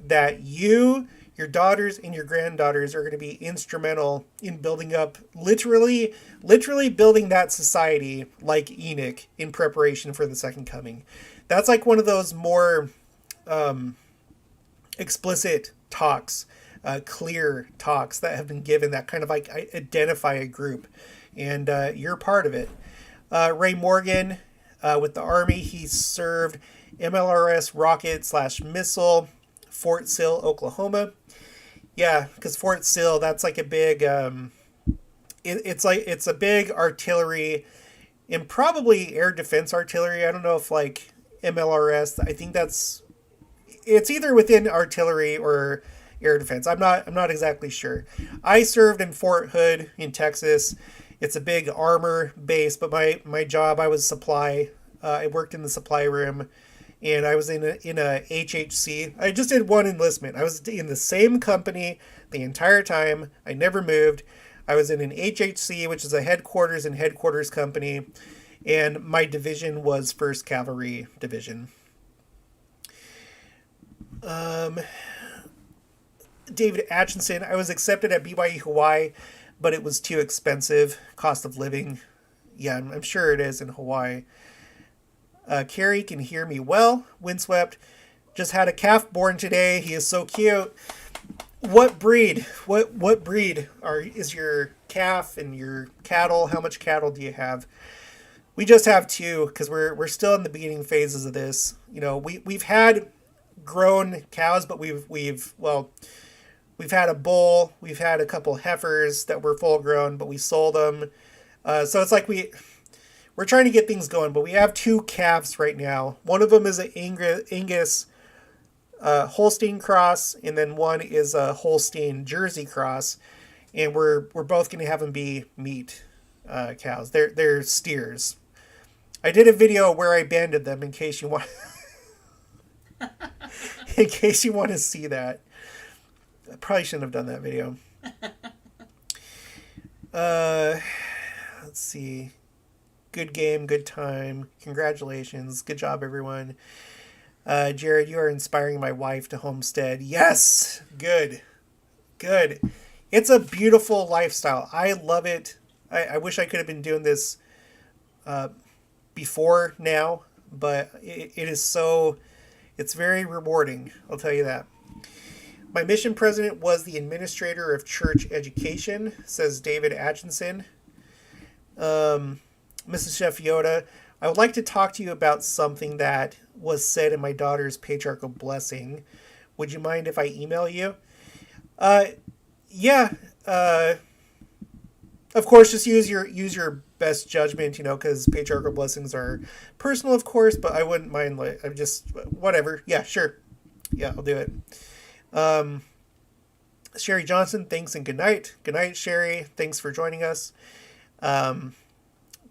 that you, your daughters, and your granddaughters are going to be instrumental in building up, literally building that society like Enoch in preparation for the second coming. That's like one of those more explicit talks, clear talks that have been given that kind of like identify a group, and you're part of it. Ray Morgan with the Army, he served MLRS rocket / missile, Fort Sill, Oklahoma. Yeah, because Fort Sill, that's like a big, it's a big artillery and probably air defense artillery. I don't know if like MLRS, I think it's either within artillery or air defense. I'm not exactly sure. I served in Fort Hood in Texas. It's a big armor base, but my job, I was supply. I worked in the supply room, and I was in a HHC. I just did one enlistment. I was in the same company the entire time. I never moved. I was in an HHC, which is a headquarters and headquarters company, and my division was 1st Cavalry Division. David Atchison, I was accepted at BYU Hawaii, but it was too expensive. Cost of living. Yeah, I'm sure it is in Hawaii. Carrie can hear me well. Windswept. Just had a calf born today. He is so cute. What breed? What breed is your calf and your cattle? How much cattle do you have? We just have 2 because we're still in the beginning phases of this. We've had grown cows, but we've had a bull, we've had a couple heifers that were full grown, but we sold them. So it's like we're trying to get things going, but we have 2 calves right now. One of them is an Angus Holstein cross, and then one is a Holstein Jersey cross, and we're both going to have them be meat cows. They're steers. I did a video where I banded them in case you want to see that. I probably shouldn't have done that video. Let's see. Good game, good time. Congratulations. Good job, everyone. Jared, you are inspiring my wife to homestead. Yes! Good. It's a beautiful lifestyle. I love it. I wish I could have been doing this before now, but it is so... It's very rewarding, I'll tell you that. My mission president was the administrator of church education, says David Atchison. Mrs. Chef Yoda, I would like to talk to you about something that was said in my daughter's patriarchal blessing. Would you mind if I email you? Yeah. Of course, just use your best judgment, because patriarchal blessings are personal, of course, but I wouldn't mind, I'm just, whatever. Yeah, sure. Yeah, I'll do it. Sherry Johnson, thanks and good night. Good night, Sherry. Thanks for joining us.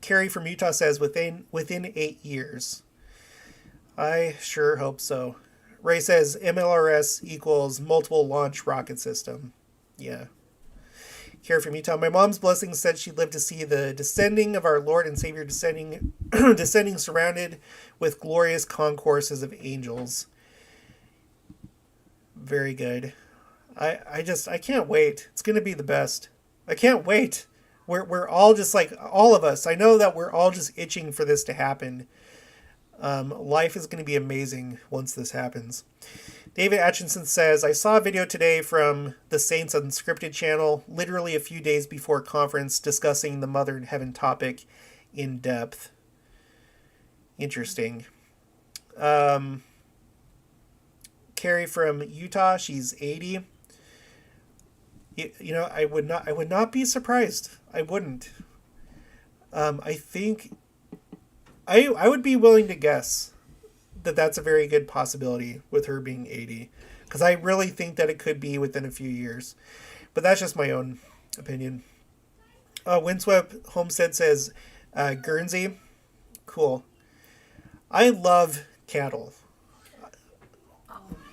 Carrie from Utah says within 8 years. I sure hope so. Ray says MLRS equals multiple launch rocket system. Yeah. Carrie from Utah. My mom's blessing said she'd live to see the descending of our Lord and Savior descending surrounded with glorious concourses of angels. Very good. I can't wait. It's going to be the best. I can't wait. We're all just like, all of us. I know that we're all just itching for this to happen. Life is going to be amazing once this happens. David Atchison says, I saw a video today from the Saints Unscripted channel, literally a few days before conference, discussing the Mother in Heaven topic in depth. Interesting. Carrie from Utah, she's 80. I would not be surprised. I wouldn't. I think I would be willing to guess that that's a very good possibility with her being 80, because I really think that it could be within a few years, but that's just my own opinion. Windswept Homestead says, Guernsey, cool. I love cattle.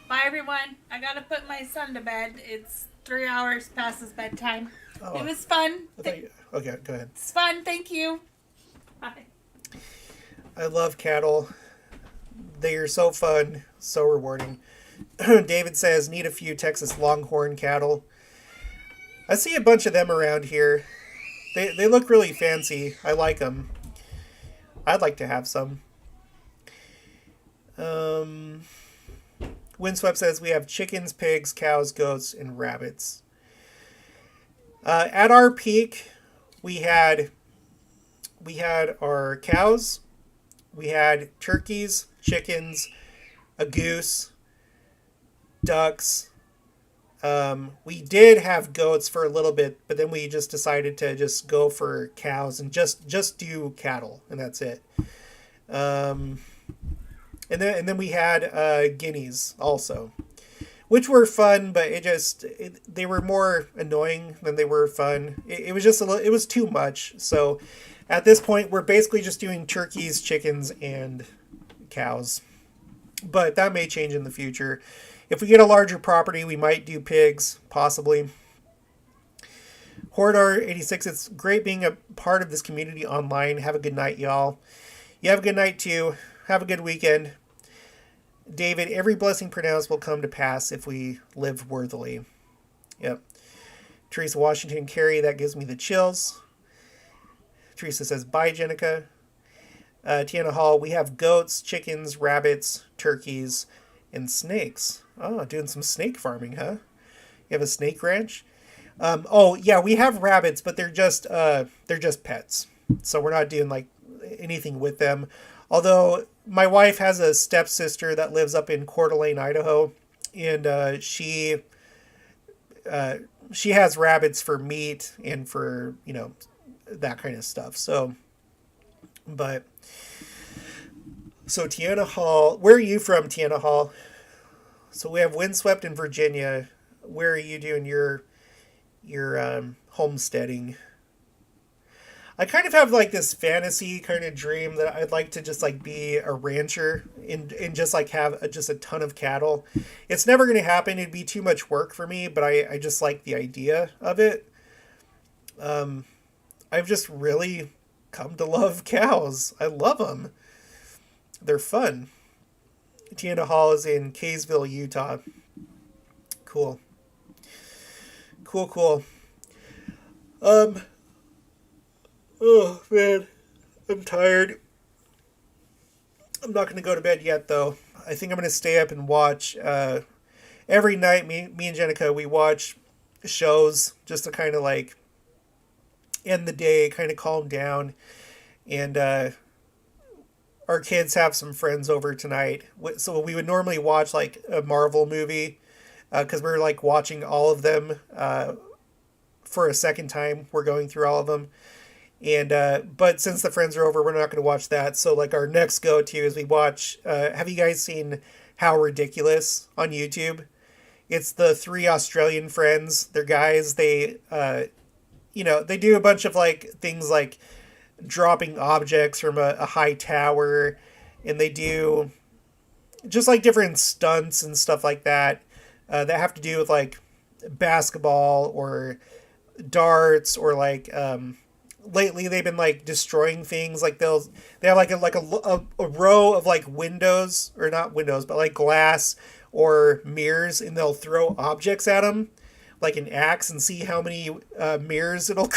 Bye, everyone. I gotta put my son to bed. It's 3 hours past his bedtime. Oh, it was fun. okay, go ahead. It's fun. Thank you. Bye. I love cattle. They are so fun, so rewarding. David says, need a few Texas Longhorn cattle. I see a bunch of them around here. They look really fancy. I like them. I'd like to have some. Windswept says we have chickens, pigs, cows, goats, and rabbits. At our peak, we had our cows, we had turkeys, chickens, a goose, ducks. We did have goats for a little bit, but then we just decided to just go for cows and just do cattle, and that's it. And then we had guineas also, which were fun, but they were more annoying than they were fun. It was just it was too much. So at this point, we're basically just doing turkeys, chickens, and cows. But that may change in the future. If we get a larger property, we might do pigs, possibly. Horadar86, it's great being a part of this community online. Have a good night, y'all. You have a good night, too. Have a good weekend. David, every blessing pronounced will come to pass if we live worthily. Yep. Teresa Washington, Carey, that gives me the chills. Teresa says, bye, Jenica. Tiana Hall, we have goats, chickens, rabbits, turkeys, and snakes. Oh, doing some snake farming, huh? You have a snake ranch? Yeah, we have rabbits, but they're just pets. So we're not doing like anything with them. Although my wife has a stepsister that lives up in Coeur d'Alene, Idaho, and she has rabbits for meat and for, that kind of stuff. So Tiana Hall, where are you from, Tiana Hall? So we have Windswept in Virginia. Where are you doing your homesteading? I kind of have like this fantasy kind of dream that I'd like to just like be a rancher and just like have just a ton of cattle. It's never going to happen. It'd be too much work for me, but I just like the idea of it. I've just really come to love cows. I love them. They're fun. Tiana Hall is in Kaysville, Utah. Cool. Oh, man. I'm tired. I'm not going to go to bed yet, though. I think I'm going to stay up and watch. Every night, me and Jenica, we watch shows just to kind of like end the day, kind of calm down. And our kids have some friends over tonight. So we would normally watch like a Marvel movie because we're like watching all of them for a second time. We're going through all of them. And but since the friends are over, we're not going to watch that. So like our next go-to is we watch. Have you guys seen How Ridiculous on YouTube? It's the three Australian friends. They're guys. They they do a bunch of like things like dropping objects from a high tower, and they do just like different stunts and stuff like that that have to do with like basketball or darts or like lately they've been like destroying things. Like they have like a row of like windows, or not windows but like glass or mirrors, and they'll throw objects at them like an axe and see how many mirrors it'll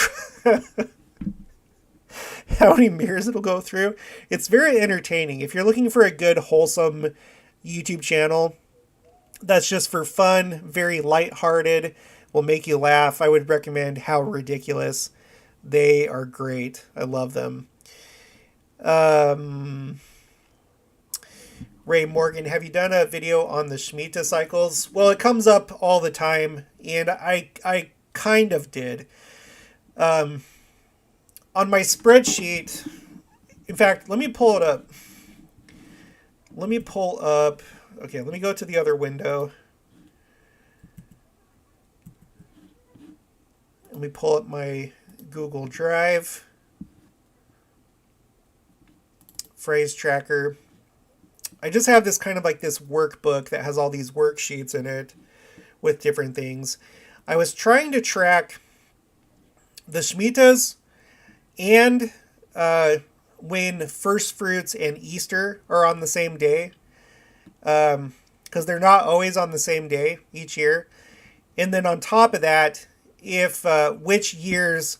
how many mirrors it'll go through. It's very entertaining. If you're looking for a good wholesome YouTube channel that's just for fun, very lighthearted, will make you laugh, I would recommend How Ridiculous. They are great. I love them. Ray Morgan, have you done a video on the Shemitah cycles? Well, it comes up all the time, and I kind of did. On my spreadsheet, in fact, let me pull it up. Okay, let me go to the other window. Let me pull up my Google Drive. Phrase tracker. I just have this kind of like this workbook that has all these worksheets in it with different things. I was trying to track the Shemitahs and when first fruits and Easter are on the same day, because they're not always on the same day each year. And then on top of that, if which year's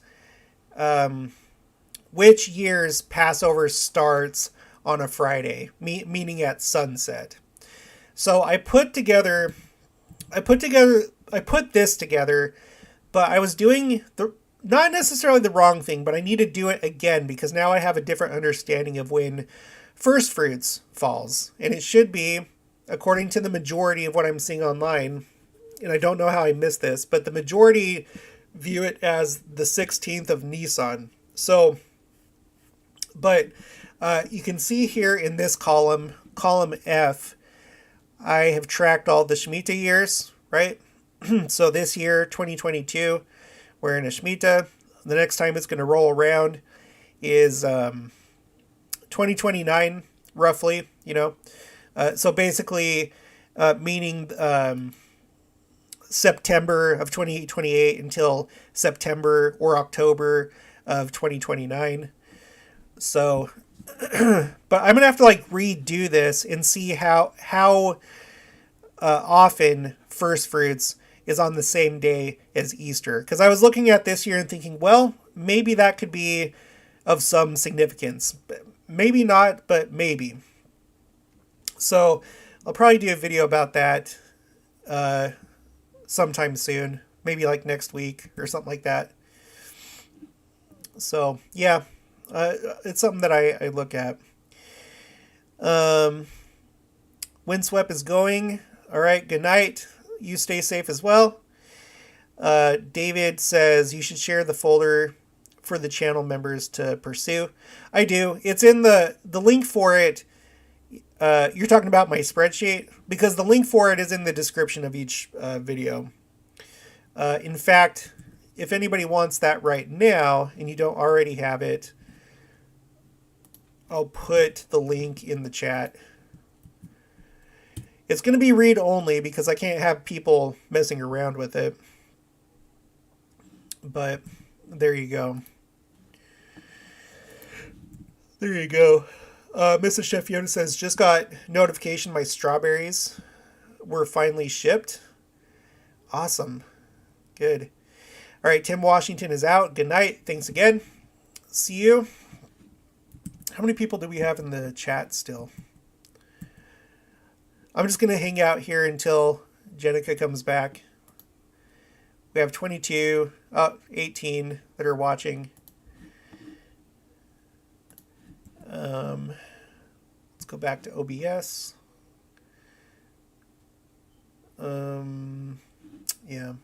Passover starts on a Friday, meaning at sunset. So I put this together, but I was doing not necessarily the wrong thing, but I need to do it again because now I have a different understanding of when first fruits falls. And it should be, according to the majority of what I'm seeing online, and I don't know how I missed this, but the majority view it as the 16th of Nisan. So, but you can see here in this column F, I have tracked all the Shemitah years, right? So this year, 2022, we're in a Shemitah. The next time it's going to roll around is 2029, roughly, So basically, meaning September of 2028 until September or October of 2029. So, but I'm going to have to like redo this and see how often first fruits is on the same day as Easter. Because I was looking at this year and thinking, well, maybe that could be of some significance. Maybe not, but maybe. So I'll probably do a video about that sometime soon. Maybe like next week or something like that. So, yeah. It's something that I look at. Windswept is going. All right, good night. You stay safe as well. David says you should share the folder for the channel members to pursue. I do. It's in the link for it. You're talking about my spreadsheet? Because the link for it is in the description of each video. In fact, if anybody wants that right now and you don't already have it, I'll put the link in the chat. It's going to be read only because I can't have people messing around with it. But there you go. There you go. Mrs. Chef Yoda says, just got notification my strawberries were finally shipped. Awesome. Good. All right, Tim Washington is out. Good night. Thanks again. See you. How many people do we have in the chat still? I'm just going to hang out here until Jenica comes back. We have 18 that are watching. go back to OBS. Yeah.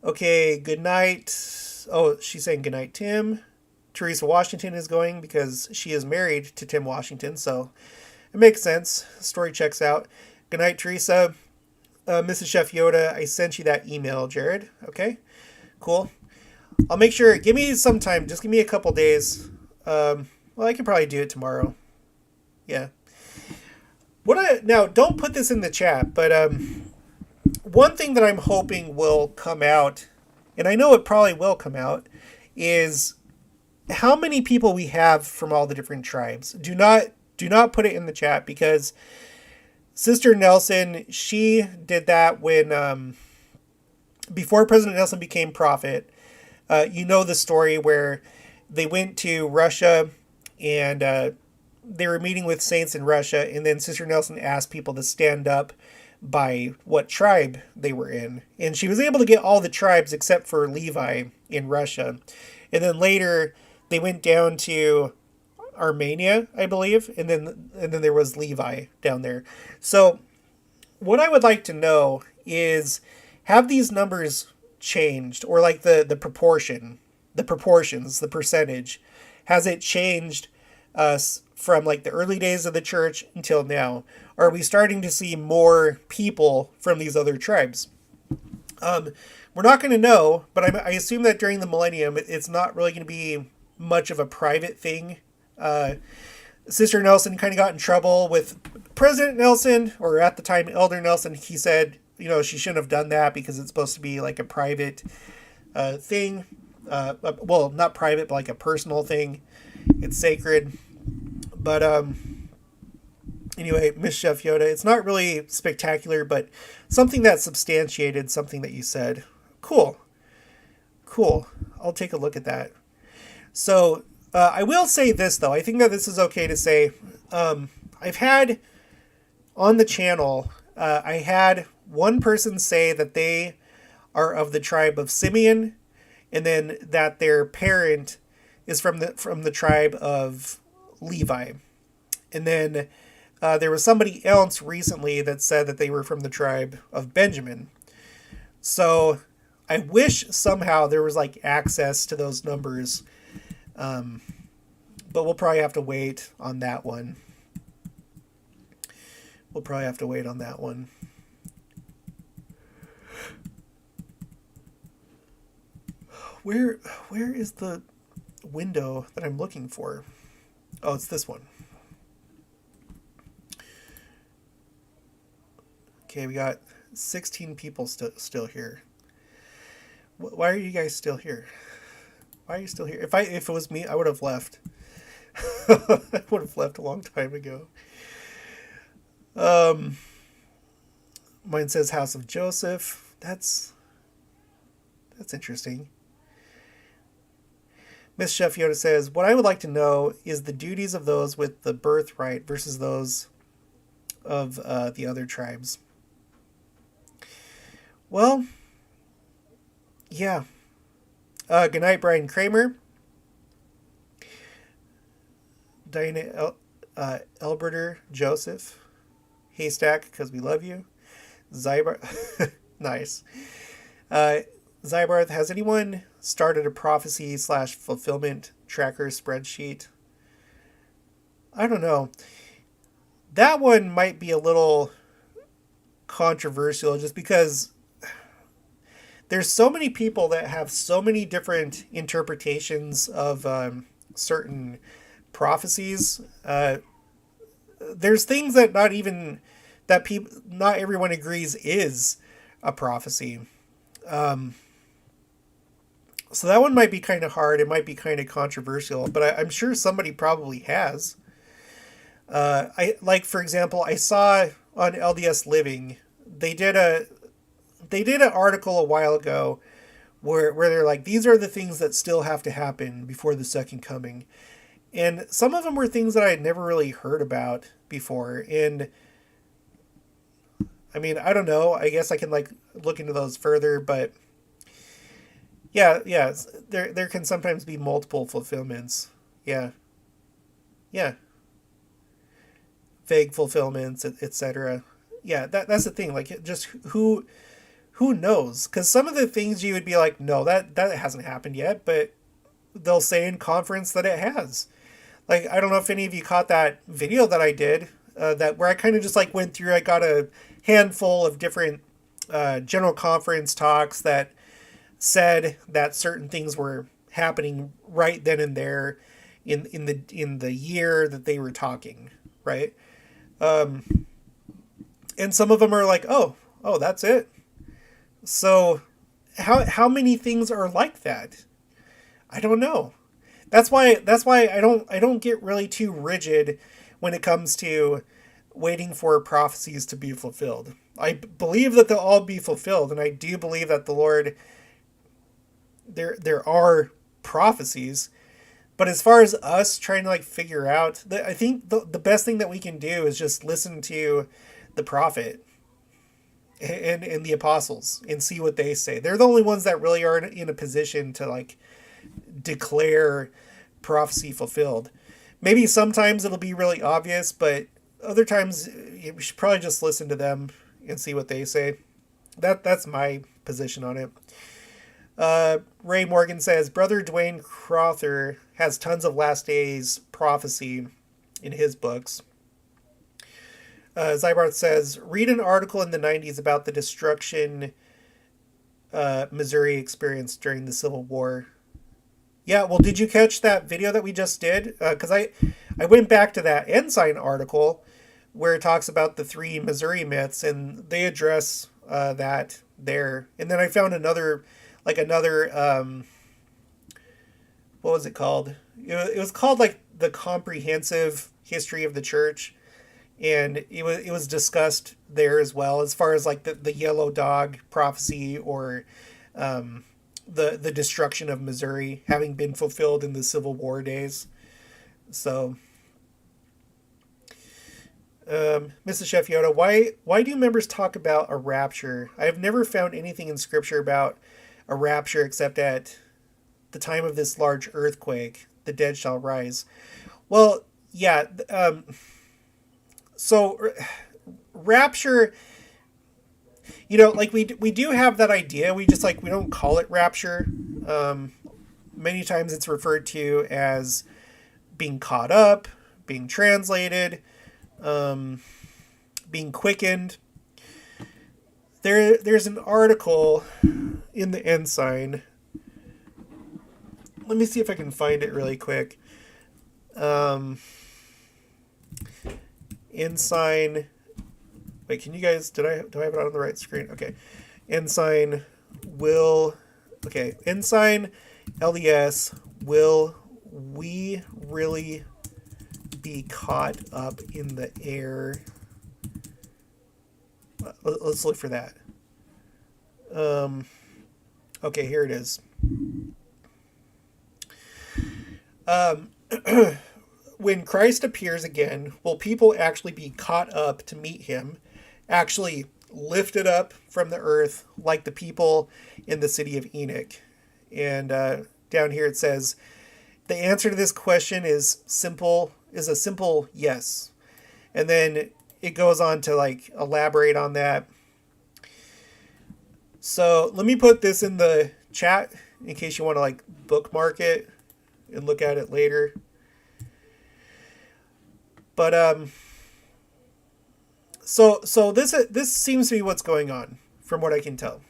Okay, good night. Oh, she's saying good night, Tim. Teresa Washington is going because she is married to Tim Washington, so it makes sense. Story checks out. Good night, Teresa. Mrs. Chef Yoda, I sent you that email, Jared. Okay, cool. I'll make sure. Give me some time. Just give me a couple days. Well, I can probably do it tomorrow. Yeah. Now, don't put this in the chat, but one thing that I'm hoping will come out, and I know it probably will come out, is how many people we have from all the different tribes. Do not put it in the chat, because Sister Nelson, she did that when before President Nelson became prophet. You know the story where they went to Russia and they were meeting with saints in Russia, and then Sister Nelson asked people to stand up by what tribe they were in. And she was able to get all the tribes except for Levi in Russia. And then later they went down to Armenia, I believe, and then there was Levi down there. So what I would like to know is, have these numbers changed, or like the proportions, the percentage, has it changed from like the early days of the church until now? Are we starting to see more people from these other tribes? We're not going to know, but I assume that during the millennium, it's not really going to be much of a private thing. Sister Nelson kind of got in trouble with President Nelson, or at the time Elder Nelson. He said, she shouldn't have done that because it's supposed to be like a private thing. Well, not private, but like a personal thing. It's sacred. But anyway, Miss Chef Yoda, it's not really spectacular, but something that substantiated something that you said. Cool. I'll take a look at that. So I will say this, though. I think that this is okay to say. I've had on the channel, I had one person say that they are of the tribe of Simeon, and then that their parent is from the tribe of Levi. And then there was somebody else recently that said that they were from the tribe of Benjamin. So I wish somehow there was like access to those numbers. But we'll probably have to wait on that one. Where is the window that I'm looking for? Oh, it's this one. Okay, we got 16 people still here. Why are you guys still here? Why are you still here? If it was me, I would have left. I would have left a long time ago. Mine says House of Joseph. That's interesting. Miss Chef Yoda says, what I would like to know is the duties of those with the birthright versus those of the other tribes. Well, yeah. Good night, Brian Kramer. Diana Elberter Joseph. Haystack, because we love you. Zybar. Nice. Zybarth, has anyone started a prophecy/fulfillment tracker spreadsheet? I don't know. That one might be a little controversial just because there's so many people that have so many different interpretations of certain prophecies. There's things that not everyone agrees is a prophecy. So that one might be kind of hard. It might be kind of controversial, but I'm sure somebody probably has. For example, I saw on LDS Living, they did an article a while ago where they're like, these are the things that still have to happen before the second coming. And some of them were things that I had never really heard about before. And I mean, I don't know. I guess I can look into those further, but yeah, there can sometimes be multiple fulfillments. Yeah. vague fulfillments, etc. Yeah, that's the thing. Like, just who knows? Because some of the things you would be like, no, that hasn't happened yet, but they'll say in conference that it has. Like, I don't know if any of you caught that video that I did, that where I kind of just like went through. I got a handful of different general conference talks that said that certain things were happening right then and there in the year that they were talking, right? And some of them are like, oh, that's it. So how many things are like that? I don't know. That's why I don't get really too rigid when it comes to waiting for prophecies to be fulfilled. I believe that they'll all be fulfilled, and I do believe that the Lord, there are prophecies. But as far as us trying to like figure out, I think the best thing that we can do is just listen to the prophet and the apostles and see what they say. They're the only ones that really are in a position to like declare prophecy fulfilled. Maybe sometimes it'll be really obvious, but other times we should probably just listen to them and see what they say. That's my position on it. Ray Morgan says, Brother Dwayne Crowther has tons of last days prophecy in his books. Zybarth says, read an article in the 90s about the destruction Missouri experienced during the Civil War. Yeah, well, did you catch that video that we just did? Because I went back to that Ensign article where it talks about the 3 Missouri myths, and they address that there. And then I found another, what was it called? It was called like the Comprehensive History of the Church, and it was discussed there as well, as far as like the yellow dog prophecy, or the destruction of Missouri having been fulfilled in the Civil War days. So, Mrs. Chef Yoda, why do members talk about a rapture? I have never found anything in Scripture about a rapture except at the time of this large earthquake, the dead shall rise. Well, yeah. So rapture, like we do have that idea. We just we don't call it rapture. Many times it's referred to as being caught up, being translated, being quickened. There's an article in the Ensign. Let me see if I can find it really quick. Ensign. Wait, can you guys? Do I have it on the right screen? Okay. Ensign will. Okay. Ensign LDS. Will we really be caught up in the air? Let's look for that. Okay, here it is. When Christ appears again, will people actually be caught up to meet him, actually lifted up from the earth like the people in the city of Enoch? And down here it says, the answer to this question is a simple yes. And then it goes on to elaborate on that. So let me put this in the chat in case you want to bookmark it and look at it later. But so this seems to be what's going on from what I can tell.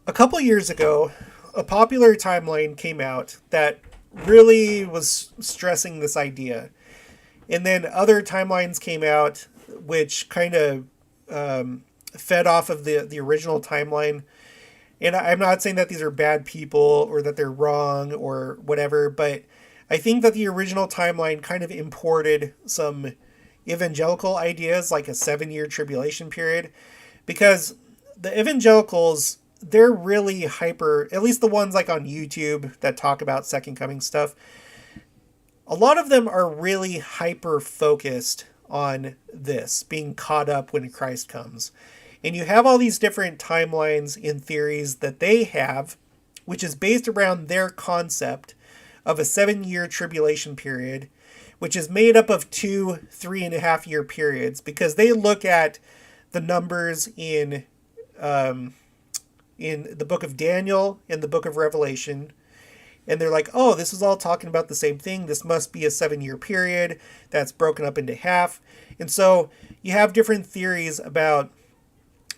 A couple years ago, a popular timeline came out that really was stressing this idea. And then other timelines came out which kind of fed off of the original timeline. And I'm not saying that these are bad people or that they're wrong or whatever, but I think that the original timeline kind of imported some evangelical ideas, like a 7-year tribulation period, because the evangelicals, they're really hyper, at least the ones on YouTube that talk about second coming stuff. A lot of them are really hyper focused on this, being caught up when Christ comes. And you have all these different timelines and theories that they have, which is based around their concept of a 7-year tribulation period, which is made up of 2 3.5 year periods, because they look at the numbers in the book of Daniel and the book of Revelation, and they're like, oh, this is all talking about the same thing. This must be a 7-year period that's broken up into half. And so you have different theories about,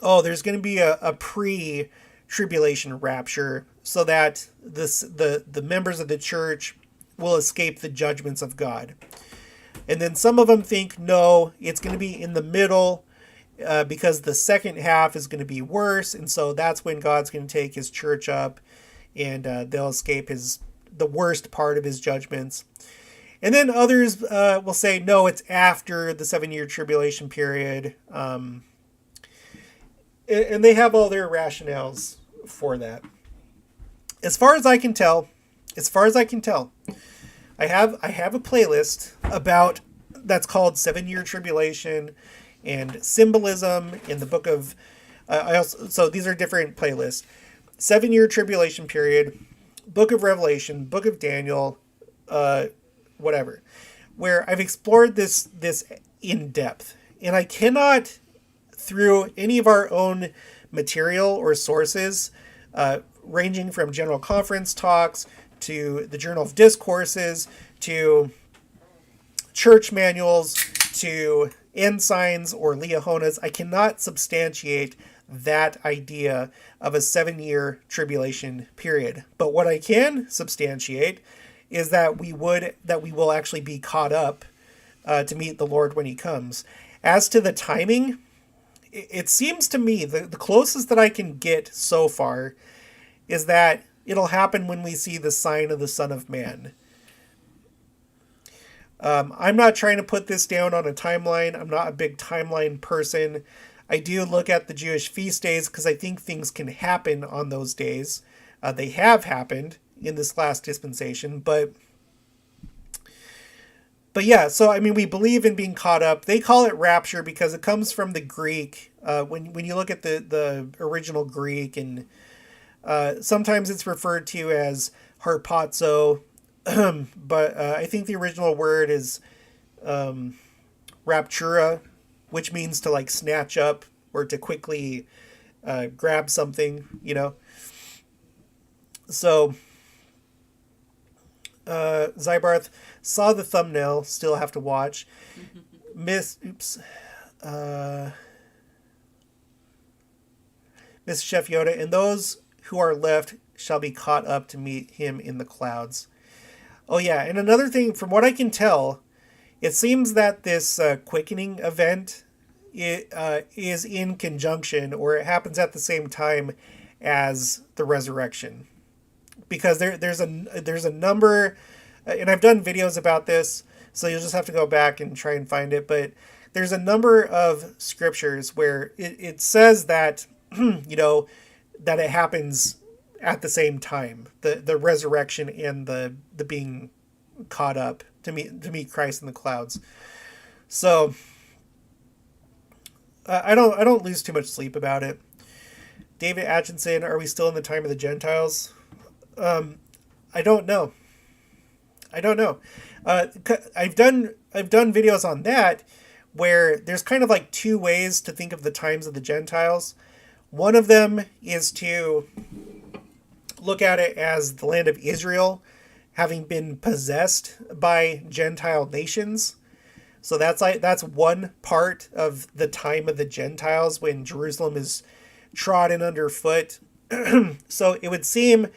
oh, there's going to be a pre-tribulation rapture so that the members of the church will escape the judgments of God. And then some of them think, no, it's going to be in the middle, because the second half is going to be worse. And so that's when God's going to take his church up, and they'll escape the worst part of his judgments. And then others will say, no, it's after the 7-year tribulation period. And they have all their rationales for that. As far as I can tell, I have a playlist about that's called 7-Year Tribulation and Symbolism in the book of so these are different playlists. 7-Year Tribulation period, Book of Revelation, Book of Daniel, whatever, where I've explored this in depth. And I cannot, through any of our own material or sources, ranging from General Conference talks to the Journal of Discourses to church manuals to ensigns or Liahonas, I cannot substantiate that idea of a 7-year tribulation period. But what I can substantiate is that we will actually be caught up to meet the Lord when he comes. As to the timing, it seems to me the closest that I can get so far is that it'll happen when we see the sign of the Son of Man. I'm not trying to put this down on a timeline. I'm not a big timeline person. I do look at the Jewish feast days because I think things can happen on those days. They have happened in this last dispensation, but yeah, so I mean, we believe in being caught up. They call it rapture because it comes from the Greek. When you look at the original Greek, and sometimes it's referred to as harpazo, but I think the original word is raptura, which means to like snatch up or to quickly grab something, So Zybarth saw the thumbnail, still have to watch. Miss Chef Yoda, and those who are left shall be caught up to meet him in the clouds. Oh yeah, and another thing, from what I can tell, it seems that this quickening event is in conjunction, or it happens at the same time as the resurrection, because there's a number, and I've done videos about this, so you'll just have to go back and try and find it. But there's a number of scriptures where it says that that it happens at the same time, the resurrection and the being caught up to meet Christ in the clouds. So I don't lose too much sleep about it. David Atchison, are we still in the time of the Gentiles? I don't know. I've done videos on that where there's kind of like two ways to think of the times of the Gentiles. One of them is to look at it as the land of Israel having been possessed by Gentile nations. So that's one part of the time of the Gentiles, when Jerusalem is trodden underfoot. So it would seem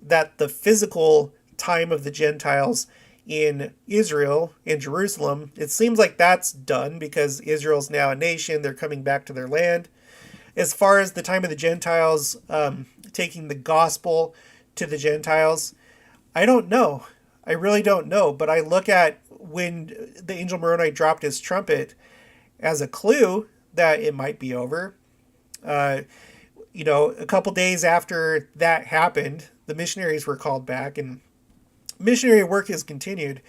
that the physical time of the Gentiles in Israel, in Jerusalem, it seems like that's done because Israel's now a nation. They're coming back to their land. As far as the time of the Gentiles, taking the gospel to the Gentiles, I don't know. I really don't know. But I look at when the angel Moroni dropped his trumpet as a clue that it might be over. A couple days after that happened, the missionaries were called back, and missionary work has continued.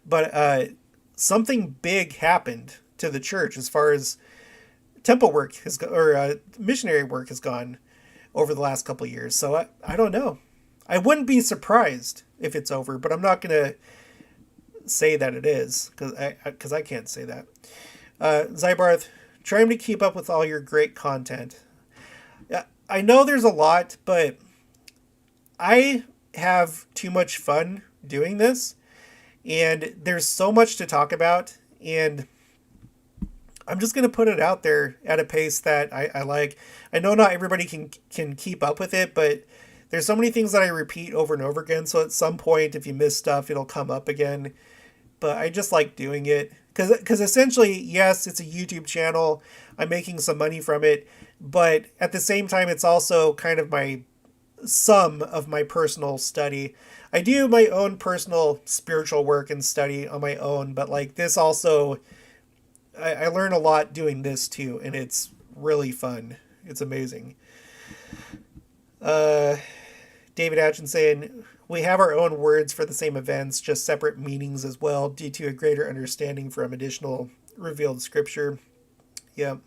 But something big happened to the church as far as temple work missionary work has gone over the last couple of years. So I don't know. I wouldn't be surprised if it's over, but I'm not going to say that it is, because I can't say that. Zybarth, trying to keep up with all your great content. I know there's a lot, but I have too much fun doing this, and there's so much to talk about, and I'm just going to put it out there at a pace that I like. I know not everybody can keep up with it, but there's so many things that I repeat over and over again, so at some point, if you miss stuff, it'll come up again. But I just like doing it, because essentially, yes, it's a YouTube channel. I'm making some money from it, but at the same time, it's also kind of some of my personal study. I do my own personal spiritual work and study on my own, but like this also, I learn a lot doing this too, and it's really fun. It's amazing. David Atchinson, we have our own words for the same events, just separate meanings as well, due to a greater understanding from additional revealed scripture. Yeah.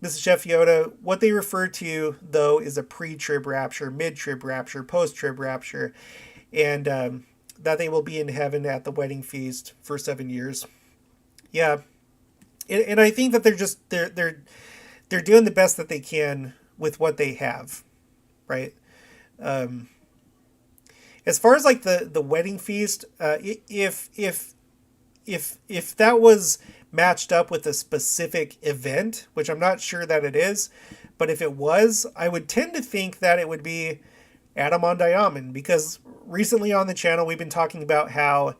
Mrs. Chef Yoda, what they refer to, though, is a pre-trib rapture, mid-trib rapture, post-trib rapture, and that they will be in heaven at the wedding feast for 7 years. Yeah. And I think that they're doing the best that they can with what they have, right? As far as like the wedding feast, if that was matched up with a specific event, which I'm not sure that it is, but if it was, I would tend to think that it would be Adam on Diamond, because recently on the channel we've been talking about how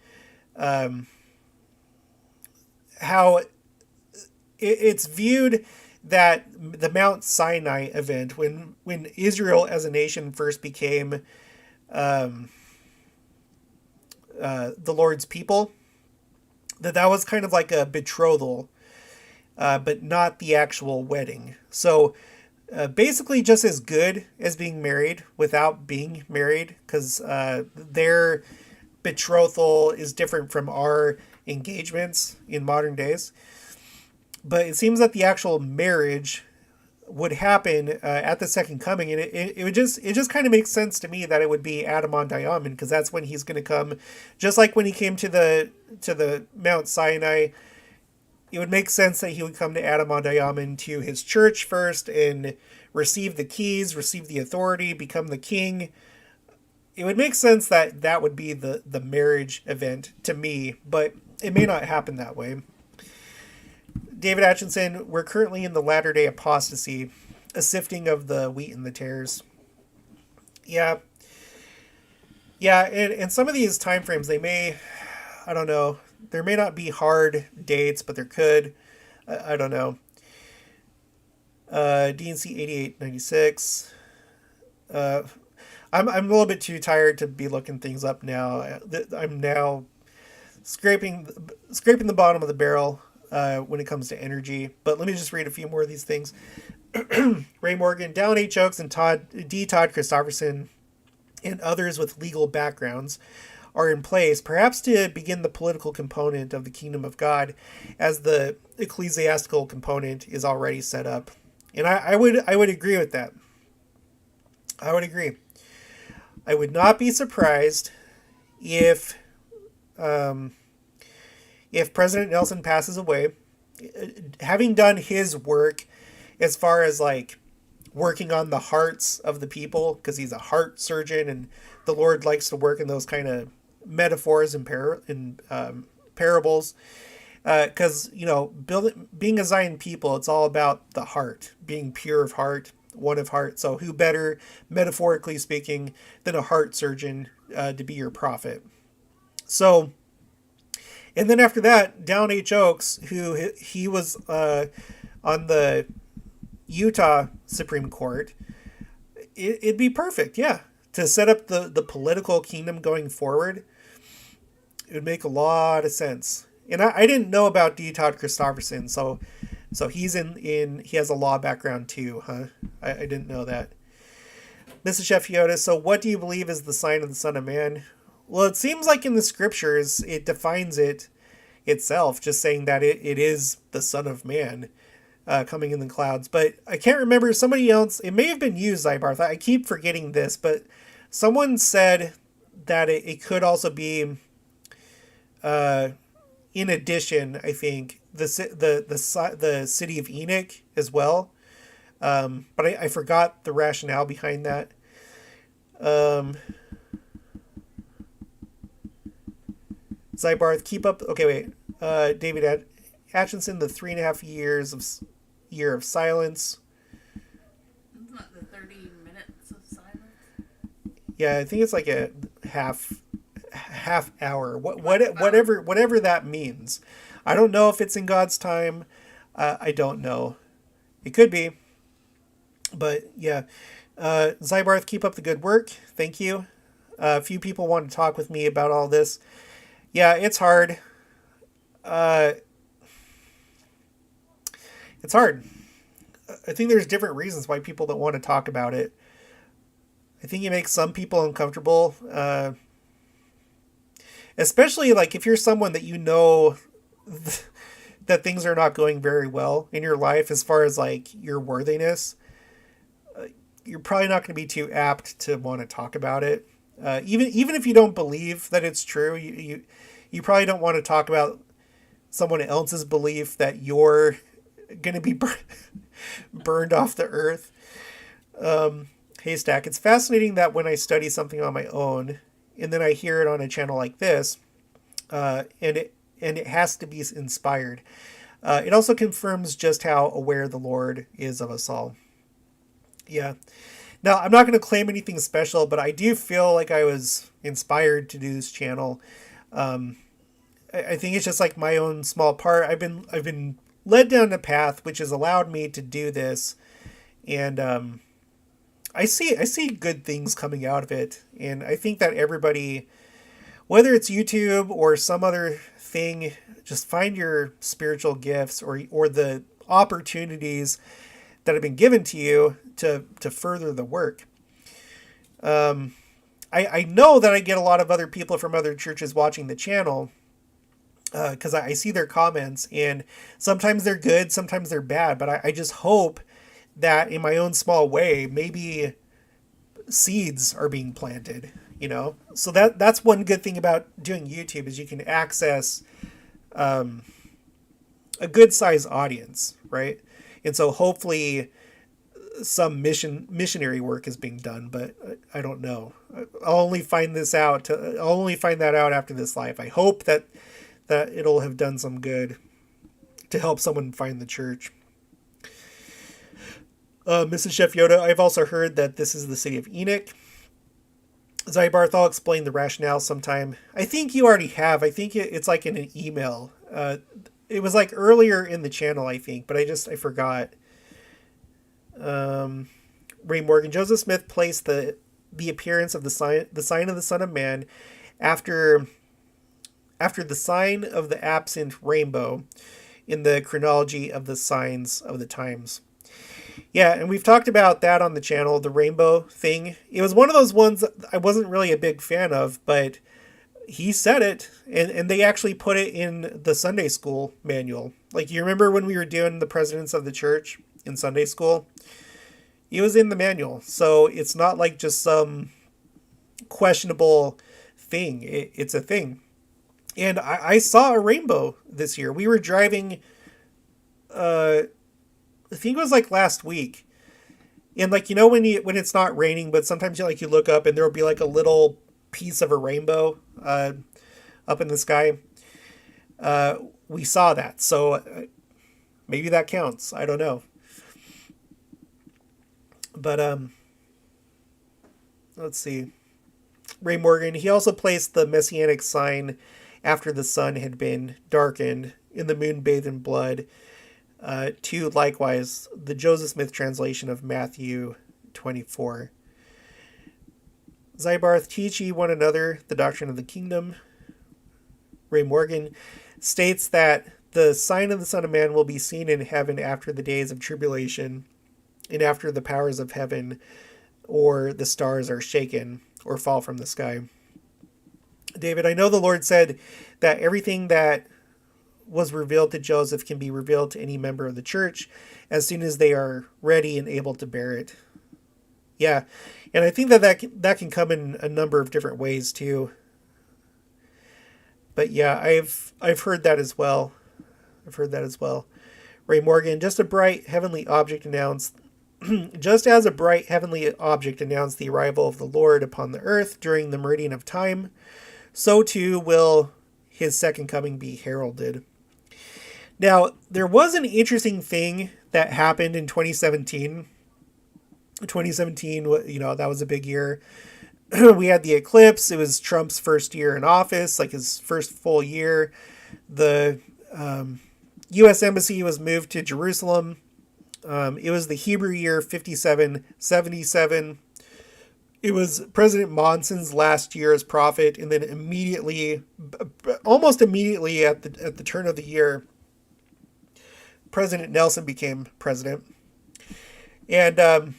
it's viewed that the Mount Sinai event, when Israel as a nation first became the Lord's people, that was kind of like a betrothal, but not the actual wedding. So basically just as good as being married without being married, because their betrothal is different from our engagements in modern days. But it seems that the actual marriage would happen at the second coming, and it just kind of makes sense to me that it would be Adam on Diamond, because that's when he's going to come, just like when he came to the Mount Sinai. It would make sense that he would come to Adam on Diamond, to his church first, and receive the keys, receive the authority, become the king. It would make sense that that would be the marriage event to me, but it may not happen that way. David Atchinson, we're currently in the latter-day apostasy, a sifting of the wheat and the tares. Yeah. Yeah, and some of these time frames, they may, I don't know, there may not be hard dates, but there could. I don't know. DNC 8896. I'm a little bit too tired to be looking things up now. I'm now scraping the bottom of the barrel when it comes to energy. But let me just read a few more of these things. Ray Morgan, Dallin H. Oaks, and Todd Christofferson, and others with legal backgrounds are in place, perhaps to begin the political component of the kingdom of God, as the ecclesiastical component is already set up. And I would agree with that. I would agree. I would not be surprised if President Nelson passes away, having done his work as far as like working on the hearts of the people, because he's a heart surgeon, and the Lord likes to work in those kind of metaphors and parables. Because, being a Zion people, it's all about the heart, being pure of heart, one of heart. So who better, metaphorically speaking, than a heart surgeon to be your prophet? So, and then after that, Dallin H. Oaks, who he was on the Utah Supreme Court, it'd be perfect, yeah, to set up the political kingdom going forward. It would make a lot of sense. And I didn't know about D. Todd Christofferson, so he's he has a law background too, huh? I didn't know that. Mrs. Chef Yoda, so what do you believe is the sign of the Son of Man? Well, it seems like in the scriptures, it defines it itself, just saying that it is the Son of Man coming in the clouds. But I can't remember, somebody else, it may have been you, Zybarth, I keep forgetting this, but someone said that it could also be in addition, I think the city of Enoch as well. But I forgot the rationale behind that. Zybarth, keep up. Okay, wait. David Atchinson, the 3.5 year of silence. Isn't that the 30 minutes of silence? Yeah, I think it's like a half hour. Whatever that means. I don't know if it's in God's time. I don't know. It could be. But yeah. Zybarth, keep up the good work. Thank you. A few people want to talk with me about all this. Yeah, it's hard. It's hard. I think there's different reasons why people don't want to talk about it. I think it makes some people uncomfortable. Especially like if you're someone that you know that things are not going very well in your life as far as like your worthiness. You're probably not going to be too apt to want to talk about it. Even if you don't believe that it's true, you probably don't want to talk about someone else's belief that you're going to be burned off the earth. Haystack, it's fascinating that when I study something on my own and then I hear it on a channel like this, and it has to be inspired. It also confirms just how aware the Lord is of us all. Yeah. Now, I'm not going to claim anything special, but I do feel like I was inspired to do this channel. I think it's just like my own small part. I've been led down a path which has allowed me to do this, and I see good things coming out of it, and I think that everybody, whether it's YouTube or some other thing, just find your spiritual gifts or the opportunities that have been given to you to further the work. I know that I get a lot of other people from other churches watching the channel because I see their comments, and sometimes they're good, sometimes they're bad, but I just hope that in my own small way, maybe seeds are being planted, you know? So that's one good thing about doing YouTube is you can access a good size audience, right? And so hopefully some missionary work is being done, but I don't know. I'll only find that out after this life. I hope that it'll have done some good to help someone find the church. Mrs. Chef Yoda, I've also heard that this is the city of Enoch. Zybarth, I'll explain the rationale sometime. I think you already have. I think it's like in an email. It was like earlier in the channel, I think, but I forgot. Ray Morgan, Joseph Smith placed the appearance of the sign of the Son of Man after the sign of the absent rainbow in the chronology of the signs of the times. Yeah, and we've talked about that on the channel, the rainbow thing. It was one of those ones I wasn't really a big fan of, but he said it, and they actually put it in the Sunday school manual. Like, you remember when we were doing the presidents of the church in Sunday school? It was in the manual, so it's not like just some questionable thing. It's a thing. And I saw a rainbow this year. We were driving, I think it was like last week. And like, you know, when it's not raining, but sometimes you look up and there'll be like a little piece of a rainbow up in the sky. We saw that. So maybe that counts. I don't know. But let's see. Ray Morgan, he also placed the messianic sign after the sun had been darkened in the moon bathed in blood. To likewise the Joseph Smith translation of Matthew 24. Zybarth, teach ye one another the doctrine of the kingdom. Ray Morgan states that the sign of the Son of Man will be seen in heaven after the days of tribulation and after the powers of heaven or the stars are shaken or fall from the sky. David, I know the Lord said that everything that was revealed to Joseph can be revealed to any member of the church as soon as they are ready and able to bear it. Yeah, and I think that can come in a number of different ways too. But yeah, I've heard that as well. I've heard that as well. Ray Morgan, just a bright heavenly object announced, just as a bright heavenly object announced the arrival of the Lord upon the earth during the meridian of time, so too will his second coming be heralded. Now, there was an interesting thing that happened in 2017. 2017, that was a big year. We had the eclipse. It was Trump's first year in office, like his first full year. The U.S. Embassy was moved to Jerusalem. It was the Hebrew year 5777. It was President Monson's last year as prophet, and then almost immediately at the turn of the year, President Nelson became president. And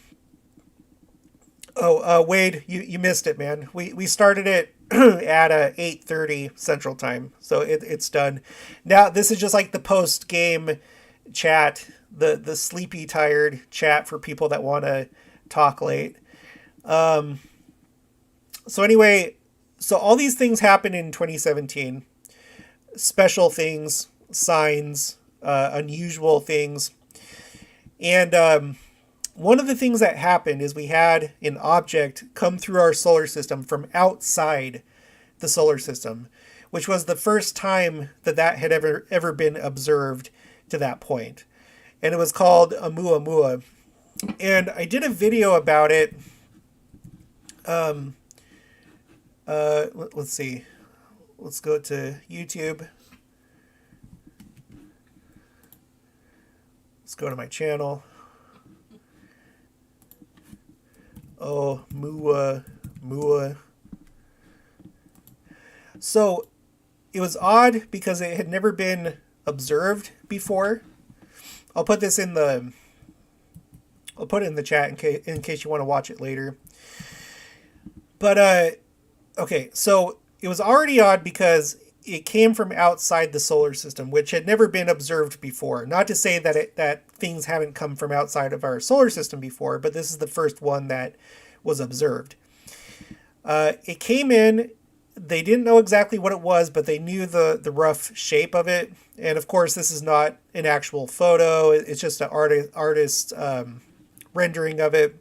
Wade, you missed it, man. We started it at 8:30 Central Time, so it's done. Now this is just like the post game chat, the sleepy tired chat for people that want to talk late. So anyway, so all these things happened in 2017. Special things, signs, unusual things. And one of the things that happened is we had an object come through our solar system from outside the solar system, which was the first time that had ever been observed to that point. And it was called Oumuamua. And I did a video about it. Let's see. Let's go to YouTube. Let's go to my channel. Oh, Mua. So it was odd because it had never been observed before. I'll put it in the chat in case you want to watch it later. But okay, so it was already odd because it came from outside the solar system, which had never been observed before. Not to say that things haven't come from outside of our solar system before, but this is the first one that was observed. It came in. They didn't know exactly what it was, but they knew the rough shape of it. And of course, this is not an actual photo. It's just an artist rendering of it.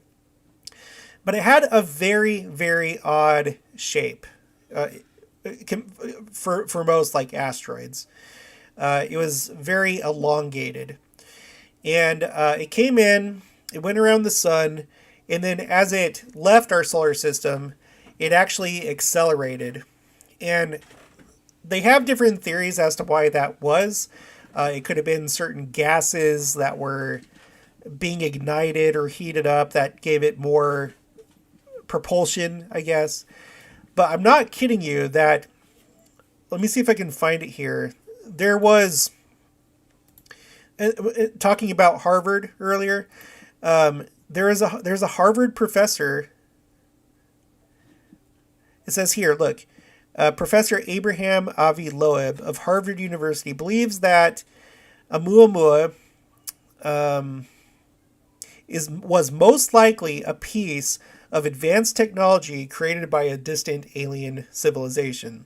But it had a very, very odd shape for most like asteroids. It was very elongated. And it came in, it went around the sun, and then as it left our solar system, it actually accelerated. And they have different theories as to why that was. It could have been certain gases that were being ignited or heated up that gave it more propulsion, I guess. But I'm not kidding you that, let me see if I can find it here. There was, talking about Harvard earlier, there's a Harvard professor. It says here, look, Professor Abraham Avi Loeb of Harvard University believes that Oumuamua was most likely a piece of advanced technology created by a distant alien civilization.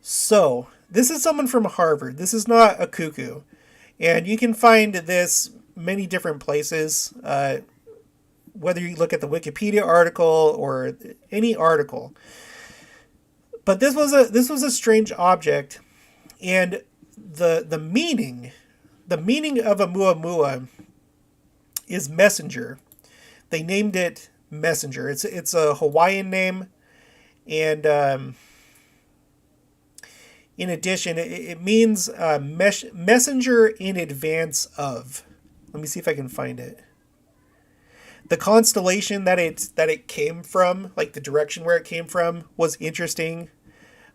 So, this is someone from Harvard. This is not a cuckoo. And you can find this many different places, whether you look at the Wikipedia article or any article. But this was a strange object, and the meaning of Oumuamua is messenger. They named it Messenger. It's a Hawaiian name, and in addition, it means messenger in advance of. Let me see if I can find it. The constellation that it came from, like the direction where it came from, was interesting,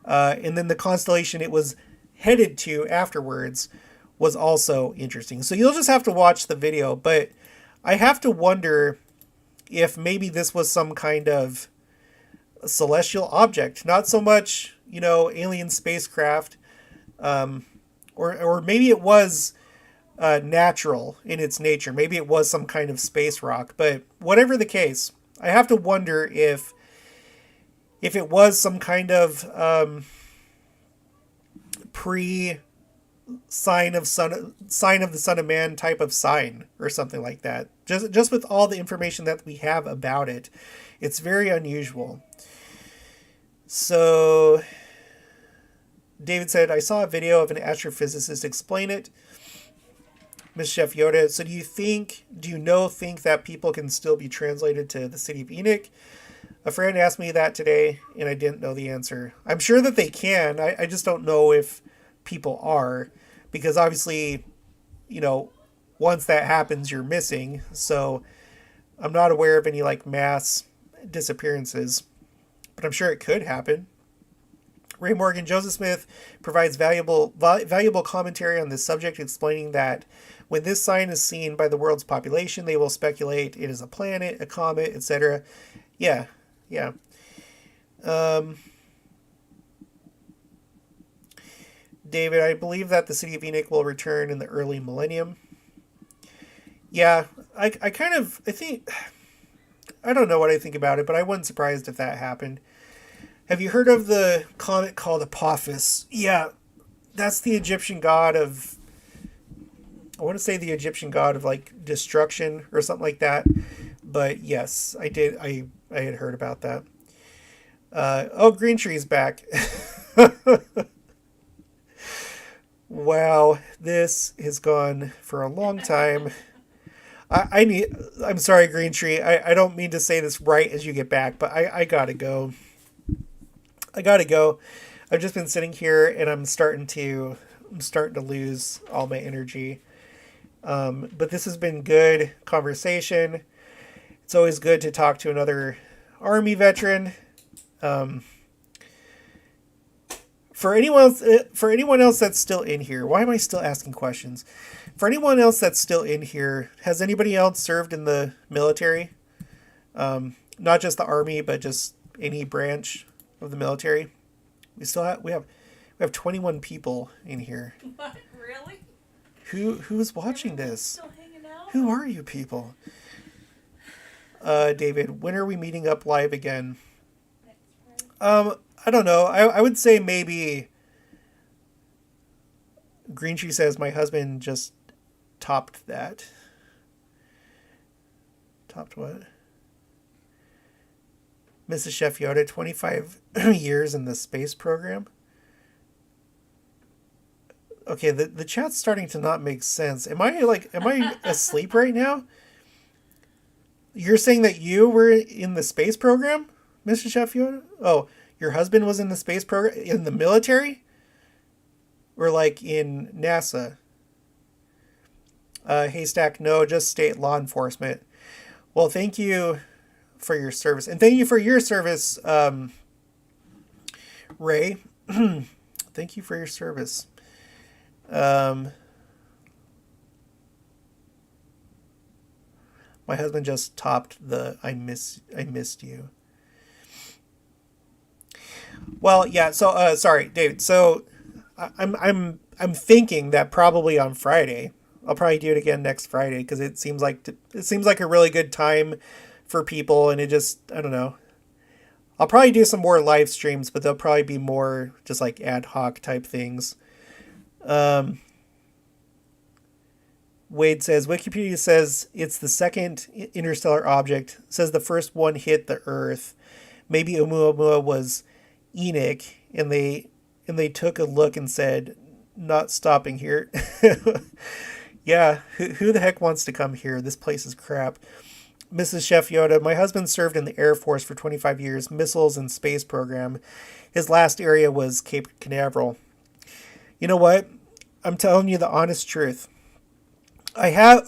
and then the constellation it was headed to afterwards was also interesting. So you'll just have to watch the video, but I have to wonder if maybe this was some kind of celestial object, not so much, alien spacecraft, or maybe it was natural in its nature. Maybe it was some kind of space rock, but whatever the case, I have to wonder if it was some kind of pre sign of the Son of Man type of sign or something like that. Just with all the information that we have about it, it's very unusual. So David said, I saw a video of an astrophysicist explain it. Miss Chef Yoda, so do you think that people can still be translated to the city of Enoch? A friend asked me that today, and I didn't know the answer. I'm sure that they can. I just don't know if people are, because obviously, once that happens, you're missing. So I'm not aware of any like mass disappearances, but I'm sure it could happen. Ray Morgan, Joseph Smith provides valuable commentary on this subject, explaining that when this sign is seen by the world's population, they will speculate it is a planet, a comet, etc. Yeah. David, I believe that the city of Enoch will return in the early millennium. Yeah, I think, I don't know what I think about it, but I wasn't surprised if that happened. Have you heard of the comet called Apophis? Yeah, that's the Egyptian god of, I want to say the Egyptian god of like destruction or something like that. But yes, I did. I had heard about that. Green Tree's back. Wow, this has gone for a long time. I'm sorry, Green Tree. I don't mean to say this right as you get back, but I gotta go. I've just been sitting here and I'm starting to lose all my energy. But this has been good conversation. It's always good to talk to another Army veteran. For anyone else that's still in here, why am I still asking questions? For anyone else that's still in here, has anybody else served in the military? Not just the Army, but just any branch of the military. We have 21 people in here. What? Really? Who's watching this? Still hanging out? Who are you people? David, when are we meeting up live again? I don't know. I would say maybe. Green Tree says my husband just topped that. Topped what? Mrs. Chef Yoda, 25 years in the space program. Okay, the chat's starting to not make sense. Am I asleep right now? You're saying that you were in the space program, Mr. Chef Yoda? Oh, your husband was in the space program in the military? Or like in NASA? Haystack, no, just state law enforcement. Well, thank you for your service. And thank you for your service, Ray. Thank you for your service. My husband just topped the I missed you. Well, yeah, so sorry, David. So I'm thinking that probably on Friday. I'll probably do it again next Friday because it seems like a really good time for people, and I don't know. I'll probably do some more live streams, but they'll probably be more just like ad hoc type things. Wade says, Wikipedia says it's the second interstellar object. It says the first one hit the Earth. Maybe Oumuamua was Enoch, and they took a look and said, not stopping here. Yeah, who the heck wants to come here? This place is crap. Mrs. Chef Yoda, my husband served in the Air Force for 25 years, missiles and space program. His last area was Cape Canaveral. You know what? I'm telling you the honest truth. I have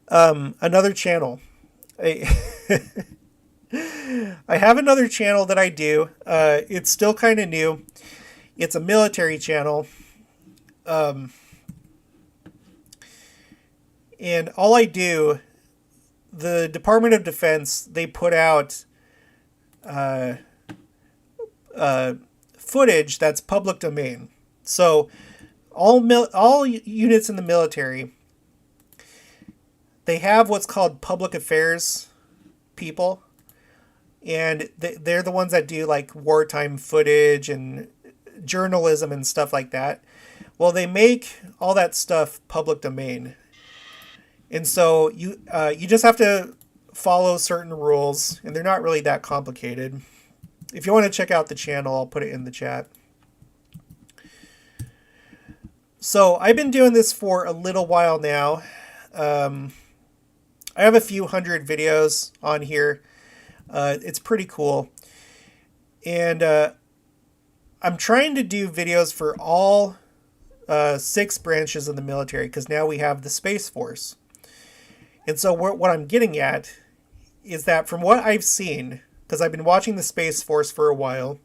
another channel. I have another channel that I do. It's still kind of new. It's a military channel. And all I do, the Department of Defense, they put out footage that's public domain. So all units in the military, they have what's called public affairs people. And they're the ones that do like wartime footage and journalism and stuff like that. Well, they make all that stuff public domain. And so you just have to follow certain rules, and they're not really that complicated. If you want to check out the channel, I'll put it in the chat. So I've been doing this for a little while now. I have a few hundred videos on here. It's pretty cool. And I'm trying to do videos for all 6 branches of the military, because now we have the Space Force. And so what I'm getting at is that from what I've seen, because I've been watching the Space Force for a while,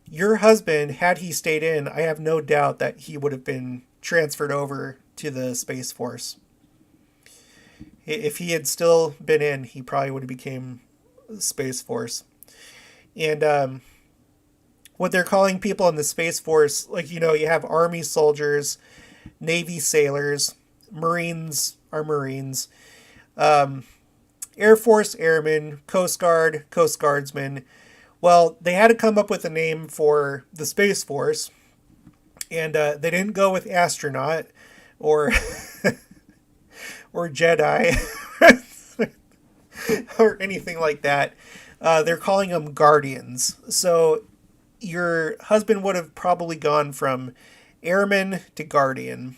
your husband, had he stayed in, I have no doubt that he would have been transferred over to the Space Force. If he had still been in, he probably would have became Space Force. And what they're calling people in the Space Force, like, you have Army soldiers, Navy sailors, Marines are Marines, Air Force airmen, Coast Guard, Coast Guardsmen. Well, they had to come up with a name for the Space Force, and they didn't go with astronaut or or Jedi or anything like that. They're calling them Guardians. So your husband would have probably gone from airman to guardian.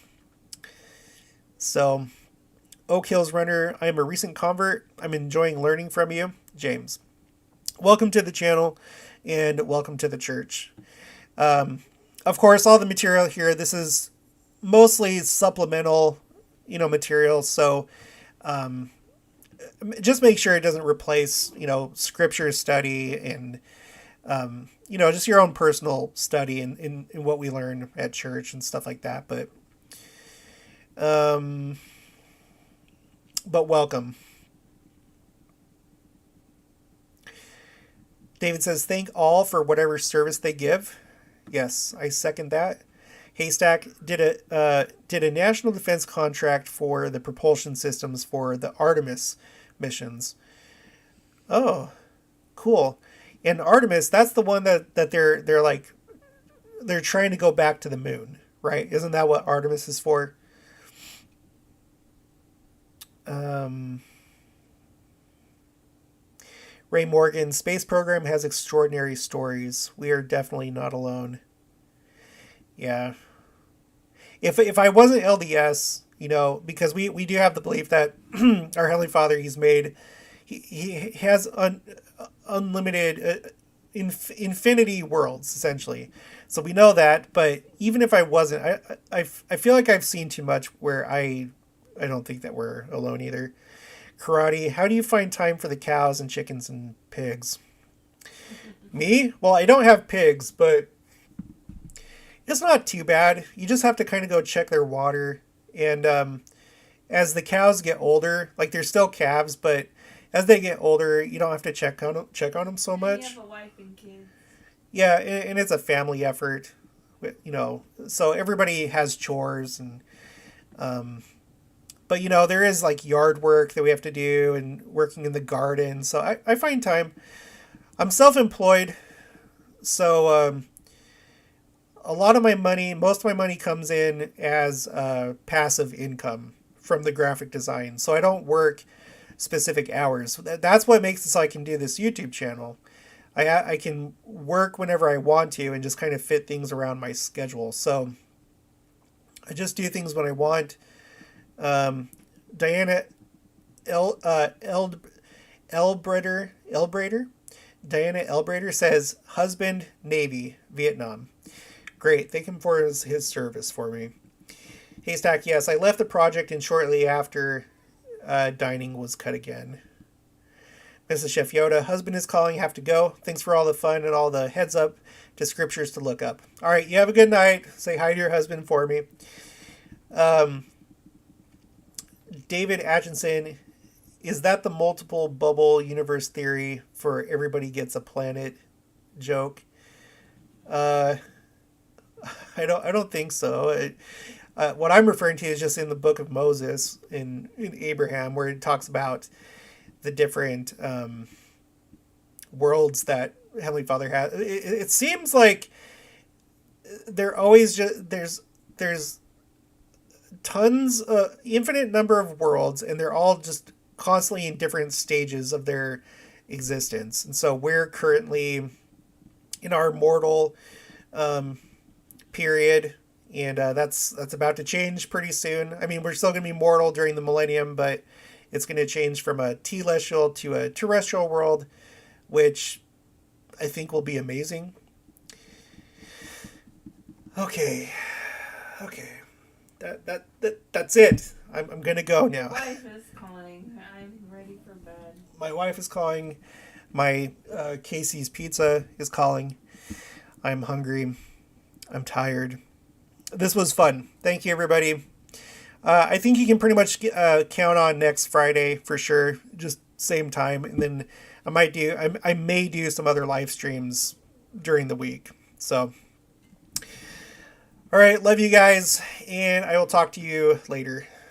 So, Oak Hills Runner, I am a recent convert. I'm enjoying learning from you. James. Welcome to the channel, and welcome to the church. Of course, all the material here, this is mostly supplemental, material. So just make sure it doesn't replace, scripture study and, just your own personal study in what we learn at church and stuff like that. But welcome. David says, thank all for whatever service they give. Yes, I second that. Haystack did a national defense contract for the propulsion systems for the Artemis missions. Oh, cool. And Artemis, that's the one that they're trying to go back to the moon, right? Isn't that what Artemis is for? Ray Morgan, space program has extraordinary stories. We are definitely not alone. Yeah. If I wasn't LDS, because we do have the belief that our Heavenly Father, he has unlimited, infinity worlds, essentially. So we know that, but even if I wasn't, I feel like I've seen too much where I don't think that we're alone either. Karate, how do you find time for the cows and chickens and pigs? Me? Well, I don't have pigs, but it's not too bad. You just have to kind of go check their water. And as the cows get older, like they're still calves, but as they get older, you don't have to check on them so much. You have a wife and kids. Yeah, and it's a family effort, so everybody has chores and but there is like yard work that we have to do and working in the garden. So I find time. I'm self-employed, so a lot of my money, most of my money comes in as passive income from the graphic design. So I don't work specific hours. That's what makes it so I can do this YouTube channel. I can work whenever I want to and just kind of fit things around my schedule. So I just do things when I want. Diana Elbrader Diana Elbrader says, husband, Navy, Vietnam. Great. Thank him for his service for me. Haystack, yes, I left the project and shortly after dining was cut again. Mrs. Chef Yoda, husband is calling, have to go. Thanks for all the fun and all the heads up to scriptures to look up. All right, you have a good night. Say hi to your husband for me. David Atchison, is that the multiple bubble universe theory for everybody gets a planet joke? I don't think so. What I'm referring to is just in the book of Moses in Abraham, where it talks about the different worlds that Heavenly Father has. It seems like they're always just there's tons, infinite number of worlds, and they're all just constantly in different stages of their existence. And so we're currently in our mortal period, and that's about to change pretty soon. I mean, we're still going to be mortal during the millennium, but it's going to change from a telestial to a terrestrial world, which I think will be amazing. Okay. That's it. I'm going to go now. My wife is calling. I'm ready for bed. My wife is calling. My Casey's Pizza is calling. I'm hungry. I'm tired. This was fun. Thank you, everybody. I think you can pretty much count on next Friday for sure. Just same time, and then I may do some other live streams during the week. So, all right, love you guys, and I will talk to you later.